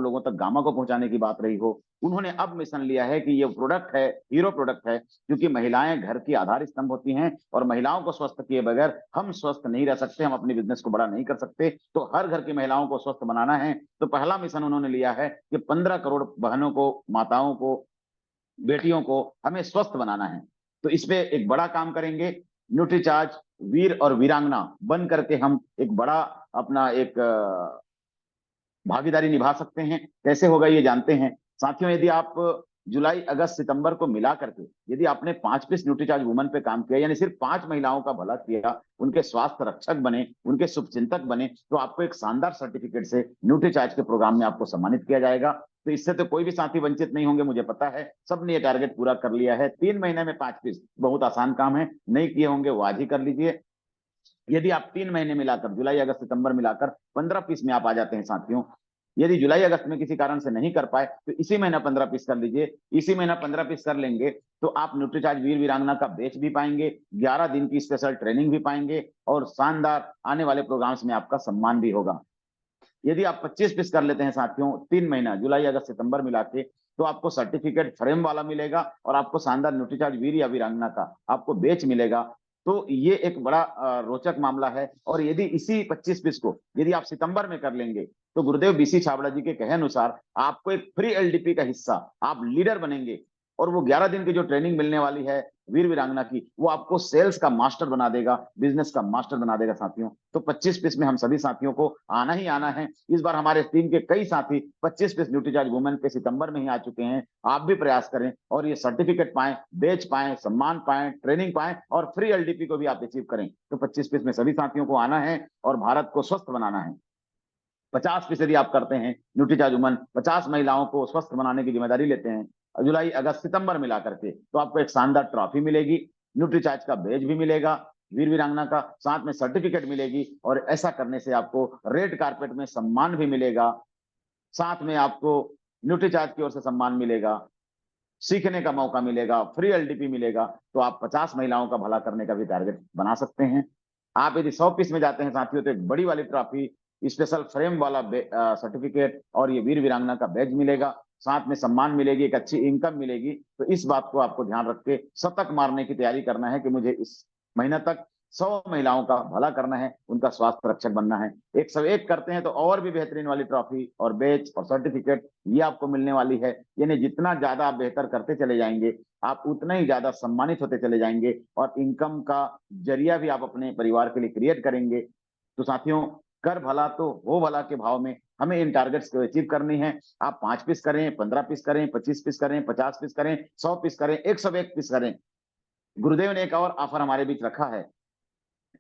Speaker 7: लोगों तक गामा को पहुंचाने की बात रही हो, उन्होंने अब मिशन लिया है कि ये प्रोडक्ट है, हीरो प्रोडक्ट है। क्योंकि महिलाएं घर की आधार स्तंभ होती हैं और महिलाओं को स्वस्थ किए बगैर हम स्वस्थ नहीं रह सकते, हम अपने बिजनेस को बड़ा नहीं कर सकते। तो हर घर की महिलाओं को स्वस्थ बनाना है। तो पहला मिशन उन्होंने लिया है कि 15 करोड़ बहनों को, माताओं को, बेटियों को हमें स्वस्थ बनाना है। तो इस पे एक बड़ा काम करेंगे। न्यूट्रीचार्ज वीर और वीरांगना बन करके हम एक बड़ा अपना एक भागीदारी निभा सकते हैं। कैसे होगा ये जानते हैं साथियों। यदि आप जुलाई, अगस्त, सितंबर को मिला करके यदि आपने 5 पीस न्यूट्रीचार्ज वुमन पे काम किया, यानी सिर्फ 5 महिलाओं का भला किया, उनके स्वास्थ्य रक्षक बने, उनके शुभचिंतक बने, तो आपको एक शानदार सर्टिफिकेट से न्यूट्रीचार्ज के प्रोग्राम में आपको सम्मानित किया जाएगा। तो इससे तो कोई भी साथी वंचित नहीं होंगे, मुझे पता है। सबने ये टारगेट पूरा कर लिया है। 3 महीने में 5 पीस बहुत आसान काम है। नहीं किए होंगे वो आज ही कर लीजिए। यदि आप 3 महीने मिलाकर, जुलाई, अगस्त, सितंबर मिलाकर 15 पीस में आप आ जाते हैं साथियों। यदि जुलाई, अगस्त में किसी कारण से नहीं कर पाए तो इसी महीना 15 पीस कर लीजिए। इसी महीना 15 पीस कर लेंगे तो आप न्यूट्रीचार्ज वीर वीरांगना का बैच भी पाएंगे, 11 दिन की स्पेशल ट्रेनिंग भी पाएंगे, और शानदार आने वाले प्रोग्राम्स में आपका सम्मान भी होगा। यदि आप 25 पीस कर लेते हैं साथियों, 3 महीना जुलाई, अगस्त, सितंबर मिला के, तो आपको सर्टिफिकेट फ्रेम वाला मिलेगा और आपको शानदार न्यूट्रीचार्ज वीर या वीरांगना का आपको बैच मिलेगा। तो ये एक बड़ा रोचक मामला है। और यदि इसी 25 पीस को यदि आप सितंबर में कर लेंगे तो गुरुदेव बीसी छाबड़ा जी के कहे अनुसार आपको एक फ्री एलडीपी का हिस्सा, आप लीडर बनेंगे। और वो 11 दिन की जो ट्रेनिंग मिलने वाली है वीर वीरांगना की, वो आपको सेल्स का मास्टर बना देगा, बिजनेस का मास्टर बना देगा साथियों। तो 25 पीस में हम सभी साथियों को आना ही आना है। इस बार हमारे टीम के कई साथी 25 पीस न्यूट्रीचार्ज वुमेन पे सितंबर में ही आ चुके हैं। आप भी प्रयास करें और ये सर्टिफिकेट पाएं, बेच पाएं, सम्मान पाएं, ट्रेनिंग पाएं और फ्री एलडीपी को भी आप अचीव करें। तो 25 पीस में सभी साथियों को आना है और भारत को स्वस्थ बनाना है। 50 फीसदी आप करते हैं न्यूट्रीचार्ज वुमन, 50 महिलाओं को स्वस्थ बनाने की जिम्मेदारी लेते हैं जुलाई, अगस्त, सितंबर मिला करके, तो आपको एक शानदार ट्रॉफी मिलेगी, न्यूट्रीचार्ज का बैज भी मिलेगा, वीर वीरांगना का साथ में सर्टिफिकेट मिलेगी। और ऐसा करने से आपको रेड कारपेट में सम्मान भी मिलेगा, साथ में आपको न्यूट्रीचार्ज की ओर से सम्मान मिलेगा, सीखने का मौका मिलेगा, फ्री एलडीपी मिलेगा। तो आप 50 महिलाओं का भला करने का भी टारगेट बना सकते हैं। आप यदि 100 पीस में जाते हैं साथियों तो एक बड़ी वाली ट्रॉफी, स्पेशल फ्रेम वाला सर्टिफिकेट और ये वीर वीरांगना का बैज मिलेगा, साथ में सम्मान मिलेगी, एक अच्छी इनकम मिलेगी। तो इस बात को आपको ध्यान रख के शतक मारने की तैयारी करना है कि मुझे इस महीने तक 100 महिलाओं का भला करना है, उनका स्वास्थ्य रक्षक बनना है। 101 करते हैं तो और भी बेहतरीन वाली ट्रॉफी और बैच और सर्टिफिकेट ये आपको मिलने वाली है। यानी जितना ज्यादा आप बेहतर करते चले जाएंगे, आप उतना ही ज्यादा सम्मानित होते चले जाएंगे और इनकम का जरिया भी आप अपने परिवार के लिए क्रिएट करेंगे। तो साथियों, कर भला तो हो भला के भाव में हमें इन टारगेट्स को अचीव करनी है। आप 5 पीस करें, 15 पीस करें, 25 पीस करें, 50 पीस करें, 100 पीस करें, 101 पीस करें। गुरुदेव ने एक और ऑफर हमारे बीच रखा है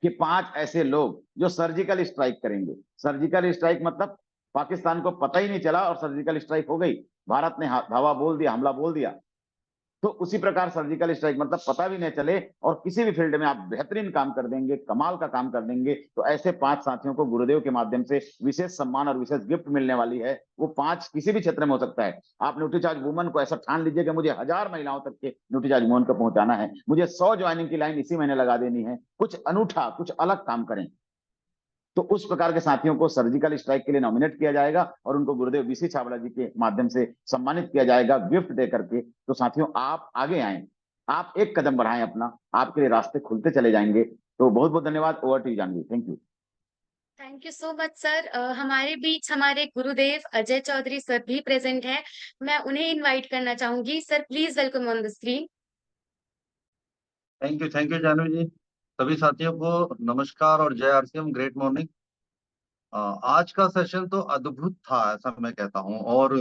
Speaker 7: कि 5 ऐसे लोग जो सर्जिकल स्ट्राइक करेंगे। सर्जिकल स्ट्राइक मतलब पाकिस्तान को पता ही नहीं चला और सर्जिकल स्ट्राइक हो गई, भारत ने धावा बोल दिया, हमला बोल दिया। तो उसी प्रकार सर्जिकल स्ट्राइक मतलब पता भी नहीं चले और किसी भी फील्ड में आप बेहतरीन काम कर देंगे, कमाल का काम कर देंगे। तो ऐसे 5 साथियों को गुरुदेव के माध्यम से विशेष सम्मान और विशेष गिफ्ट मिलने वाली है। वो 5 किसी भी क्षेत्र में हो सकता है। आप न्यूट्रीचार्ज वुमन को ऐसा ठान लीजिए कि मुझे 1000 महिलाओं तक के न्यूट्रीचार्ज वुमन को पहुंचाना है, मुझे 100 ज्वाइनिंग की लाइन इसी महीने लगा देनी है। कुछ अनूठा, कुछ अलग काम करें। तो उस प्रकार के साथियों को सर्जिकल स्ट्राइक के लिए नॉमिनेट किया जाएगा और उनको गुरुदेव बीसी छाबड़ा जी के माध्यम से सम्मानित किया जाएगा गिफ्ट दे करके। तो साथियों, आप आगे आए, आप एक कदम बढ़ाएं अपना, आपके लिए रास्ते खुलते चले जाएंगे। तो बहुत बहुत धन्यवाद। Over to Janhvi. Thank you.
Speaker 1: Thank you so much sir. हमारे बीच हमारे गुरुदेव अजय चौधरी सर भी प्रेजेंट हैं। मैं उन्हें इनवाइट करना चाहूंगी। Sir please welcome on the screen.
Speaker 9: Thank you Janvi ji. सभी साथियों को नमस्कार और जय आरसीएम, ग्रेट मॉर्निंग। आज का सेशन तो अद्भुत था, ऐसा मैं कहता हूँ। और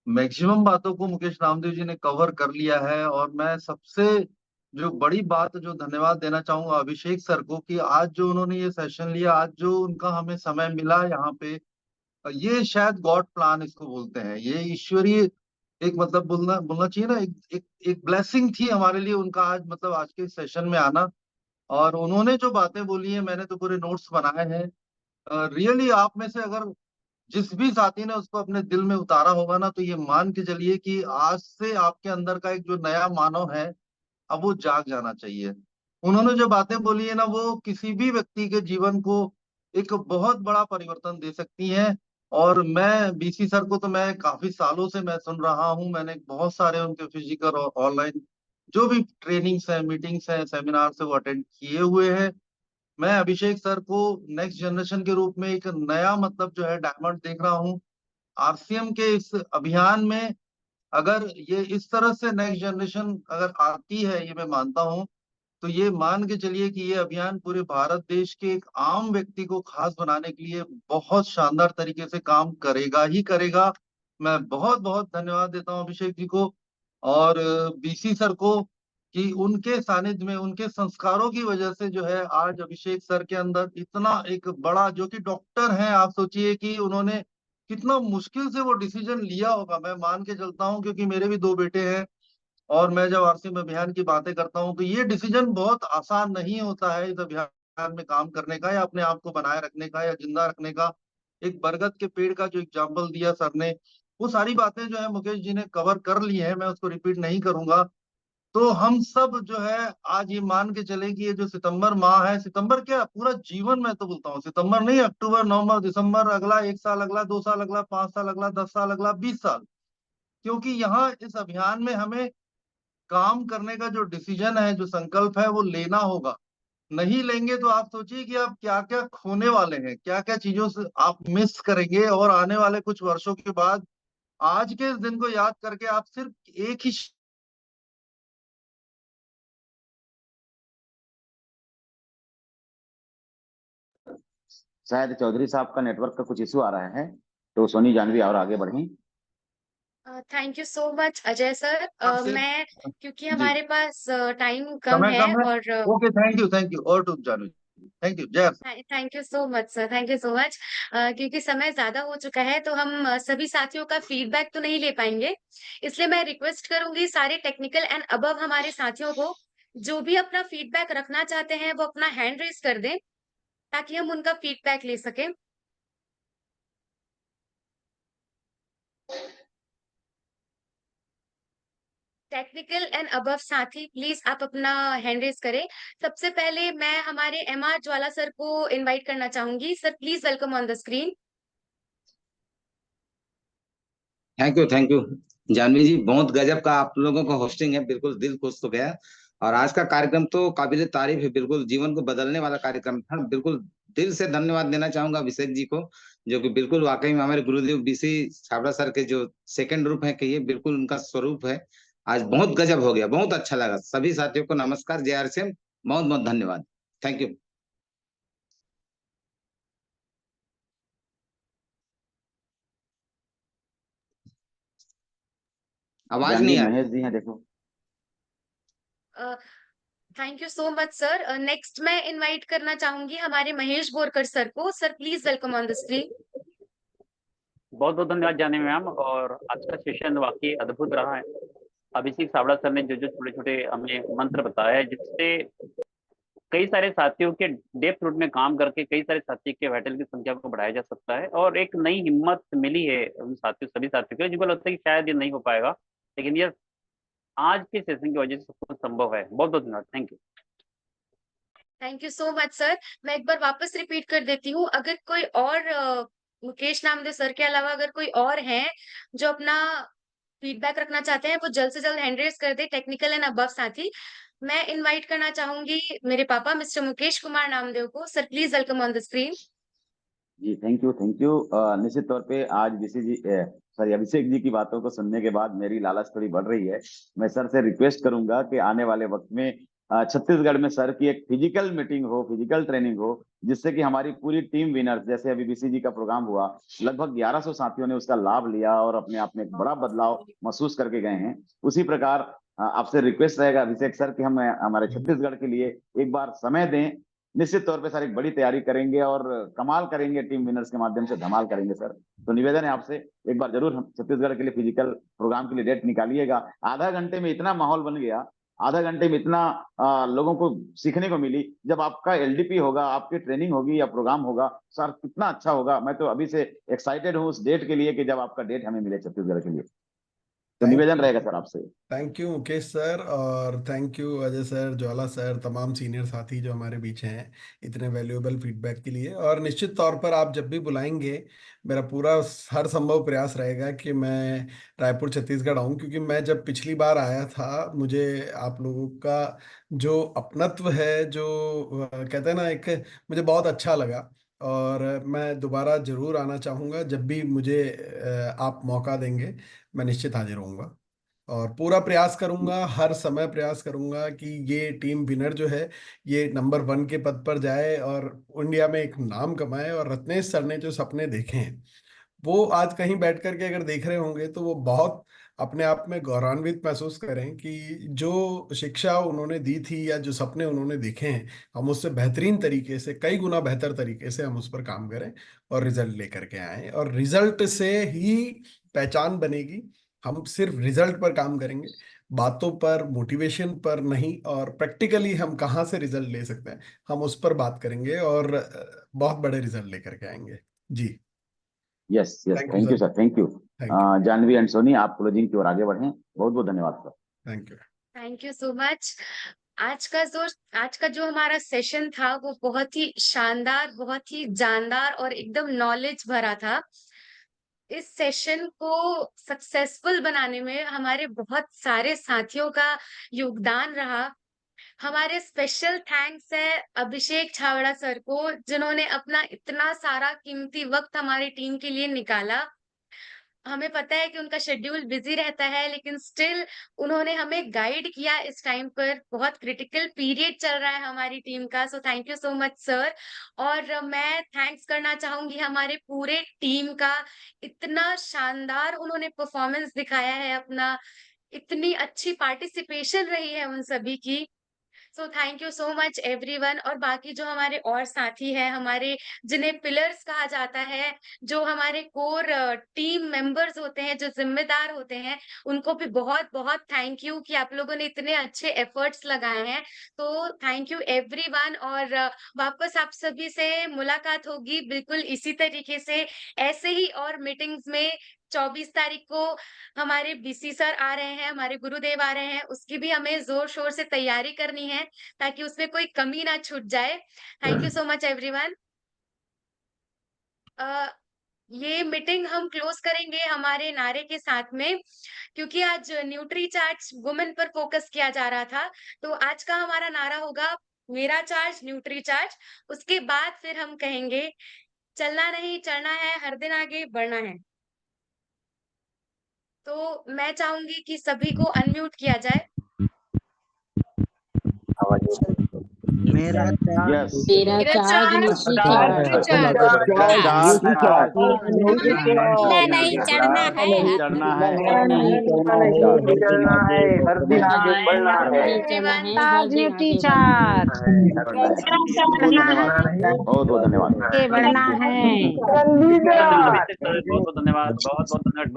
Speaker 9: मैक्सिमम बातों को मुकेश रामदेव जी ने कवर कर लिया है। और मैं सबसे जो बड़ी बात जो धन्यवाद देना चाहूंगा अभिषेक सर को, कि आज जो उन्होंने ये सेशन लिया, आज जो उनका हमें समय मिला यहाँ पे, ये शायद गॉड प्लान इसको बोलते हैं। ये ईश्वरीय एक मतलब बोलना बोलना चाहिए ना, एक ब्लेसिंग थी हमारे लिए उनका आज, मतलब आज के सेशन में आना। और उन्होंने जो बातें बोली है, मैंने तो पूरे नोट्स बनाए हैं। रियली आप में से अगर जिस भी साथी ने उसको अपने दिल में उतारा होगा ना, तो ये मान के चलिए कि आज से आपके अंदर का एक जो नया मानव है, अब वो जाग जाना चाहिए। उन्होंने जो बातें बोली है ना, वो किसी भी व्यक्ति के जीवन को एक बहुत बड़ा परिवर्तन दे सकती हैं। और मैं बीसी सर को तो मैं काफी सालों से मैं सुन रहा हूँ। मैंने बहुत सारे उनके फिजिकल और ऑनलाइन जो भी ट्रेनिंग्स हैं, मीटिंग्स हैं, सेमिनार से वो अटेंड किए हुए हैं। मैं अभिषेक सर को नेक्स्ट जनरेशन के रूप में एक नया मतलब जो है डायमंड देख रहा हूँ। आरसीएम के इस अभियान में अगर ये इस तरह से नेक्स्ट जनरेशन अगर आती है, ये मैं मानता हूँ, तो ये मान के चलिए कि ये अभियान पूरे भारत देश के एक आम व्यक्ति को खास बनाने के लिए बहुत शानदार तरीके से काम करेगा ही करेगा। मैं बहुत बहुत धन्यवाद देता हूँ अभिषेक जी को और बीसी सर को, कि उनके सानिध्य में, उनके संस्कारों की वजह से जो है आज अभिषेक सर के अंदर इतना एक बड़ा, जो कि डॉक्टर हैं, आप सोचिए कि उन्होंने कितना मुश्किल से वो डिसीजन लिया होगा। मैं मान के चलता हूँ, क्योंकि मेरे भी दो बेटे हैं। और मैं जब आरसीएम अभियान की बातें करता हूँ, तो ये डिसीजन बहुत आसान नहीं होता है इस अभियान में काम करने का, या अपने आप को बनाए रखने का, या जिंदा रखने का। एक बरगद के पेड़ का जो एग्जाम्पल दिया सर ने, वो सारी बातें जो है मुकेश जी ने कवर कर ली है, मैं उसको रिपीट नहीं करूंगा। तो हम सब जो है आज ये मान के चले कि ये जो सितंबर माह है, सितंबर क्या पूरा जीवन, मैं तो बोलता हूँ सितंबर नहीं, अक्टूबर, नवंबर, दिसंबर, अगला 1 साल, अगला 2 साल, अगला 5 साल, अगला 10 साल, अगला 20 साल। क्योंकि यहाँ इस अभियान में हमें काम करने का जो डिसीजन है, जो संकल्प है, वो लेना होगा। नहीं लेंगे तो आप सोचिए कि आप क्या क्या खोने वाले हैं, क्या क्या चीजों से आप मिस करेंगे। और आने वाले कुछ वर्षों के बाद आज के इस दिन को याद करके आप सिर्फ एक ही
Speaker 7: शायद चौधरी साहब का नेटवर्क का कुछ इशू आ रहा है, तो सोनी जानवी और आगे बढ़ें।
Speaker 1: Thank you so much Ajay sir.
Speaker 9: से
Speaker 1: मैं क्योंकि
Speaker 9: जी
Speaker 1: हमारे पास टाइम कम
Speaker 9: समय
Speaker 1: है
Speaker 9: कम है।
Speaker 1: और
Speaker 9: ओके, थैंक यू और टू जानवी, थैंक यू जय।
Speaker 1: Thank you so much sir, thank you so much. क्योंकि समय ज्यादा हो चुका है तो हम सभी साथियों का फीडबैक तो नहीं ले पाएंगे। इसलिए मैं रिक्वेस्ट करूंगी सारे टेक्निकल एंड अबव हमारे साथियों को, जो भी अपना फीडबैक रखना चाहते हैं वो अपना हैंड रेज कर दें ताकि हम उनका फीडबैक ले सकें। टेक्निकल एंड अबव साथी प्लीज आप अपना हैंड रेज करें। सबसे पहले मैं हमारे एमआर ज्वाला सर को इनवाइट करना चाहूंगी। Sir please welcome on the screen.
Speaker 10: Thank you Janvi ji, बहुत गजब का आप लोगों का होस्टिंग है, बिल्कुल दिल खुश हो गया। और आज का कार्यक्रम तो काबिले तारीफ है, बिल्कुल जीवन को बदलने वाला कार्यक्रम था। बिल्कुल दिल से धन्यवाद देना चाहूंगा अभिषेक जी को, जो कि बिल्कुल वाकई में हमारे गुरुदेव बीसी छाबड़ा सर के जो सेकंड रूप है, कहिए बिल्कुल उनका स्वरूप है। आज बहुत गजब हो गया, बहुत अच्छा लगा। सभी साथियों को नमस्कार, जय आरसीएम, बहुत बहुत धन्यवाद, थैंक यू। आवाज
Speaker 7: जानवी
Speaker 10: नहीं आ रही।
Speaker 7: महेश जी हैं, देखो।
Speaker 1: Thank you so much sir. Next मैं इनवाइट करना चाहूंगी हमारे महेश बोरकर सर को। Sir please welcome on the screen.
Speaker 3: बहुत बहुत धन्यवाद जाने मैम। और आज का सेशन वाकई अद्भुत रहा है। अभिषेक सावड़ा सर ने जो जो छोटे छोटे हमें मंत्र बताया है, जिससे कई सारे साथियों के डेप्थ रूट में काम करके कई सारे साथी के वाइटल की संख्या को बढ़ाया जा सकता है। और एक नई हिम्मत मिली है उन साथियों, सभी साथियों को, जिनको लगता है कि शायद ये नहीं हो पाएगा, लेकिन ये आज के सेशन की वजह से सब कुछ संभव है। बहुत बहुत धन्यवाद, thank you.
Speaker 1: Thank you so much sir. मैं एक बार वापस रिपीट कर देती हूँ, अगर कोई और मुकेश नामदेव सर के अलावा अगर कोई और है जो अपना फीडबैक रखना चाहते हैं, वो जल्द से जल्द हैंड रेज कर दे, टेक्निकल एंड अबव साथी। मैं इनवाइट करना चाहूंगी मेरे पापा मिस्टर मुकेश कुमार नामदेव को। Sir please welcome on the screen.
Speaker 7: जी थैंक यू निश्चित तौर पे आज अभिषेक जी की बातों को सुनने के बाद मेरी लालच थोड़ी बढ़ रही है। मैं सर से रिक्वेस्ट करूंगा कि आने वाले वक्त में छत्तीसगढ़ में सर की एक फिजिकल मीटिंग हो, फिजिकल ट्रेनिंग हो, जिससे कि हमारी पूरी टीम विनर्स, जैसे अभी बीसी जी का प्रोग्राम हुआ, लगभग 1100 साथियों ने उसका लाभ लिया और अपने आप में एक बड़ा बदलाव महसूस करके गए हैं। उसी प्रकार आपसे रिक्वेस्ट रहेगा अभिषेक सर कि हम हमारे छत्तीसगढ़ के लिए एक बार समय दें। निश्चित तौर पे सर एक बड़ी तैयारी करेंगे और कमाल करेंगे, टीम विनर्स के माध्यम से धमाल करेंगे सर। तो निवेदन है आपसे, एक बार जरूर हम छत्तीसगढ़ के लिए फिजिकल प्रोग्राम के लिए डेट निकालिएगा। आधा घंटे में इतना माहौल बन गया, आधा घंटे में इतना लोगों को सीखने को मिली। जब आपका एलडीपी होगा, आपकी ट्रेनिंग होगी या प्रोग्राम होगा, सर कितना अच्छा होगा। मैं तो अभी से एक्साइटेड हूँ उस डेट के लिए कि जब आपका डेट हमें मिले छत्तीसगढ़ के लिए। तो निवेदन रहेगा सर आपसे।
Speaker 8: थैंक यू मुकेश सर, और thank you Ajay sir, Jwala sir, तमाम सीनियर साथी जो हमारे बीच हैं, इतने वैल्यूएबल फीडबैक के लिए। और निश्चित तौर पर आप जब भी बुलाएंगे, मेरा पूरा हर संभव प्रयास रहेगा कि मैं रायपुर छत्तीसगढ़ आऊँ, क्योंकि मैं जब पिछली बार आया था, मुझे आप लोगों का जो अपनत्व है, जो कहते हैं ना, एक मुझे बहुत अच्छा लगा। और मैं दोबारा जरूर आना चाहूँगा। जब भी मुझे आप मौका देंगे, मैं निश्चित हाजिर होऊंगा और पूरा प्रयास करूंगा, हर समय प्रयास करूंगा कि ये टीम विनर जो है, ये नंबर 1 के पद पर जाए और इंडिया में एक नाम कमाए। और रत्नेश सर ने जो सपने देखे हैं, वो आज कहीं बैठ करके अगर देख रहे होंगे, तो वो बहुत अपने आप में गौरवान्वित महसूस करें कि जो शिक्षा उन्होंने दी थी या जो सपने उन्होंने देखे हैं, हम उससे बेहतरीन तरीके से, कई गुना बेहतर तरीके से हम उस पर काम करें और रिजल्ट लेकर के आए। और रिजल्ट से ही पहचान बनेगी। हम सिर्फ रिजल्ट पर काम करेंगे, बातों पर, मोटिवेशन पर नहीं, और प्रैक्टिकली हम कहाँ से रिजल्ट ले सकते हैं, हम उस पर बात करेंगे और बहुत बड़े रिजल्ट लेकर के आएंगे। जी
Speaker 7: yes
Speaker 8: thank
Speaker 7: thank
Speaker 8: you
Speaker 7: you
Speaker 8: sir.
Speaker 7: Sir, thank you.
Speaker 8: Thank you.
Speaker 7: Janvi and Soni, आप क्लोजिंग की ओर आगे बढ़ें। बहुत बहुत धन्यवाद sir.
Speaker 8: Thank you.
Speaker 1: Thank you so much. आज का जो हमारा सेशन था वो बहुत ही शानदार, बहुत ही जानदार और एकदम नॉलेज भरा था। इस सेशन को सक्सेसफुल बनाने में हमारे बहुत सारे साथियों का योगदान रहा। हमारे स्पेशल थैंक्स है अभिषेक छाबड़ा सर को, जिन्होंने अपना इतना सारा कीमती वक्त हमारी टीम के लिए निकाला। हमें पता है कि उनका शेड्यूल बिजी रहता है, लेकिन स्टिल उन्होंने हमें गाइड किया इस टाइम पर। बहुत क्रिटिकल पीरियड चल रहा है हमारी टीम का, so thank you so much sir. और मैं थैंक्स करना चाहूंगी हमारे पूरे टीम का। इतना शानदार उन्होंने परफॉर्मेंस दिखाया है अपना, इतनी अच्छी पार्टिसिपेशन रही है उन सभी की। So thank you so much everyone. और बाकी जो हमारे और साथी हैं, हमारे जिन्हें पिलर्स कहा जाता है, जो हमारे कोर टीम मेंबर्स होते हैं, जो जिम्मेदार होते हैं, उनको भी बहुत बहुत थैंक यू कि आप लोगों ने इतने अच्छे एफर्ट्स लगाए हैं। तो थैंक यू एवरीवन। और वापस आप सभी से मुलाकात होगी बिल्कुल इसी तरीके से, ऐसे ही और मीटिंग्स में। 24 तारीख को हमारे बीसी सर आ रहे हैं, हमारे गुरुदेव आ रहे हैं, उसकी भी हमें जोर शोर से तैयारी करनी है ताकि उसमें कोई कमी ना छूट जाए। Thank you so much everyone. ये मीटिंग हम क्लोज करेंगे हमारे नारे के साथ में, क्योंकि आज न्यूट्री चार्ज वुमेन पर फोकस किया जा रहा था। तो आज का हमारा नारा होगा मेरा चार्ज न्यूट्री चार्ज। उसके बाद फिर हम कहेंगे चलना नहीं चढ़ना है, हर दिन आगे बढ़ना है। तो मैं चाहूंगी कि सभी को अनम्यूट किया जाए।
Speaker 11: मेरा
Speaker 7: यस
Speaker 6: मेरा
Speaker 1: मेरा
Speaker 6: चार्ज न्यूट्री चार्ज।
Speaker 11: चढ़ना
Speaker 6: नहीं चढ़ना है,
Speaker 7: नहीं
Speaker 6: हर
Speaker 7: चढ़ना है,
Speaker 11: चलना है, हर दिन आगे बढ़ना है।
Speaker 6: नहीं चढ़ना है, हर दिन आगे बढ़ना है।
Speaker 7: बहुत बहुत धन्यवाद।
Speaker 3: अभिषेक सर बहुत बहुत धन्यवाद, बहुत बहुत धन्यवाद।